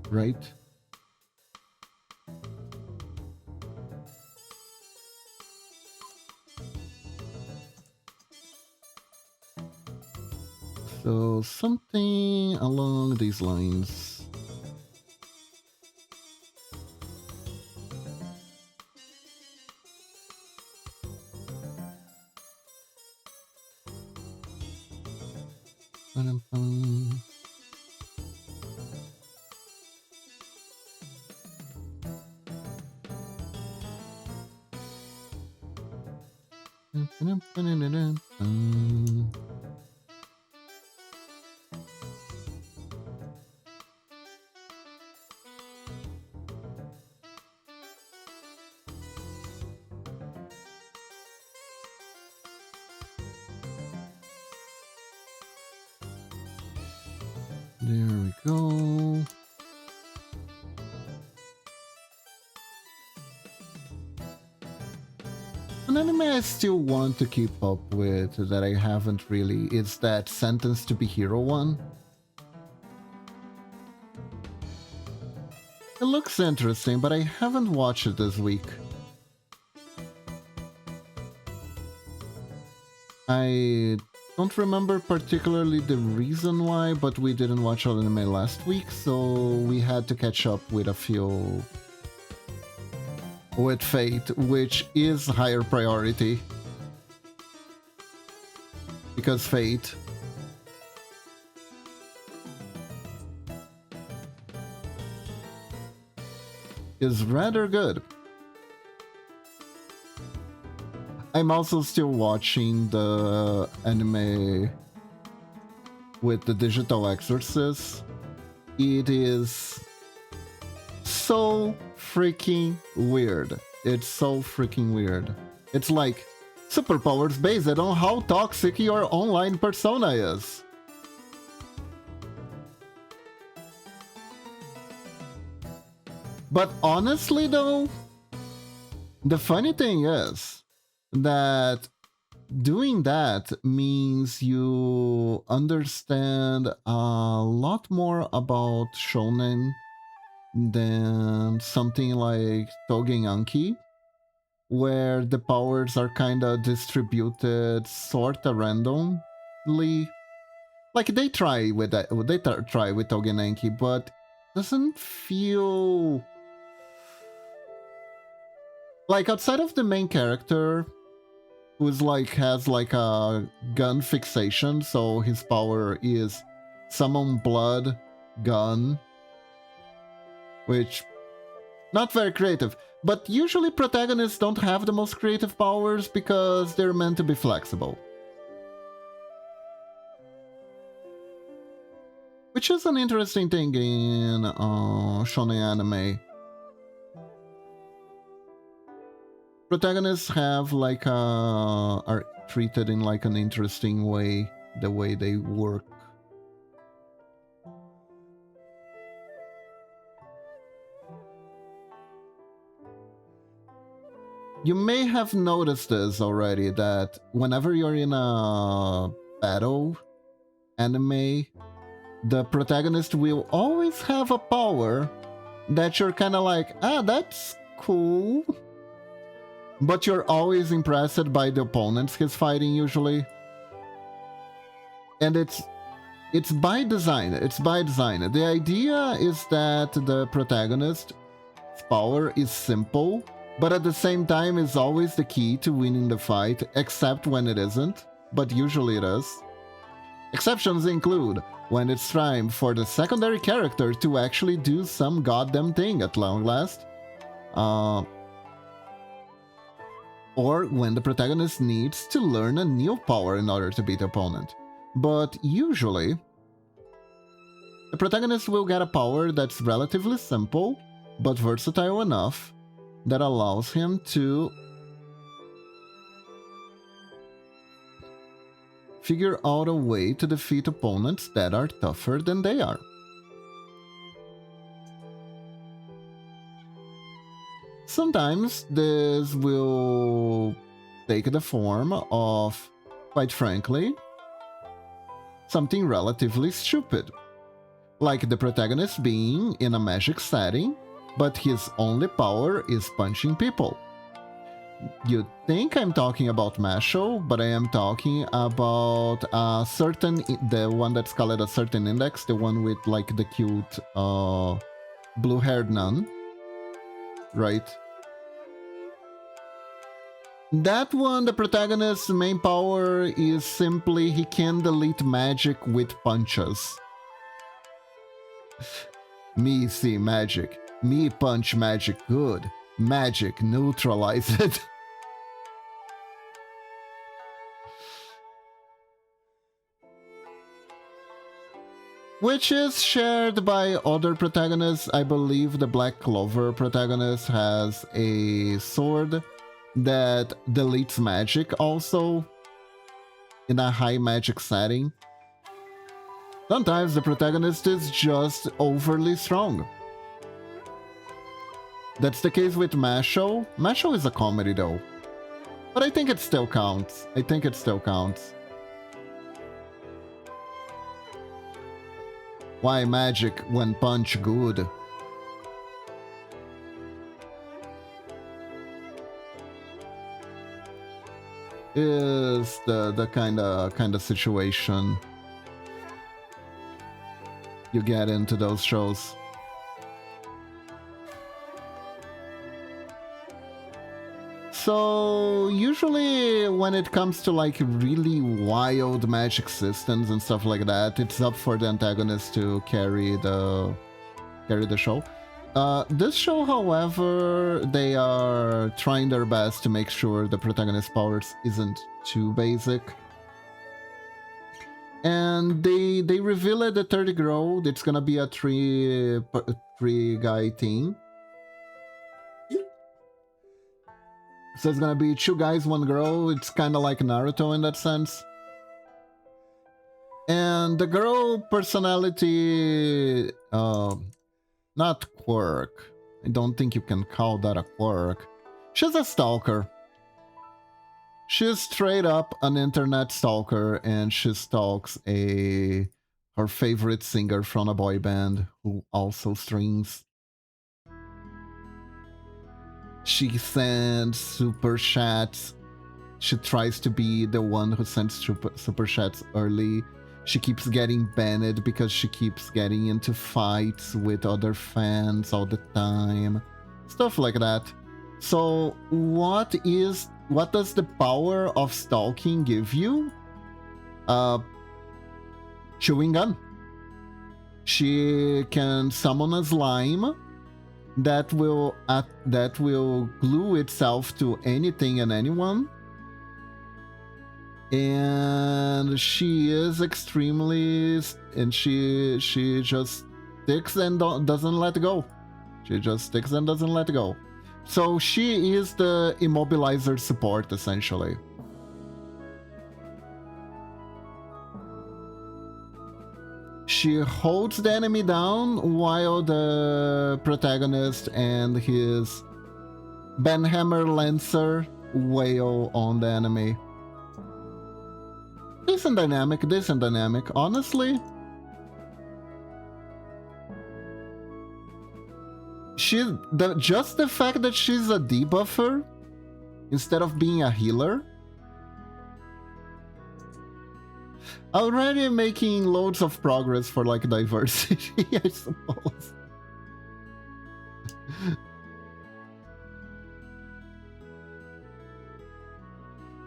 S1: Right? So something along these lines. There we go. An anime I still want to keep up with that I haven't really is that Sentence to Be Hero one. It looks interesting, but I haven't watched it this week. I don't remember particularly the reason why, but we didn't watch anime last week, so we had to catch up with a few with Fate, which is higher priority. Because Fate is rather good. I'm also still watching the anime with the Digital Exorcist. It is so freaking weird. It's so freaking weird. It's like superpowers based on how toxic your online persona is. But honestly though, the funny thing is that doing that means you understand a lot more about shonen than something like Togenyanki. where the powers are kind of distributed sort of randomly. Like they try with that, try with Togenenki, but doesn't feel like outside of the main character, who's like has like a gun fixation, so his power is summon blood, gun, which not very creative. But usually protagonists don't have the most creative powers because they're meant to be flexible. Which is an interesting thing in shonen anime. Protagonists have like are treated in like an interesting way, the way they work. You may have noticed this already, that whenever you're in a battle anime, the protagonist will always have a power that you're kind of like, ah, that's cool. But you're always impressed by the opponents he's fighting usually. And it's by design. It's by design. The idea is that the protagonist's power is simple, but at the same time is always the key to winning the fight, except when it isn't, but usually it is. Exceptions include when it's time for the secondary character to actually do some goddamn thing at long last. Or when the protagonist needs to learn a new power in order to beat the opponent. But usually, the protagonist will get a power that's relatively simple, but versatile enough that allows him to figure out a way to defeat opponents that are tougher than they are. Sometimes this will take the form of, quite frankly, something relatively stupid. Like the protagonist being in a magic setting, but his only power is punching people. You'd think I'm talking about Masho, but I am talking about a certain, the one that's called a certain index, the one with like the cute blue-haired nun, right? That one, the protagonist's main power is simply he can delete magic with punches. Me see magic. Me punch magic good. Magic neutralize it. Which is shared by other protagonists. I believe the Black Clover protagonist has a sword that deletes magic also in a high magic setting. Sometimes the protagonist is just overly strong. That's the case with Masho. Masho is a comedy though. But I think it still counts. I think it still counts. Why magic when punch good? Is the kind of situation you get into those shows. So usually when it comes to like really wild magic systems and stuff like that, it's up for the antagonist to carry the show. This show, however, they are trying their best to make sure the protagonist's powers isn't too basic. And they reveal at the third growth it's gonna be a three guy team. So it's gonna be 2 guys, 1 girl. It's kind of like Naruto in that sense. And the girl personality, not quirk. I don't think you can call that a quirk. She's a stalker. She's straight up an internet stalker, and she stalks her favorite singer from a boy band who also streams. She sends super chats. She tries to be the one who sends super chats early. She keeps getting banned because she keeps getting into fights with other fans all the time. Stuff like that. So what does the power of stalking give you? Chewing gun. She can summon a slime that will glue itself to anything and anyone. And she is extremely, and she just sticks and doesn't let go. She just sticks and doesn't let go. So she is the immobilizer support, essentially. She holds the enemy down while the protagonist and his Banhammer Lancer wail on the enemy. Decent dynamic, honestly. Just the fact that she's a debuffer instead of being a healer. Already making loads of progress for like diversity, I suppose.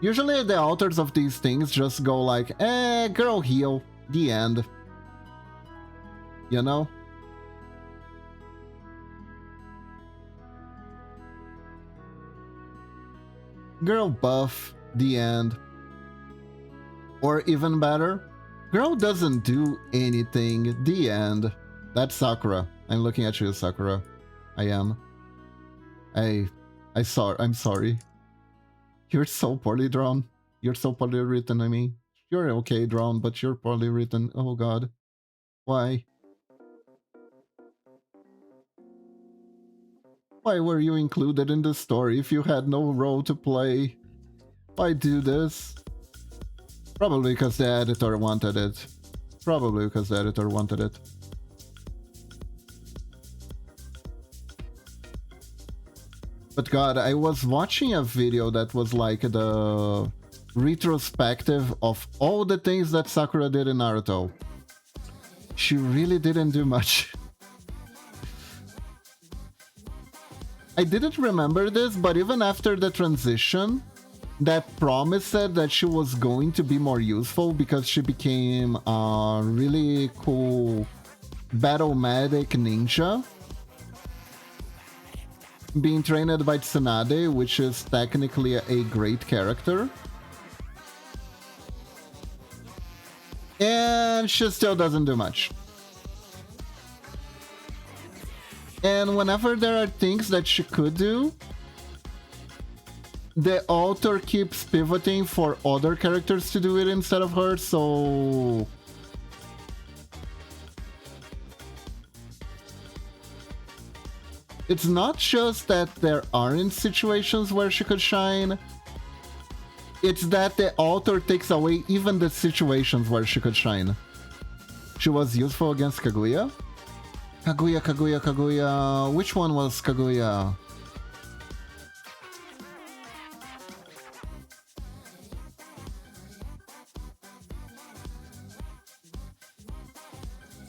S1: Usually the authors of these things just go like, girl heal, the end. You know? Girl buff, the end. Or even better, girl doesn't do anything, the end. That's Sakura. I'm looking at you, Sakura. I am. I'm sorry. You're so poorly drawn. You're so poorly written, I mean. You're okay drawn, but you're poorly written. Oh god. Why? Why were you included in the story if you had no role to play? Why do this? Probably because the editor wanted it. Probably because the editor wanted it. But god, I was watching a video that was like the retrospective of all the things that Sakura did in Naruto. She really didn't do much. I didn't remember this, but even after the transition, that promise said that she was going to be more useful because she became a really cool battle medic ninja. Being trained by Tsunade, which is technically a great character. And she still doesn't do much. And whenever there are things that she could do, the author keeps pivoting for other characters to do it instead of her, so... It's not just that there aren't situations where she could shine, it's that the author takes away even the situations where she could shine. She was useful against Kaguya? Kaguya. Which one was Kaguya?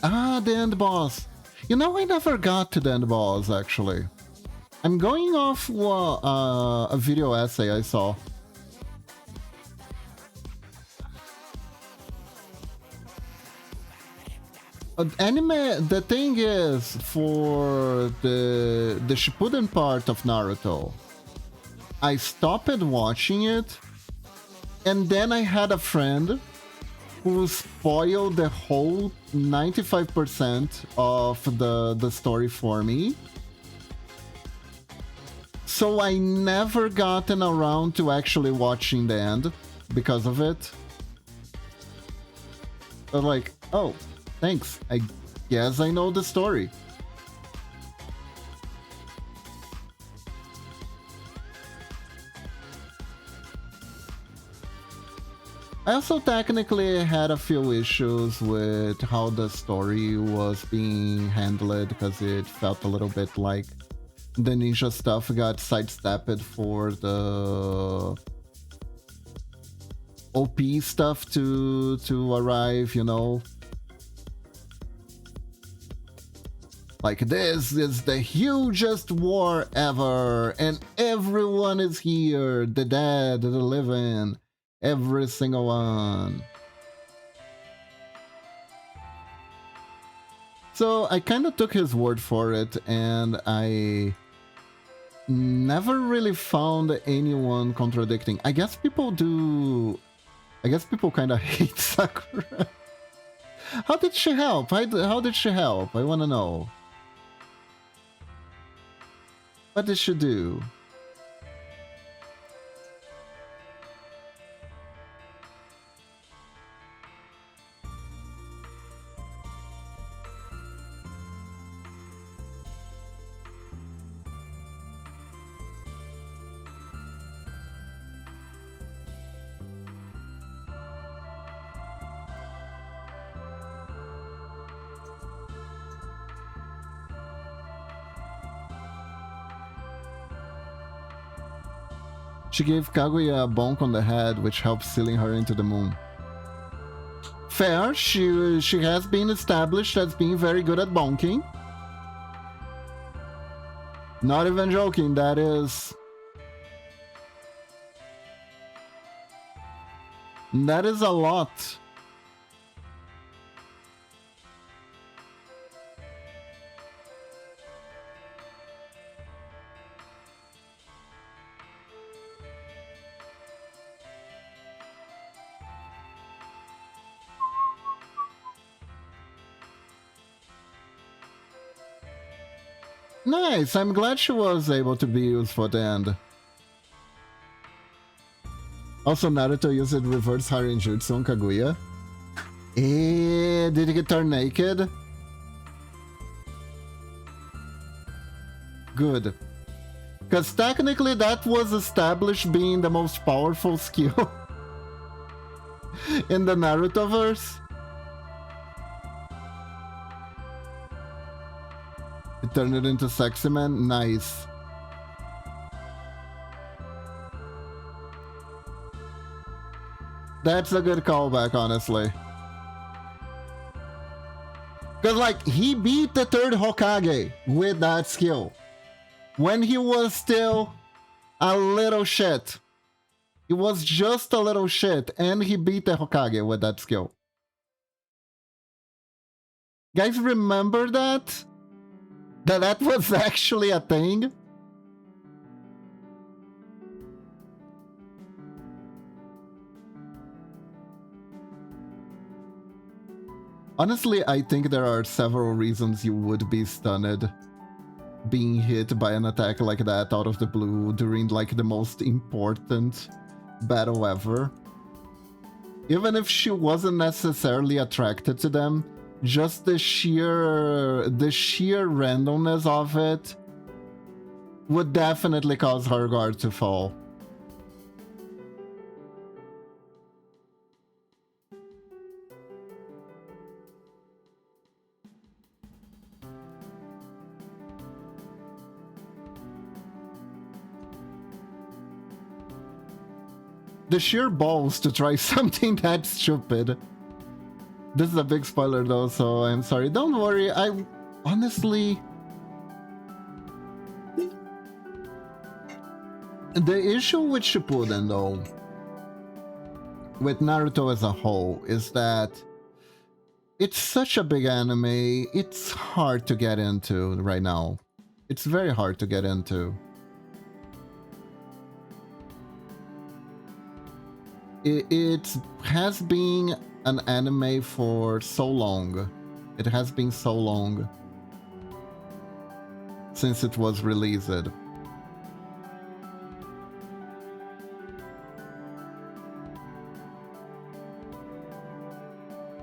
S1: Ah, the end boss. You know, I never got to the end boss, actually. I'm going off a video essay I saw. Anime, the thing is, for the Shippuden part of Naruto, I stopped watching it, and then I had a friend who spoiled the whole 95% of the story for me. So I never gotten around to actually watching the end because of it. But like, oh, thanks. I guess I know the story. I also technically had a few issues with how the story was being handled because it felt a little bit like the ninja stuff got sidestepped for the OP stuff to arrive, you know. Like, this is the hugest war ever, and everyone is here, the dead, the living, every single one. So I kind of took his word for it, and I never really found anyone contradicting. I guess people do. I guess people kind of hate Sakura. How did she help? How did she help? I want to know. What did she do? She gave Kaguya a bonk on the head, which helped sealing her into the moon. Fair, she has been established as being very good at bonking. Not even joking, that is a lot. Nice, I'm glad she was able to be used for the end. Also, Naruto used reverse Harinjutsu on Kaguya. Did he get turned naked? Good. Because technically that was established being the most powerful skill in the Narutoverse. It turned it into Sexy Man? Nice. That's a good callback, honestly. Because, like, he beat the third Hokage with that skill. When he was still a little shit. He was just a little shit, and he beat the Hokage with that skill. Guys, remember that? That was actually a thing? Honestly, I think there are several reasons you would be stunned being hit by an attack like that out of the blue during like the most important battle ever. Even if she wasn't necessarily attracted to them, just the sheer randomness of it would definitely cause her guard to fall. The sheer balls to try something that stupid. This is a big spoiler though, so I'm sorry. Don't worry, I honestly... The issue with Shippuden though, with Naruto as a whole, is that it's such a big anime, it's hard to get into right now. It's very hard to get into. It has been an anime for so long. It has been so long since it was released.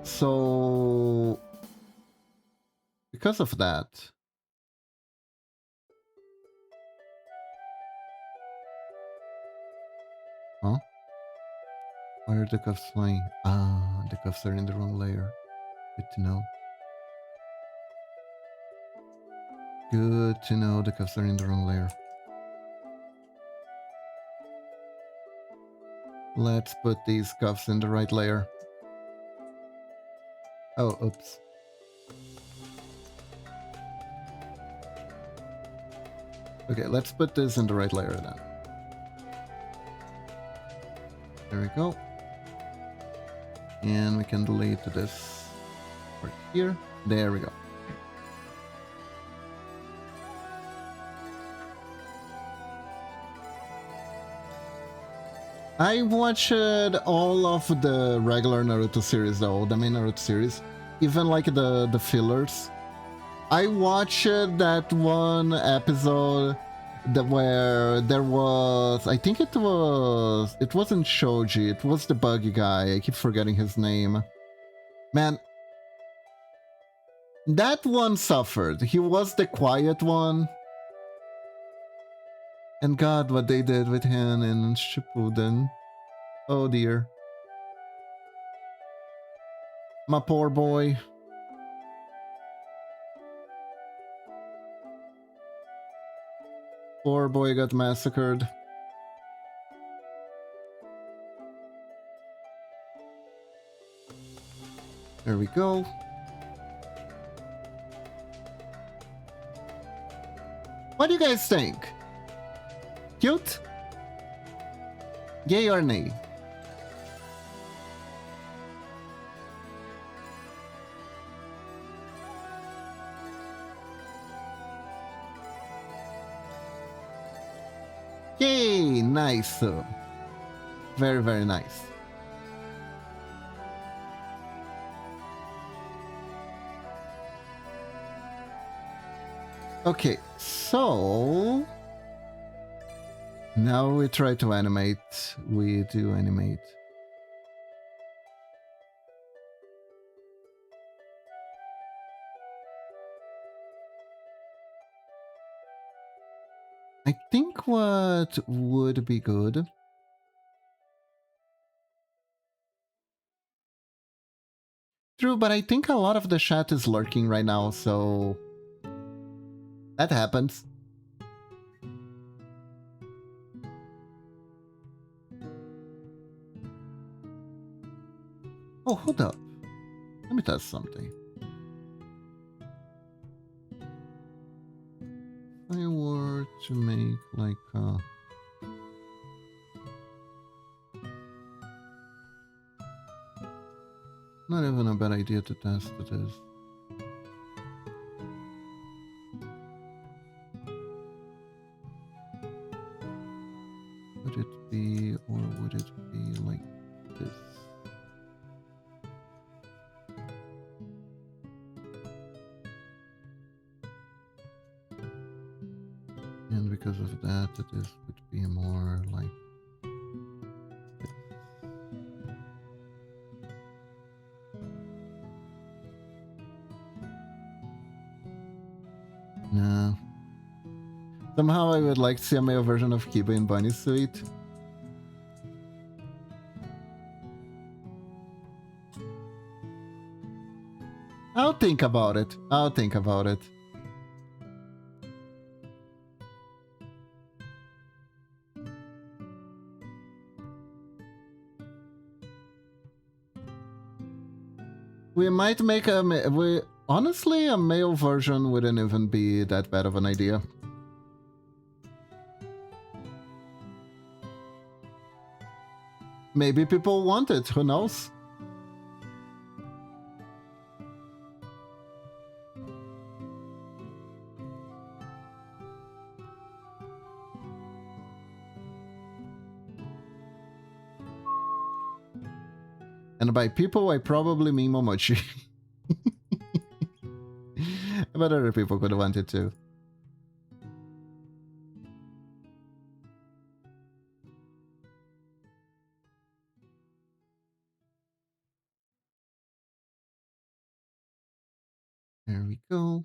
S1: So, because of that, huh? Why are the cuffs flying? Ah, the cuffs are in the wrong layer. Good to know. Good to know the cuffs are in the wrong layer. Let's put these cuffs in the right layer. Oh, oops. Okay, let's put this in the right layer then. There we go. And we can delete this right here. There we go. I watched all of the regular Naruto series though, the main Naruto series. Even like the fillers. I watched that one episode where there was, I think it wasn't Shoji, it was the buggy guy. I keep forgetting his name. Man, that one suffered. He was the quiet one. And God, what they did with him in Shippuden. Oh dear. My poor boy. Poor boy got massacred. There we go. What do you guys think? Cute? Yay or nay? Yay! Nice. Very, very nice. Okay, so now we try to animate. We do animate. I think what would be good. True, but I think a lot of the chat is lurking right now, so that happens. Oh, hold up. Let me test something. If I were to make like not even a bad idea to test this. Would it be, or would it be like this? And because of that, this would be more like this. Nah. Somehow I would like to see a male version of Kiba in Bunny Suite. I'll think about it. I'll think about it. We might make honestly, a male version wouldn't even be that bad of an idea. Maybe people want it, who knows? And by people, I probably mean Momochi. But other people could want it too. There we go.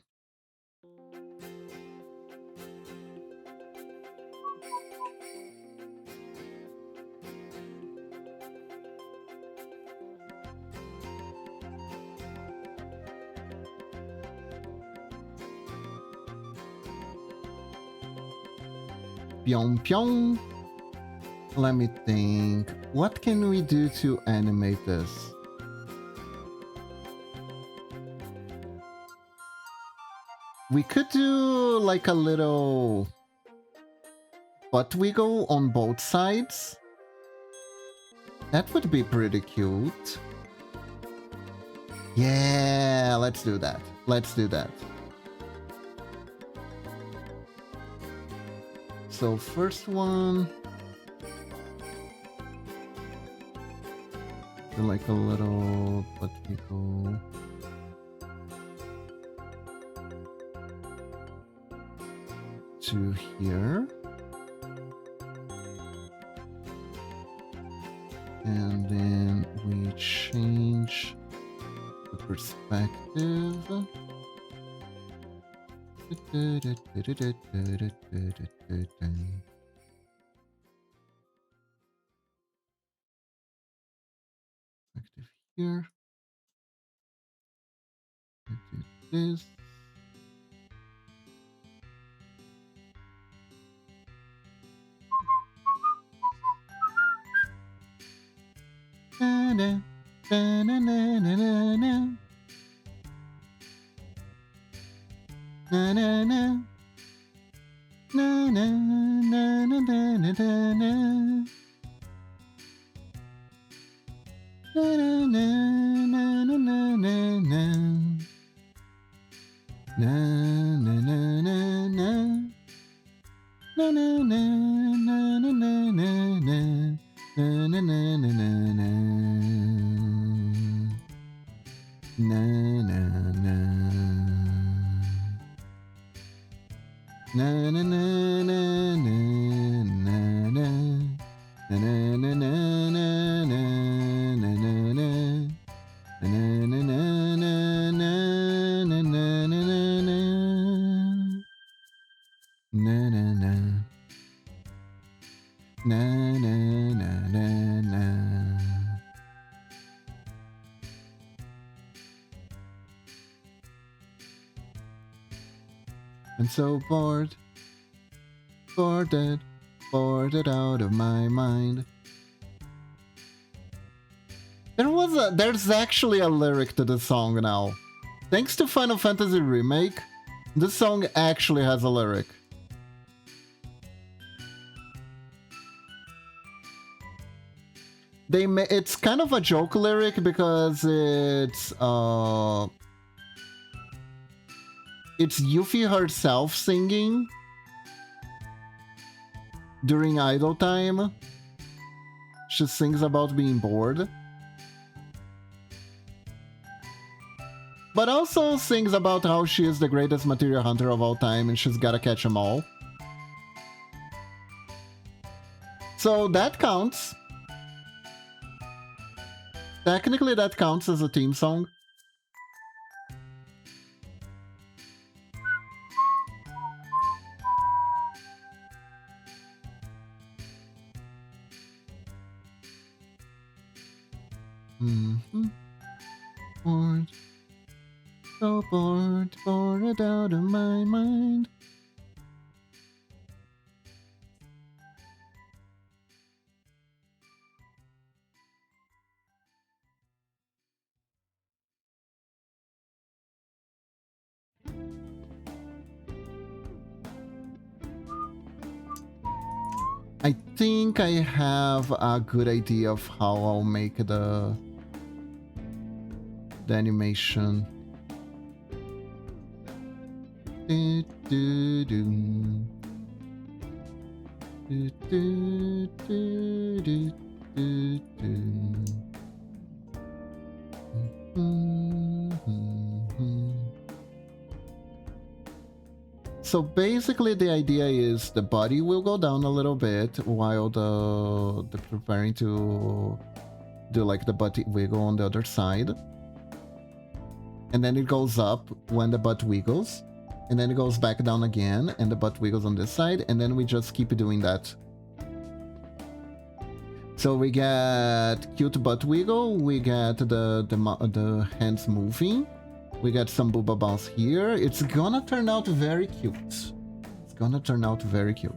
S1: Pyong pyong. Let me think. What can we do to animate this? We could do like a little butt wiggle on both sides. That would be pretty cute. Yeah, let's do that. Let's do that. So first one, do like a little butt wiggle. To here. And then we change the perspective. Perspective here. I do this. Na, na, na, na, na, na, na. Na na na na na na na na na na na na na na na I'm so bored, bored out of my mind. There's actually a lyric to the song now. Thanks to Final Fantasy Remake, this song actually has a lyric. It's kind of a joke lyric because it's Yuffie herself singing during idle time. She sings about being bored. But also sings about how she is the greatest material hunter of all time and she's gotta catch them all. So that counts. Technically that counts as a theme song. Bored. So bored, bored out of my mind. I think I have a good idea of how I'll make the animation. So basically the idea is the body will go down a little bit while the preparing to do like the butt wiggle on the other side. And then it goes up when the butt wiggles. And then it goes back down again and the butt wiggles on this side. And then we just keep doing that. So we get cute butt wiggle. We get the hands moving. We got some booba bounce here. It's gonna turn out very cute. It's gonna turn out very cute.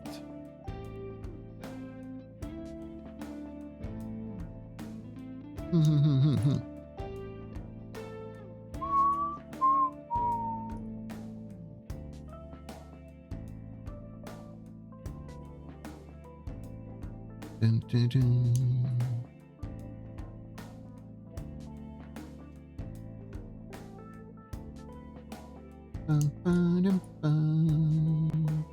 S1: Dun, dun, dun. Bum, ba-dum, bum.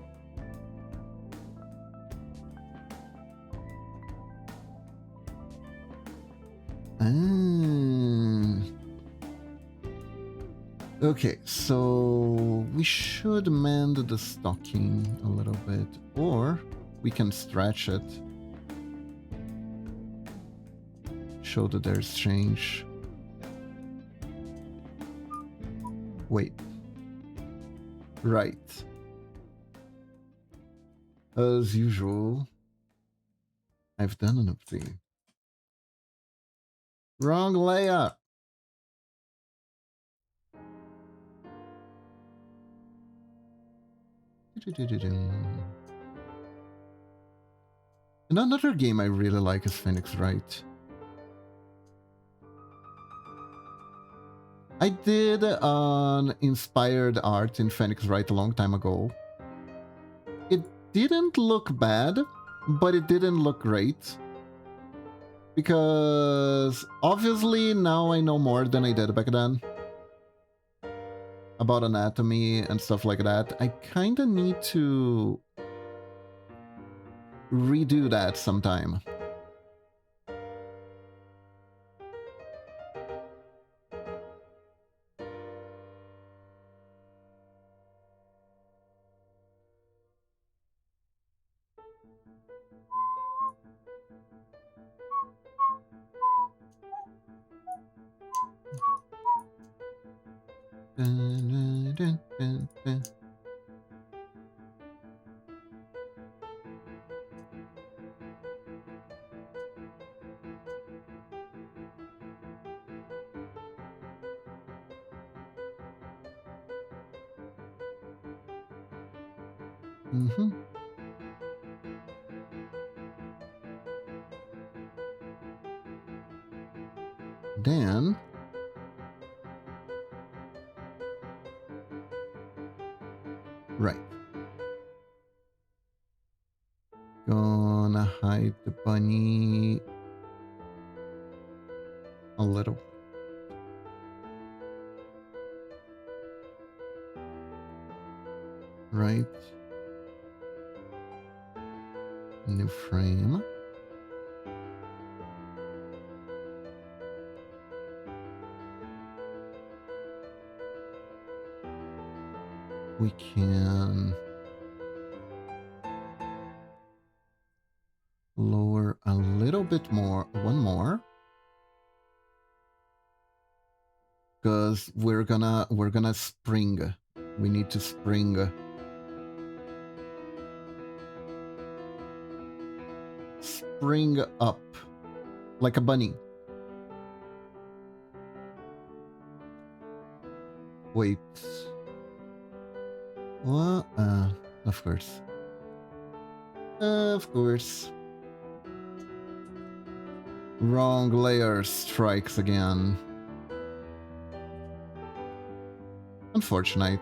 S1: Okay, so we should mend the stocking a little bit, or we can stretch it. Show that there's change. Wait. Right. As usual, I've done an update. Wrong layout. And another game I really like is Phoenix Wright. I did an inspired art in Phoenix Wright a long time ago. It didn't look bad, but it didn't look great. Because obviously now I know more than I did back then. About anatomy and stuff like that. I kinda need to redo that sometime. Dun, dun, dun, dun. Mm-hmm. Then right. Gonna hide the bunny a little. Right. New frame. We can lower a little bit more, one more. Because we're gonna spring. We need to spring. Spring up. Like a bunny. Wait. What? Of course. Of course. Wrong layer strikes again. Unfortunate.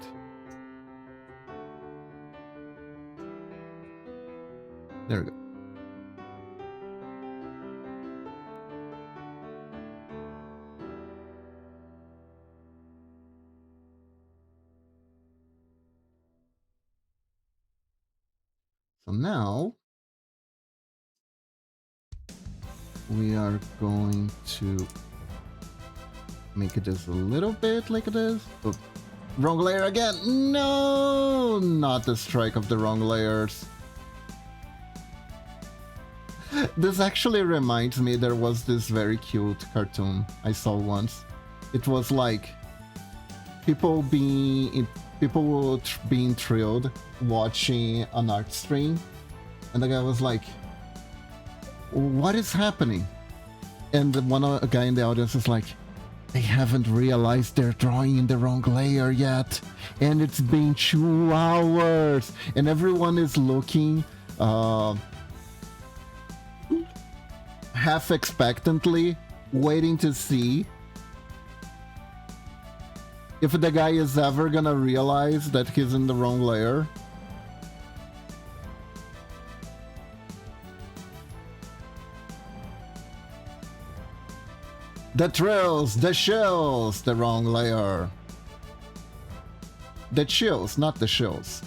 S1: There we go. So now we are going to make it just a little bit like this. Oh, wrong layer again. No, not the strike of the wrong layers. This actually reminds me, there was this very cute cartoon I saw once. It was like people being thrilled watching an art stream, and the guy was like, what is happening? And a guy in the audience is like, they haven't realized they're drawing in the wrong layer yet, and it's been 2 hours, and everyone is looking half expectantly waiting to see if the guy is ever gonna realize that he's in the wrong layer. The thrills, the chills, the wrong layer. The chills, not the chills.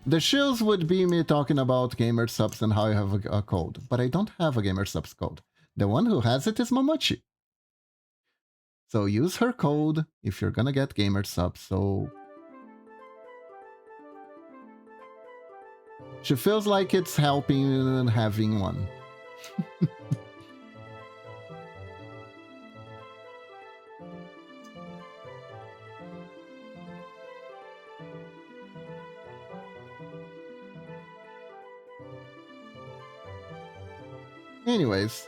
S1: The chills would be me talking about gamer subs and how I have a code, but I don't have a gamer subs code. The one who has it is Momochi. So use her code if you're gonna get gamer subs. So she feels like it's helping having one. Anyways,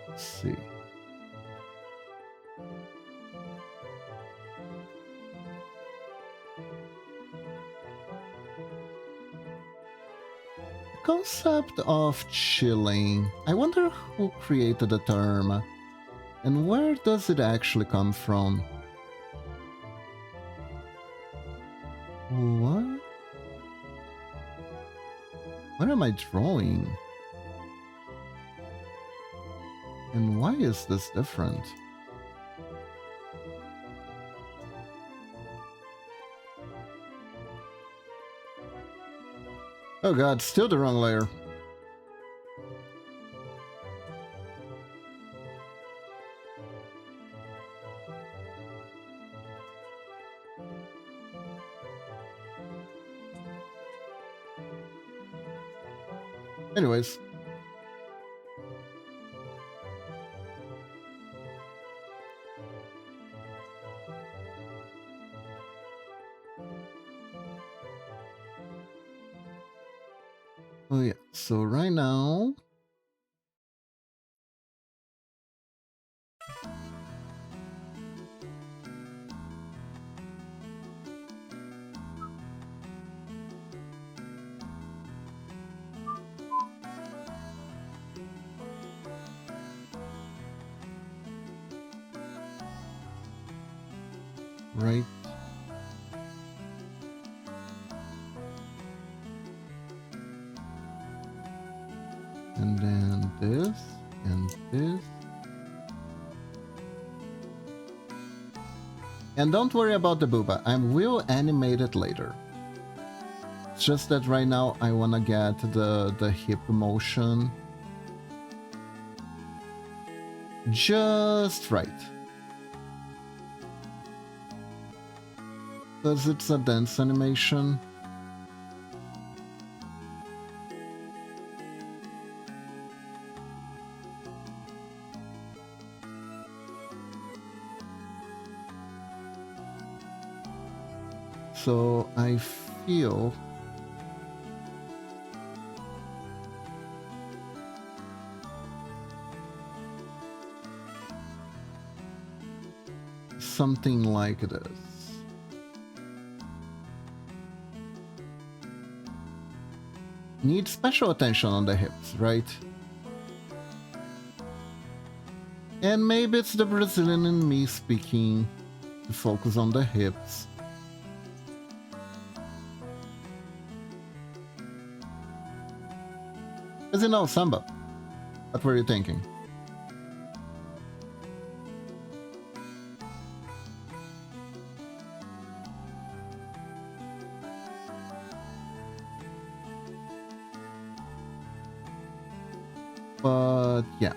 S1: let's see. Concept of chilling. I wonder who created the term and where does it actually come from? What? What am I drawing? And why is this different? Oh god, still the wrong layer. Anyways. Oh yeah, so right now... Right. And then this, and this. And don't worry about the booba, I will animate it later. It's just that right now I wanna get the hip motion just right. Because it's a dance animation. So I feel something like this. Need special attention on the hips, right? And maybe it's the Brazilian in me speaking to focus on the hips. As you know, samba. What were you thinking? But yeah.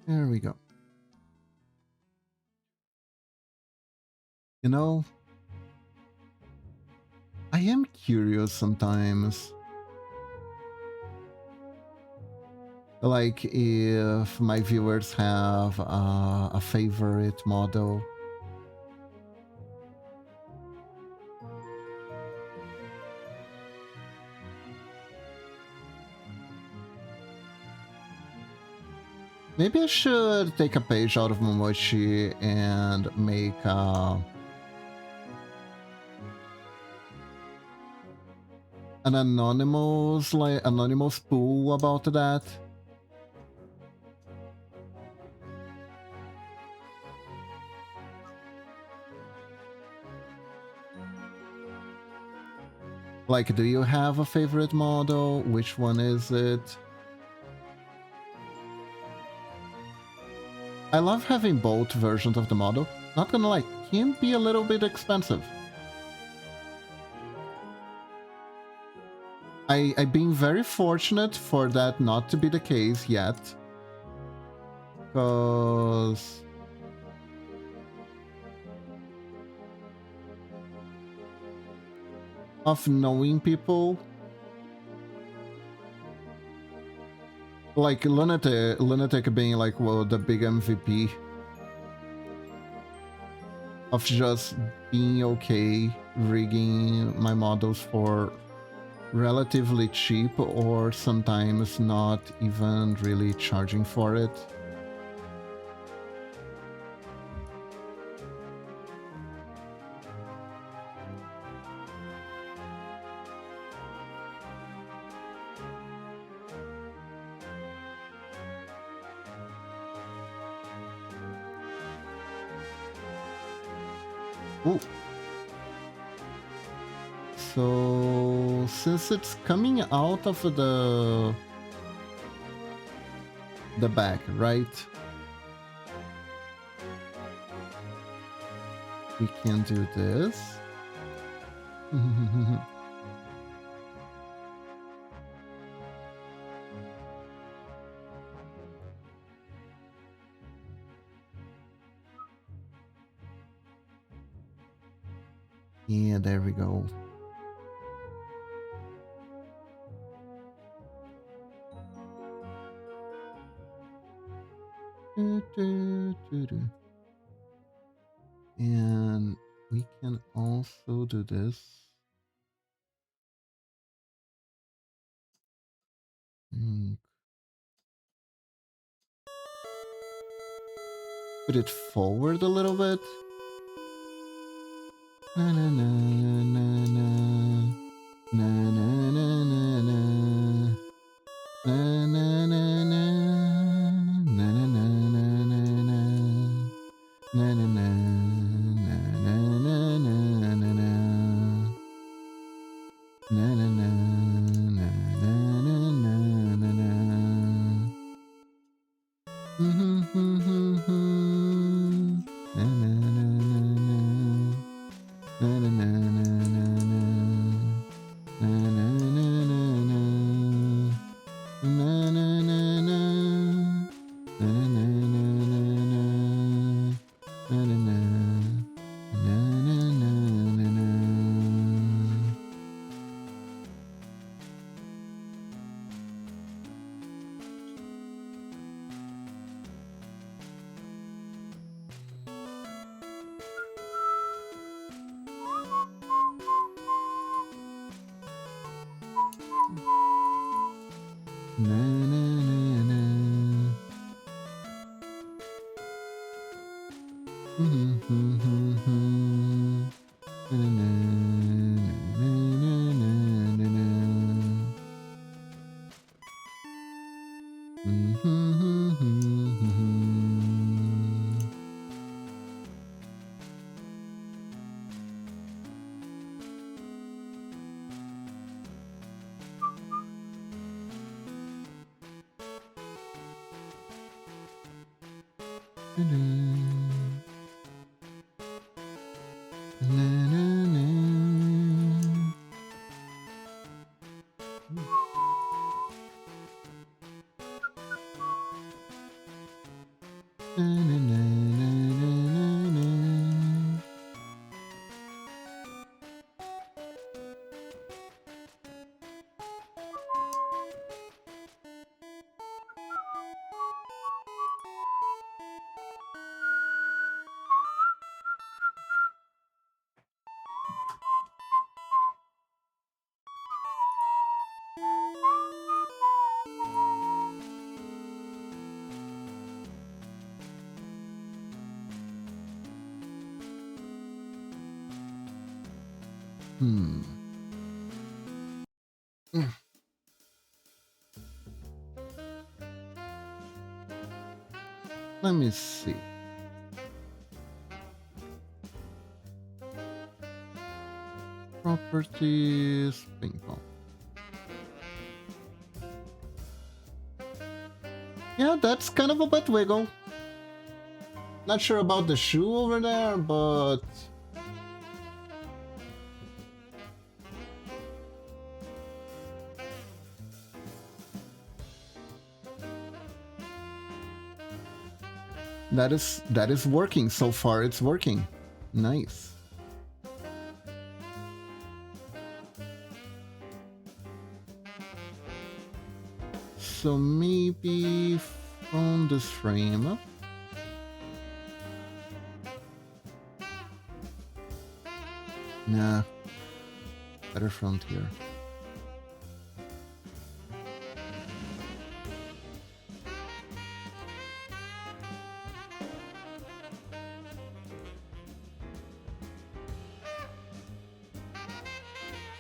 S1: There we go. You know, I am curious sometimes. Like if my viewers have a favorite model. Maybe I should take a page out of Momochi and make an anonymous pool about that. Like, do you have a favorite model? Which one is it? I love having both versions of the model. Not gonna lie, can be a little bit expensive. I've been very fortunate for that not to be the case yet. Because of knowing people. Like Lunatic being like, well, the big MVP of just being okay rigging my models for relatively cheap or sometimes not even really charging for it. Ooh. So since it's coming out of the back, right? We can do this. Yeah, there we go. And we can also do this. Put it forward a little bit. Na na na na na na na na na na na na na na Hmm. Let me see. Properties, ping pong. Yeah, that's kind of a butt wiggle. Not sure about the shoe over there, but that is working so far. It's working. Nice. So maybe from this frame. Nah. Better front here.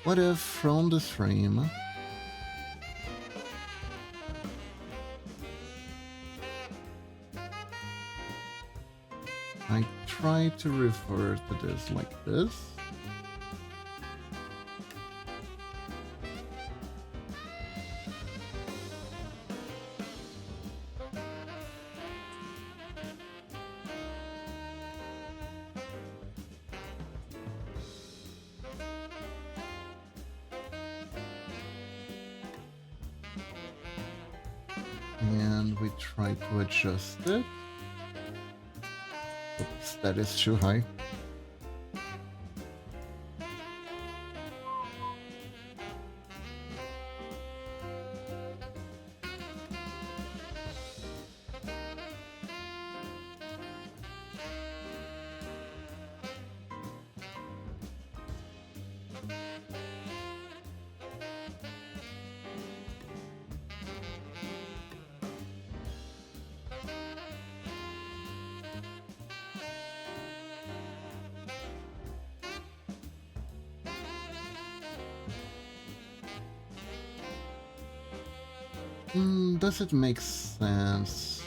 S1: What if from this frame I try to refer to this like this? And we try to adjust it. Oops, that is too high. Does it make sense?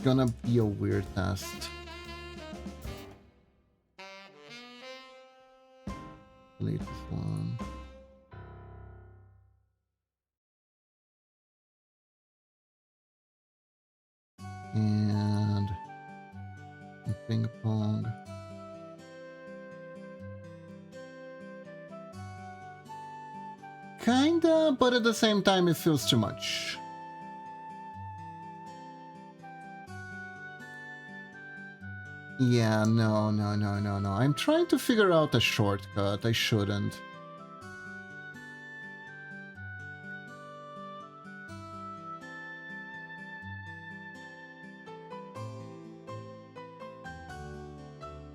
S1: Gonna be a weird test. Delete this one. And ping pong. Kinda, but at the same time it feels too much. Yeah, no. I'm trying to figure out a shortcut. I shouldn't.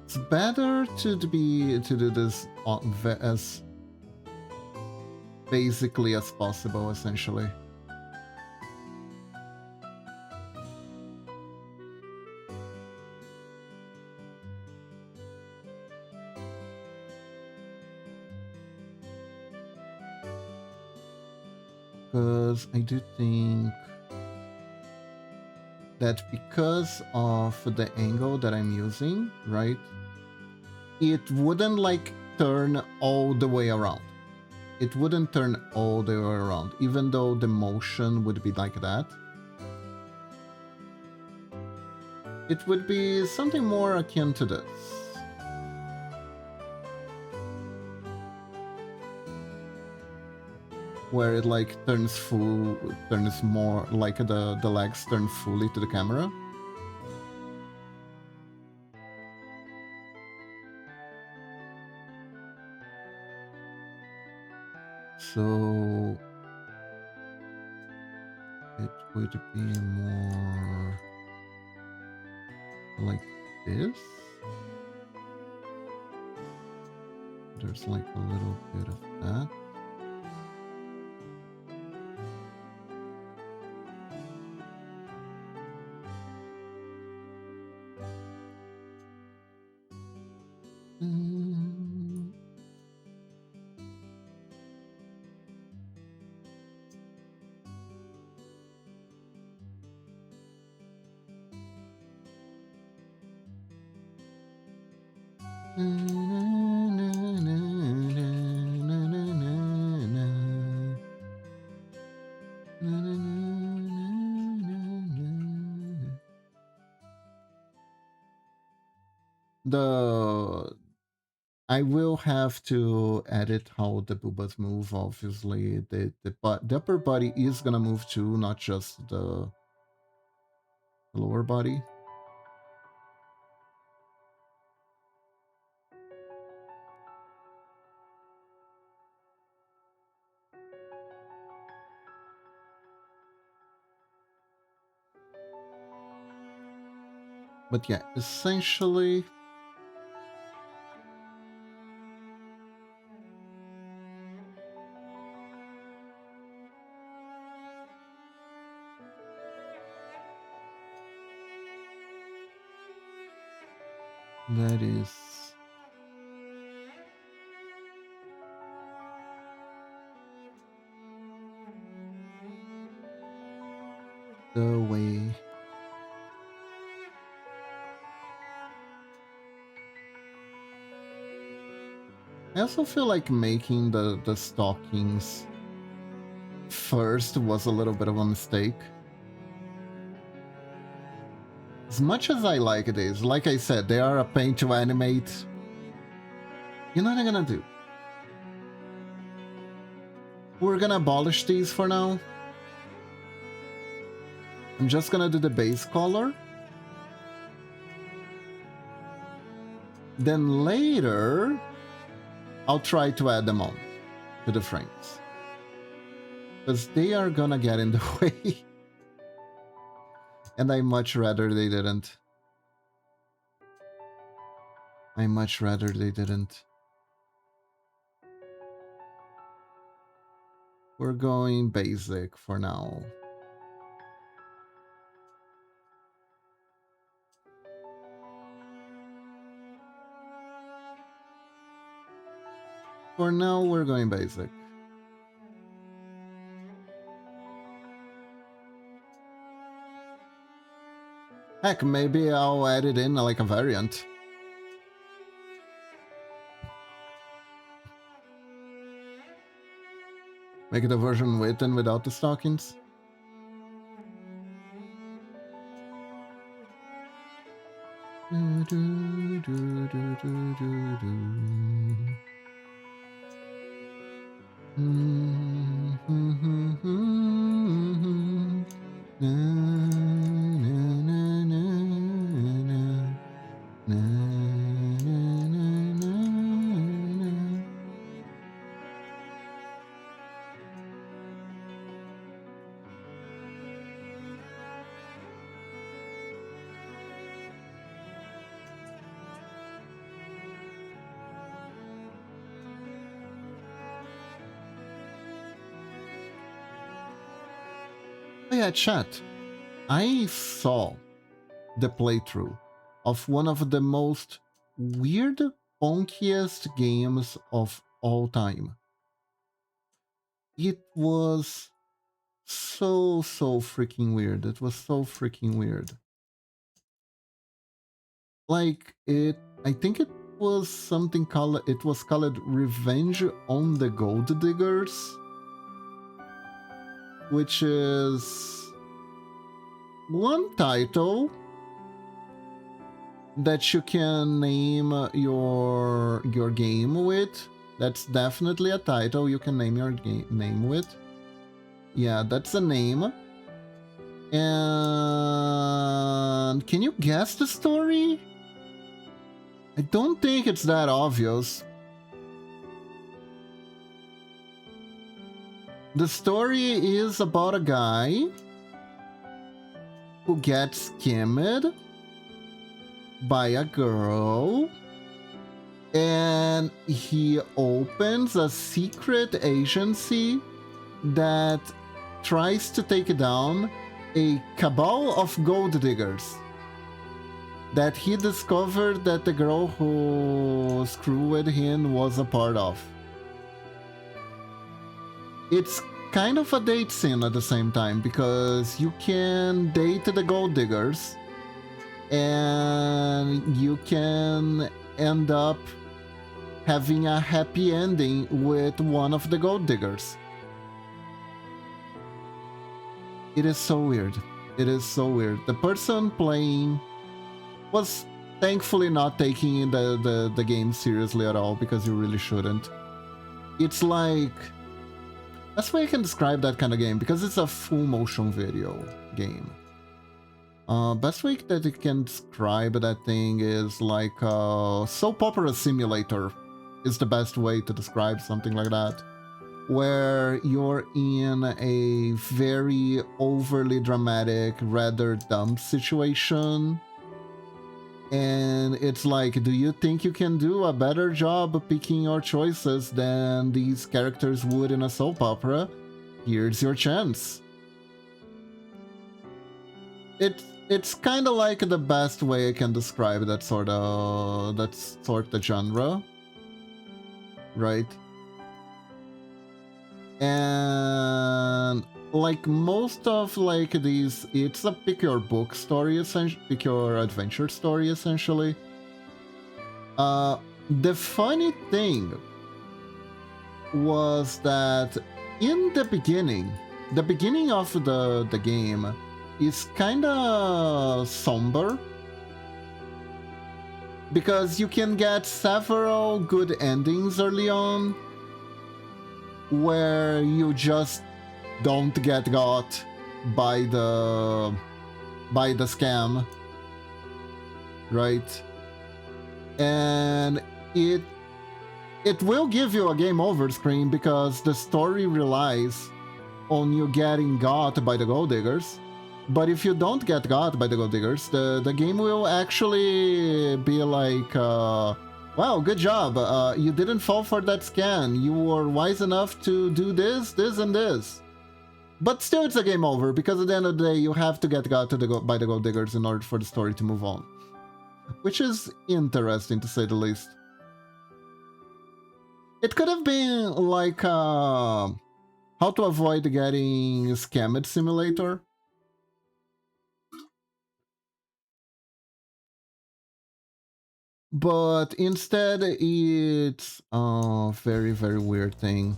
S1: It's better to do this as basically as possible, essentially. Because I do think that because of the angle that I'm using, right, it wouldn't like turn all the way around. It wouldn't turn all the way around, even though the motion would be like that. It would be something more akin to this. where it like turns more like the legs turn fully to the camera. So it would be more like this. There's like a little bit of that. I will have to edit how the boobas move. Obviously, the upper body is gonna move too, not just the lower body. But yeah, essentially, that is the way. I also feel like making the stockings first was a little bit of a mistake. As much as I like these, like I said, they are a pain to animate. You know what I'm gonna do? We're gonna abolish these for now. I'm just gonna do the base color. Then later, I'll try to add them on to the frames. Because they are gonna get in the way. And I much rather they didn't. I much rather they didn't. We're going basic for now. For now, we're going basic. Heck, maybe I'll add it in like a variant. Make it a version with and without the stockings. Oh yeah, chat. I saw the playthrough of one of the most weird, funkiest games of all time. It was so freaking weird. It was so freaking weird. Like I think it was something called, it was called Revenge on the Gold Diggers, which is one title that you can name your game with, That's definitely a title you can name your name with. Yeah, that's a name. And can you guess the story? I don't think it's that obvious. The story is about a guy who gets scammed by a girl, and he opens a secret agency that tries to take down a cabal of gold diggers that he discovered that the girl who screwed him was a part of. It's kind of a date scene at the same time, because you can date the gold diggers and you can end up having a happy ending with one of the gold diggers. It is so weird. It is so weird. The person playing was thankfully not taking the game seriously at all, because you really shouldn't. It's like... That's why I can describe that kind of game, because it's a full motion video game. Best way that you can describe that thing is like a soap opera simulator is the best way to describe something like that. Where you're in a very overly dramatic, rather dumb situation. And it's like, do you think you can do a better job of picking your choices than these characters would in a soap opera? Here's your chance. It's kind of like the best way I can describe that sort of genre, right? And like most of like these, it's a pick your book story, essentially, pick your adventure story, essentially. The funny thing was that in the beginning of the game is kind of somber, because you can get several good endings early on where you just don't get got by the scam, right? And it will give you a game over screen, because the story relies on you getting got by the gold diggers. But if you don't get got by the gold diggers, the game will actually be like, wow, good job, you didn't fall for that scam, you were wise enough to do this, this, and this. But still, it's a game over, because at the end of the day, you have to get got by the gold diggers in order for the story to move on. Which is interesting, to say the least. It could have been like how to avoid getting scammed simulator. But instead, it's a very, very weird thing.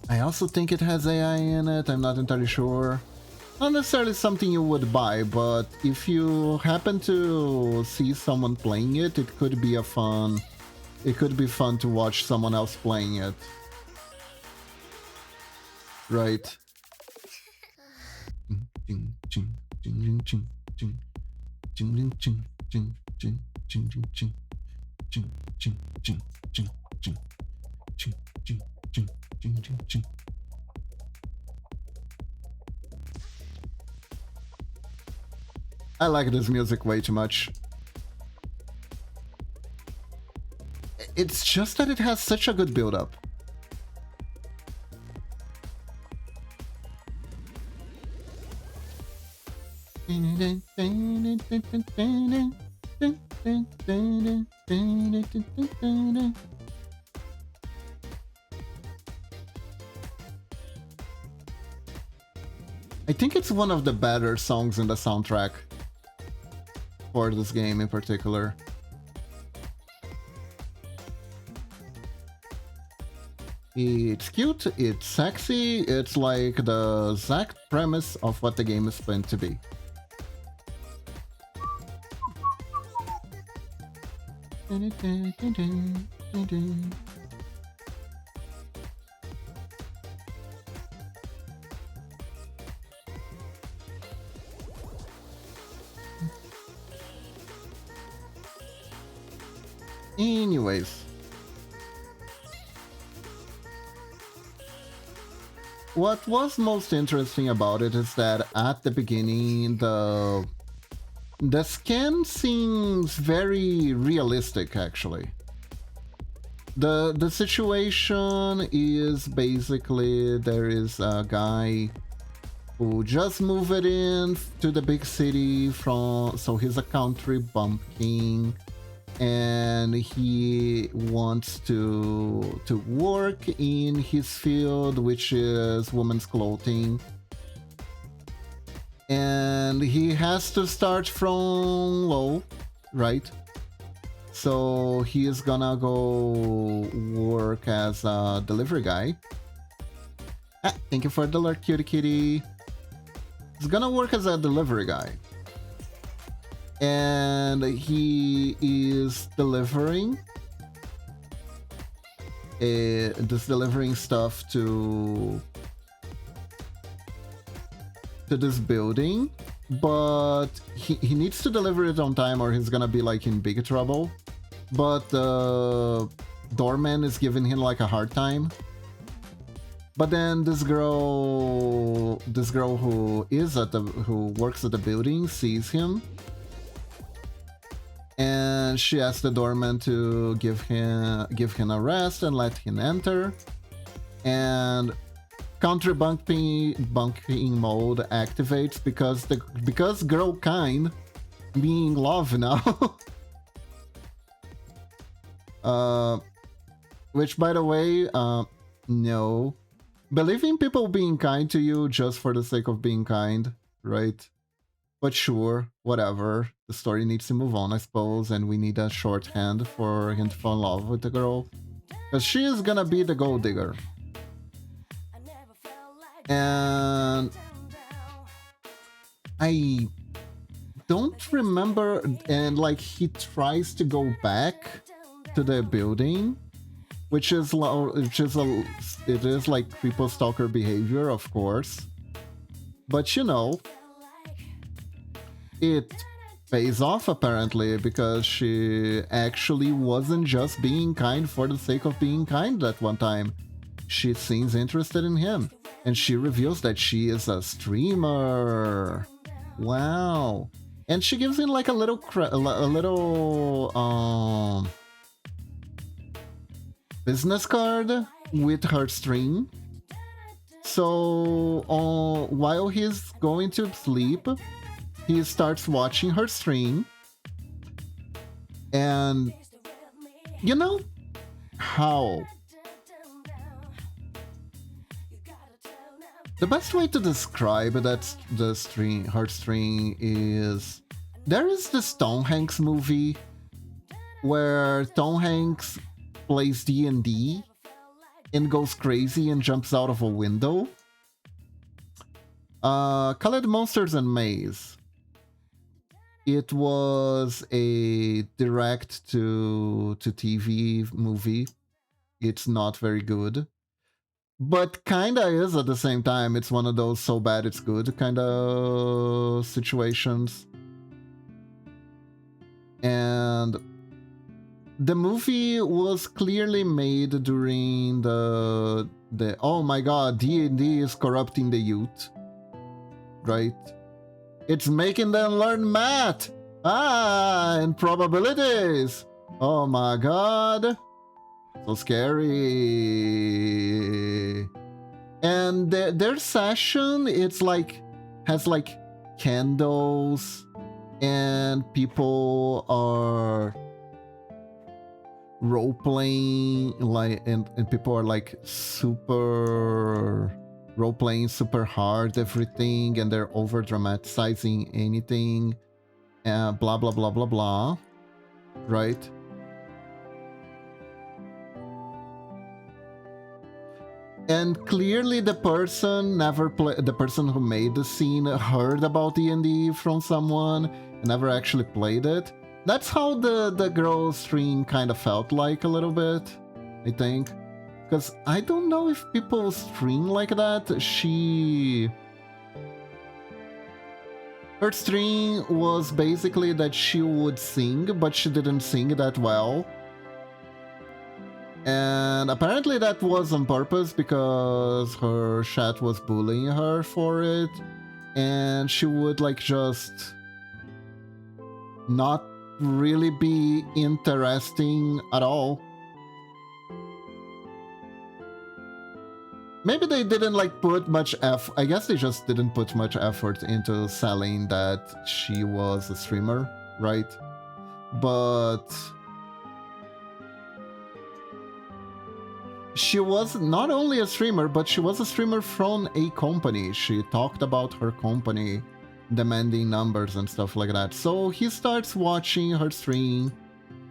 S1: I also think it has AI in it, I'm not entirely sure. Not necessarily something you would buy, but if you happen to see someone playing it, it could be fun to watch someone else playing it. Right. I like this music way too much. It's just that it has such a good build-up. I think it's one of the better songs in the soundtrack for this game in particular. It's cute, it's sexy, it's like the exact premise of what the game is meant to be. Anyways, what was most interesting about it is that at the beginning, the skin seems very realistic, actually. The situation is basically there is a guy who just moved in to the big city from, so he's a country bumpkin, and he wants to work in his field, which is women's clothing, and he has to start from low, right? So he is gonna go work as a delivery guy. Ah, thank you for the alert, cutie kitty. He's gonna work as a delivery guy, and he is delivering stuff to this building, but he needs to deliver it on time or he's gonna be like in big trouble. But the doorman is giving him like a hard time. But then this girl who works at the building sees him, and she asks the doorman to give him a rest and let him enter. And country bunking mode activates because girl kind being love now. Which, by the way, no. Believing people being kind to you just for the sake of being kind, right? But sure, whatever. The story needs to move on, I suppose, and we need a shorthand for him to fall in love with the girl. Because she is gonna be the gold digger. And I don't remember, and like he tries to go back to the building, it is like creepo stalker behavior, of course, but you know, it pays off apparently, because she actually wasn't just being kind for the sake of being kind at one time. She seems interested in him, and she reveals that she is a streamer. Wow. And she gives him like a little business card with her stream. So while he's going to sleep, he starts watching her stream. And you know how the best way to describe that her stream is, there is this Tom Hanks movie where Tom Hanks plays D&D and goes crazy and jumps out of a window. Colored Monsters and Maze. It was a direct to TV movie. It's not very good, but kinda is at the same time. It's one of those so bad it's good kind of situations. And the movie was clearly made during the oh my god, D&D is corrupting the youth, right? It's making them learn math and probabilities. Oh my god, so scary. And their session, it's like has like candles, and people are role-playing, like, and people are like super role-playing super hard everything, and they're over dramatizing anything, blah blah blah blah blah, right? And clearly the person who made the scene heard about D&D from someone and never actually played it. That's how the girl stream kind of felt like a little bit, I think. Because I don't know if people stream like that. Her stream was basically that she would sing, but she didn't sing that well. And apparently that was on purpose because her chat was bullying her for it. And she would like just not really be interesting at all. Maybe they didn't like put much effort. I guess they just didn't put much effort into selling that she was a streamer, right? But she was not only a streamer, but she was a streamer from a company. She talked about her company demanding numbers and stuff like that. So he starts watching her stream.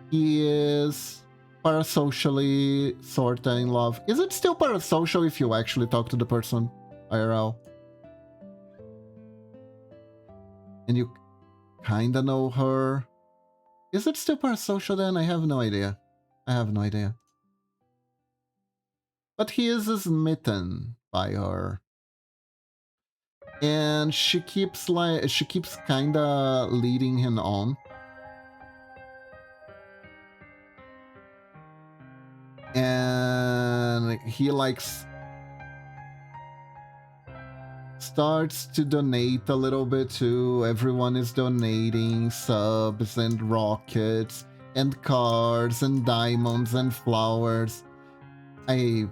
S1: He is parasocially sorta in love. Is it still parasocial if you actually talk to the person IRL? And you kinda know her. Is it still parasocial then? I have no idea. I have no idea. But he is smitten by her. And she keeps kinda leading him on. And he starts to donate a little bit too. Everyone is donating subs and rockets and cards and diamonds and flowers. I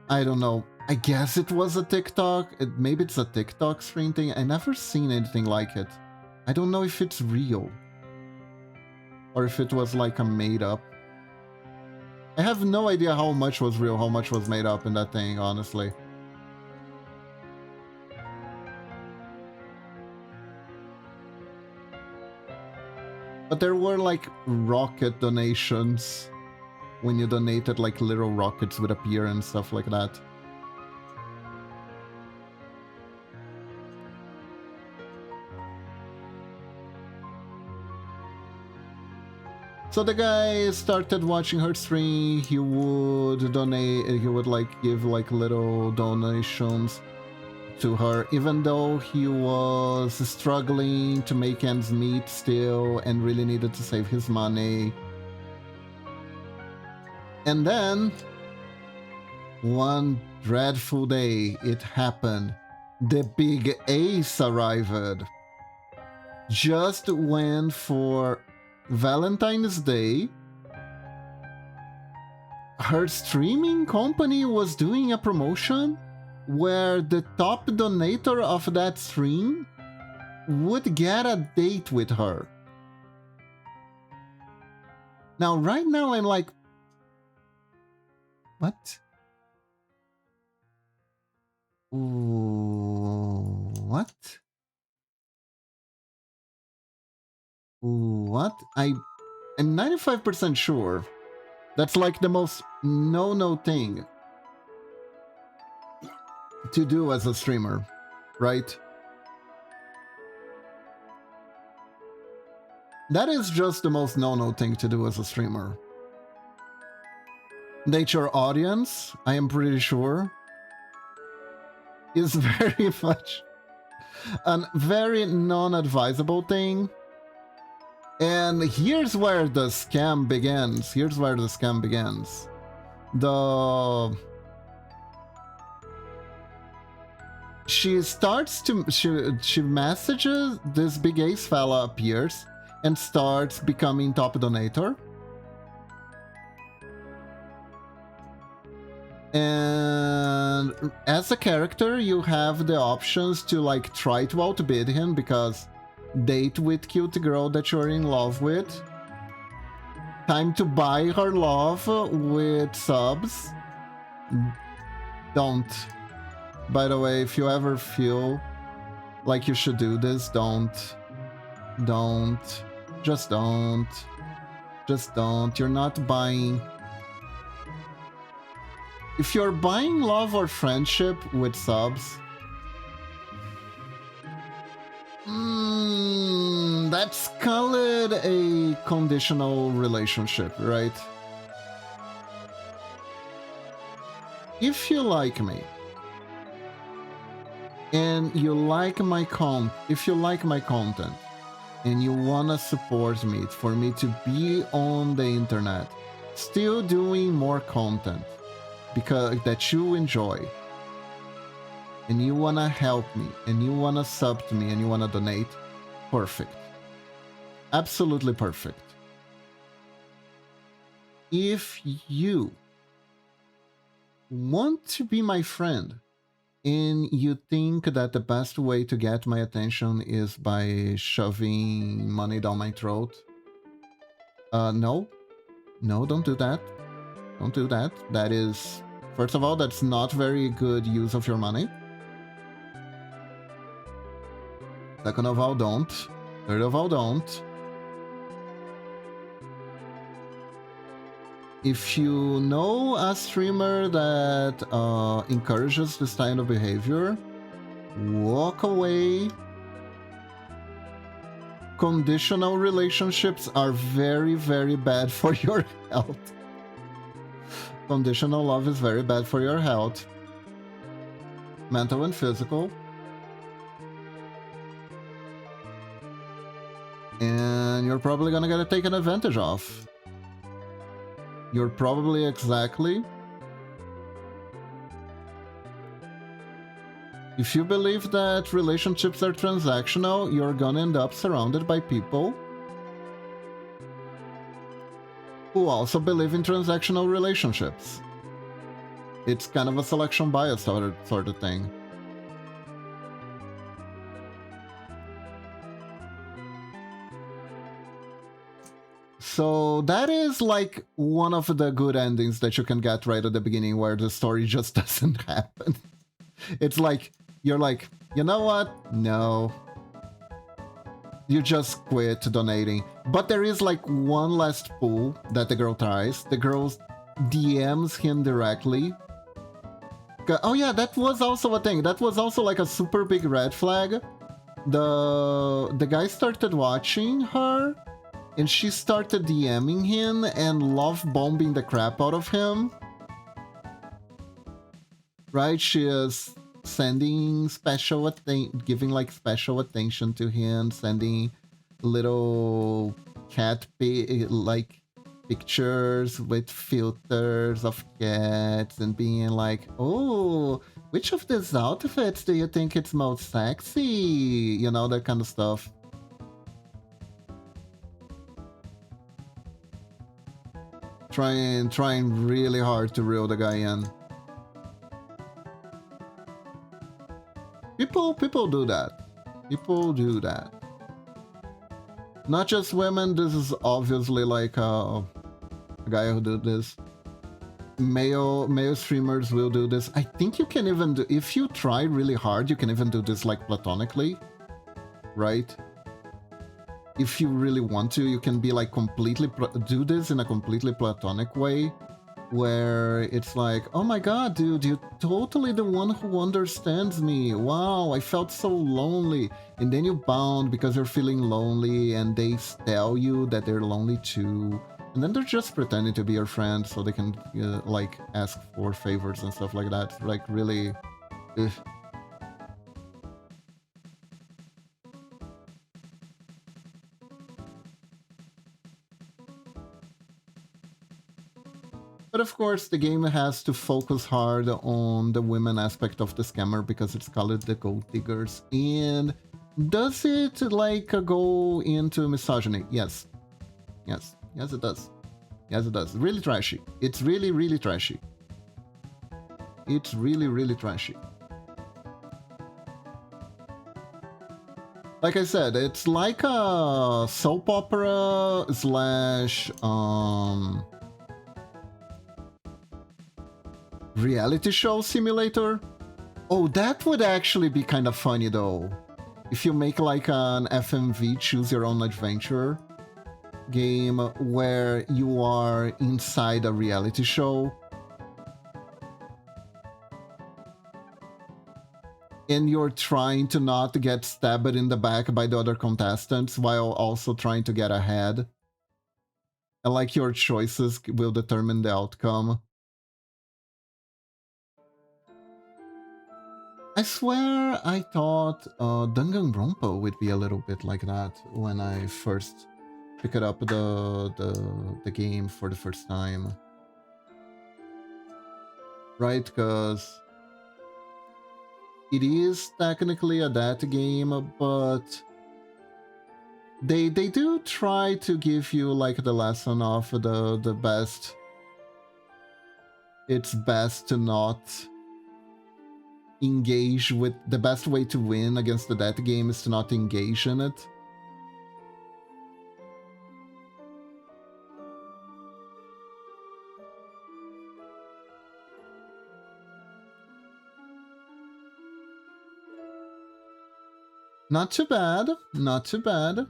S1: don't know. I guess it was a TikTok. Maybe it's a TikTok stream thing. I never seen anything like it. I don't know if it's real or if it was like a made up. I have no idea how much was real, how much was made up in that thing, honestly. But there were like rocket donations when you donated, like little rockets would appear and stuff like that. So the guy started watching her stream. He would donate, he would like give like little donations to her, even though he was struggling to make ends meet still and really needed to save his money. And then one dreadful day it happened. The big ace arrived. Just when for Valentine's Day, her streaming company was doing a promotion where the top donator of that stream would get a date with her. Now, right now, I'm like, what? Ooh, what? What? I'm 95% sure that's like the most no thing to do as a streamer, right? That is just the most no thing to do as a streamer. Nature audience, I am pretty sure, is very much a very non-advisable thing. And here's where the scam begins. Here's where the scam begins. She messages, this big ace fella appears and starts becoming top donator. And as a character, you have the options to like try to outbid him, because date with cute girl that you're in love with. Time to buy her love with subs. Don't. By the way, if you ever feel like you should do this, don't. Don't. Just don't. Just don't. You're not buying. If you're buying love or friendship with subs, That's called a conditional relationship, right? If you like me, and you like my if you like my content, and you wanna support me for me to be on the internet, still doing more content because that you enjoy, and you wanna help me, and you wanna sub to me, and you wanna donate, perfect. Absolutely perfect. If you want to be my friend, and you think that the best way to get my attention is by shoving money down my throat, no, don't do that. Don't do that. That is, first of all, that's not very good use of your money. Second of all, don't. Third of all, don't. If you know a streamer that encourages this kind of behavior, walk away. Conditional relationships are very, very bad for your health. Conditional love is very bad for your health. Mental and physical. And you're probably gonna get taken advantage of. You're probably exactly. If you believe that relationships are transactional, you're gonna end up surrounded by people who also believe in transactional relationships. It's kind of a selection bias sort of thing. So that is like one of the good endings that you can get right at the beginning, where the story just doesn't happen. It's like, you're like, you know what? No. You just quit donating. But there is like one last pull that the girl tries. The girl DMs him directly. Oh yeah, that was also a thing. That was also like a super big red flag. The guy started watching her, and she started DMing him and love bombing the crap out of him. Right? She is sending special giving like special attention to him, sending little cat like pictures with filters of cats, and being like, oh, which of these outfits do you think it's most sexy? You know, that kind of stuff. Trying really hard to reel the guy in. People do that. People do that. Not just women. This is obviously like a guy who did this. Male streamers will do this. I think you can even do, if you try really hard, you can even do this like platonically, right? If you really want to, you can be like completely do this in a completely platonic way, where it's like, oh my god, dude, you're totally the one who understands me. Wow, I felt so lonely. And then you bound because you're feeling lonely, and they tell you that they're lonely too. And then they're just pretending to be your friend so they can like ask for favors and stuff like that. Like really. Ugh. But of course, the game has to focus hard on the women aspect of the scammer because it's called the gold diggers. And does it like go into misogyny? Yes. Yes. Yes, it does. Yes, it does. Really trashy. It's really, really trashy. It's really, really trashy. Like I said, it's like a soap opera slash reality show simulator. Oh, that would actually be kind of funny though. If you make like an FMV choose your own adventure game where you are inside a reality show. and you're trying to not get stabbed in the back by the other contestants while also trying to get ahead. And like your choices will determine the outcome. I swear I thought Danganronpa would be a little bit like that when I first picked up the game for the first time. Right, because it is technically a that game, but they do try to give you like the lesson of the best. It's best to not engage with the best way to win against the that game is to not engage in it. Not too bad, not too bad.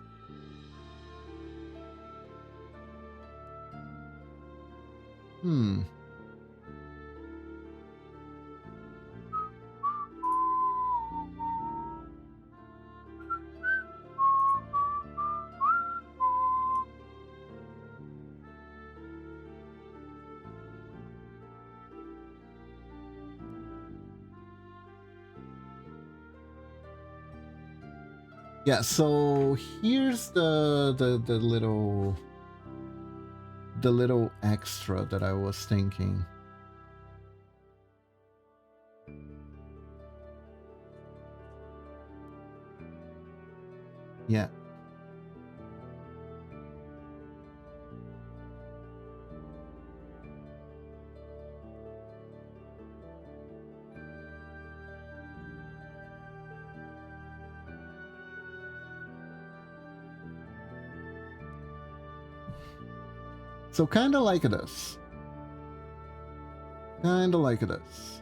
S1: Yeah, so here's the little extra that I was thinking. Yeah. So kind of like this. Kind of like this.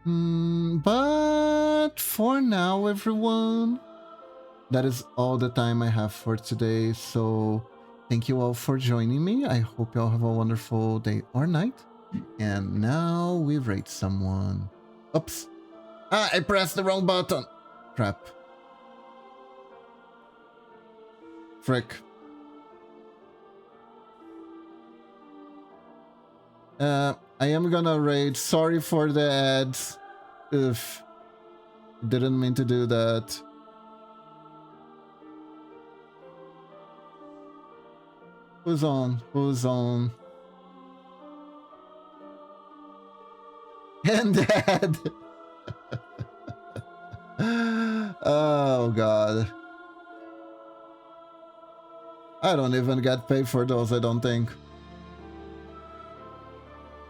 S1: But for now, everyone, that is all the time I have for today. So thank you all for joining me. I hope you all have a wonderful day or night. And now we rate someone. Oops. Ah, I pressed the wrong button. Crap. Frick. I am gonna rate. Sorry for the ads. Oof. Didn't mean to do that. Who's on? Who's on? And dead. Oh god. I don't even get paid for those, I don't think.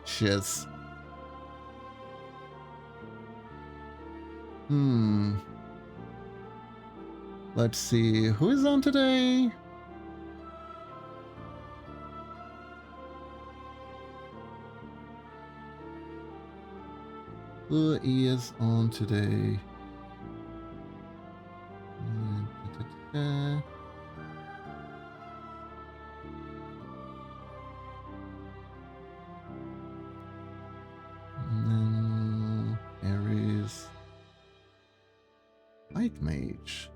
S1: Shiz. Let's see. Who is on today? Who is on today? Aries. White Mage.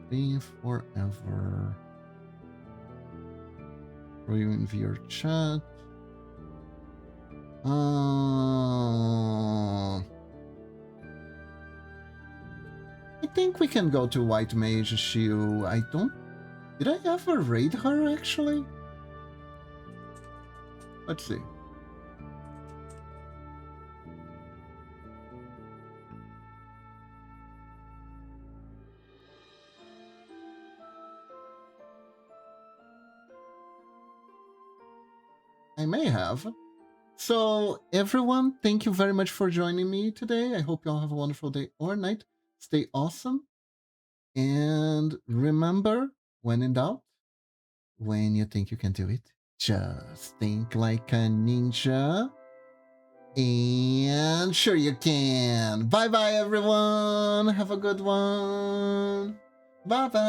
S1: Be forever. Ruin your chat. I think we can go to White Mage Shiu. I don't... Did I ever raid her, actually? Let's see. I may have. So, everyone, thank you very much for joining me today. I hope you all have a wonderful day or night. Stay awesome. And remember, when in doubt, when you think you can do it, just think like a ninja. And sure you can. Bye-bye, everyone. Have a good one. Bye-bye.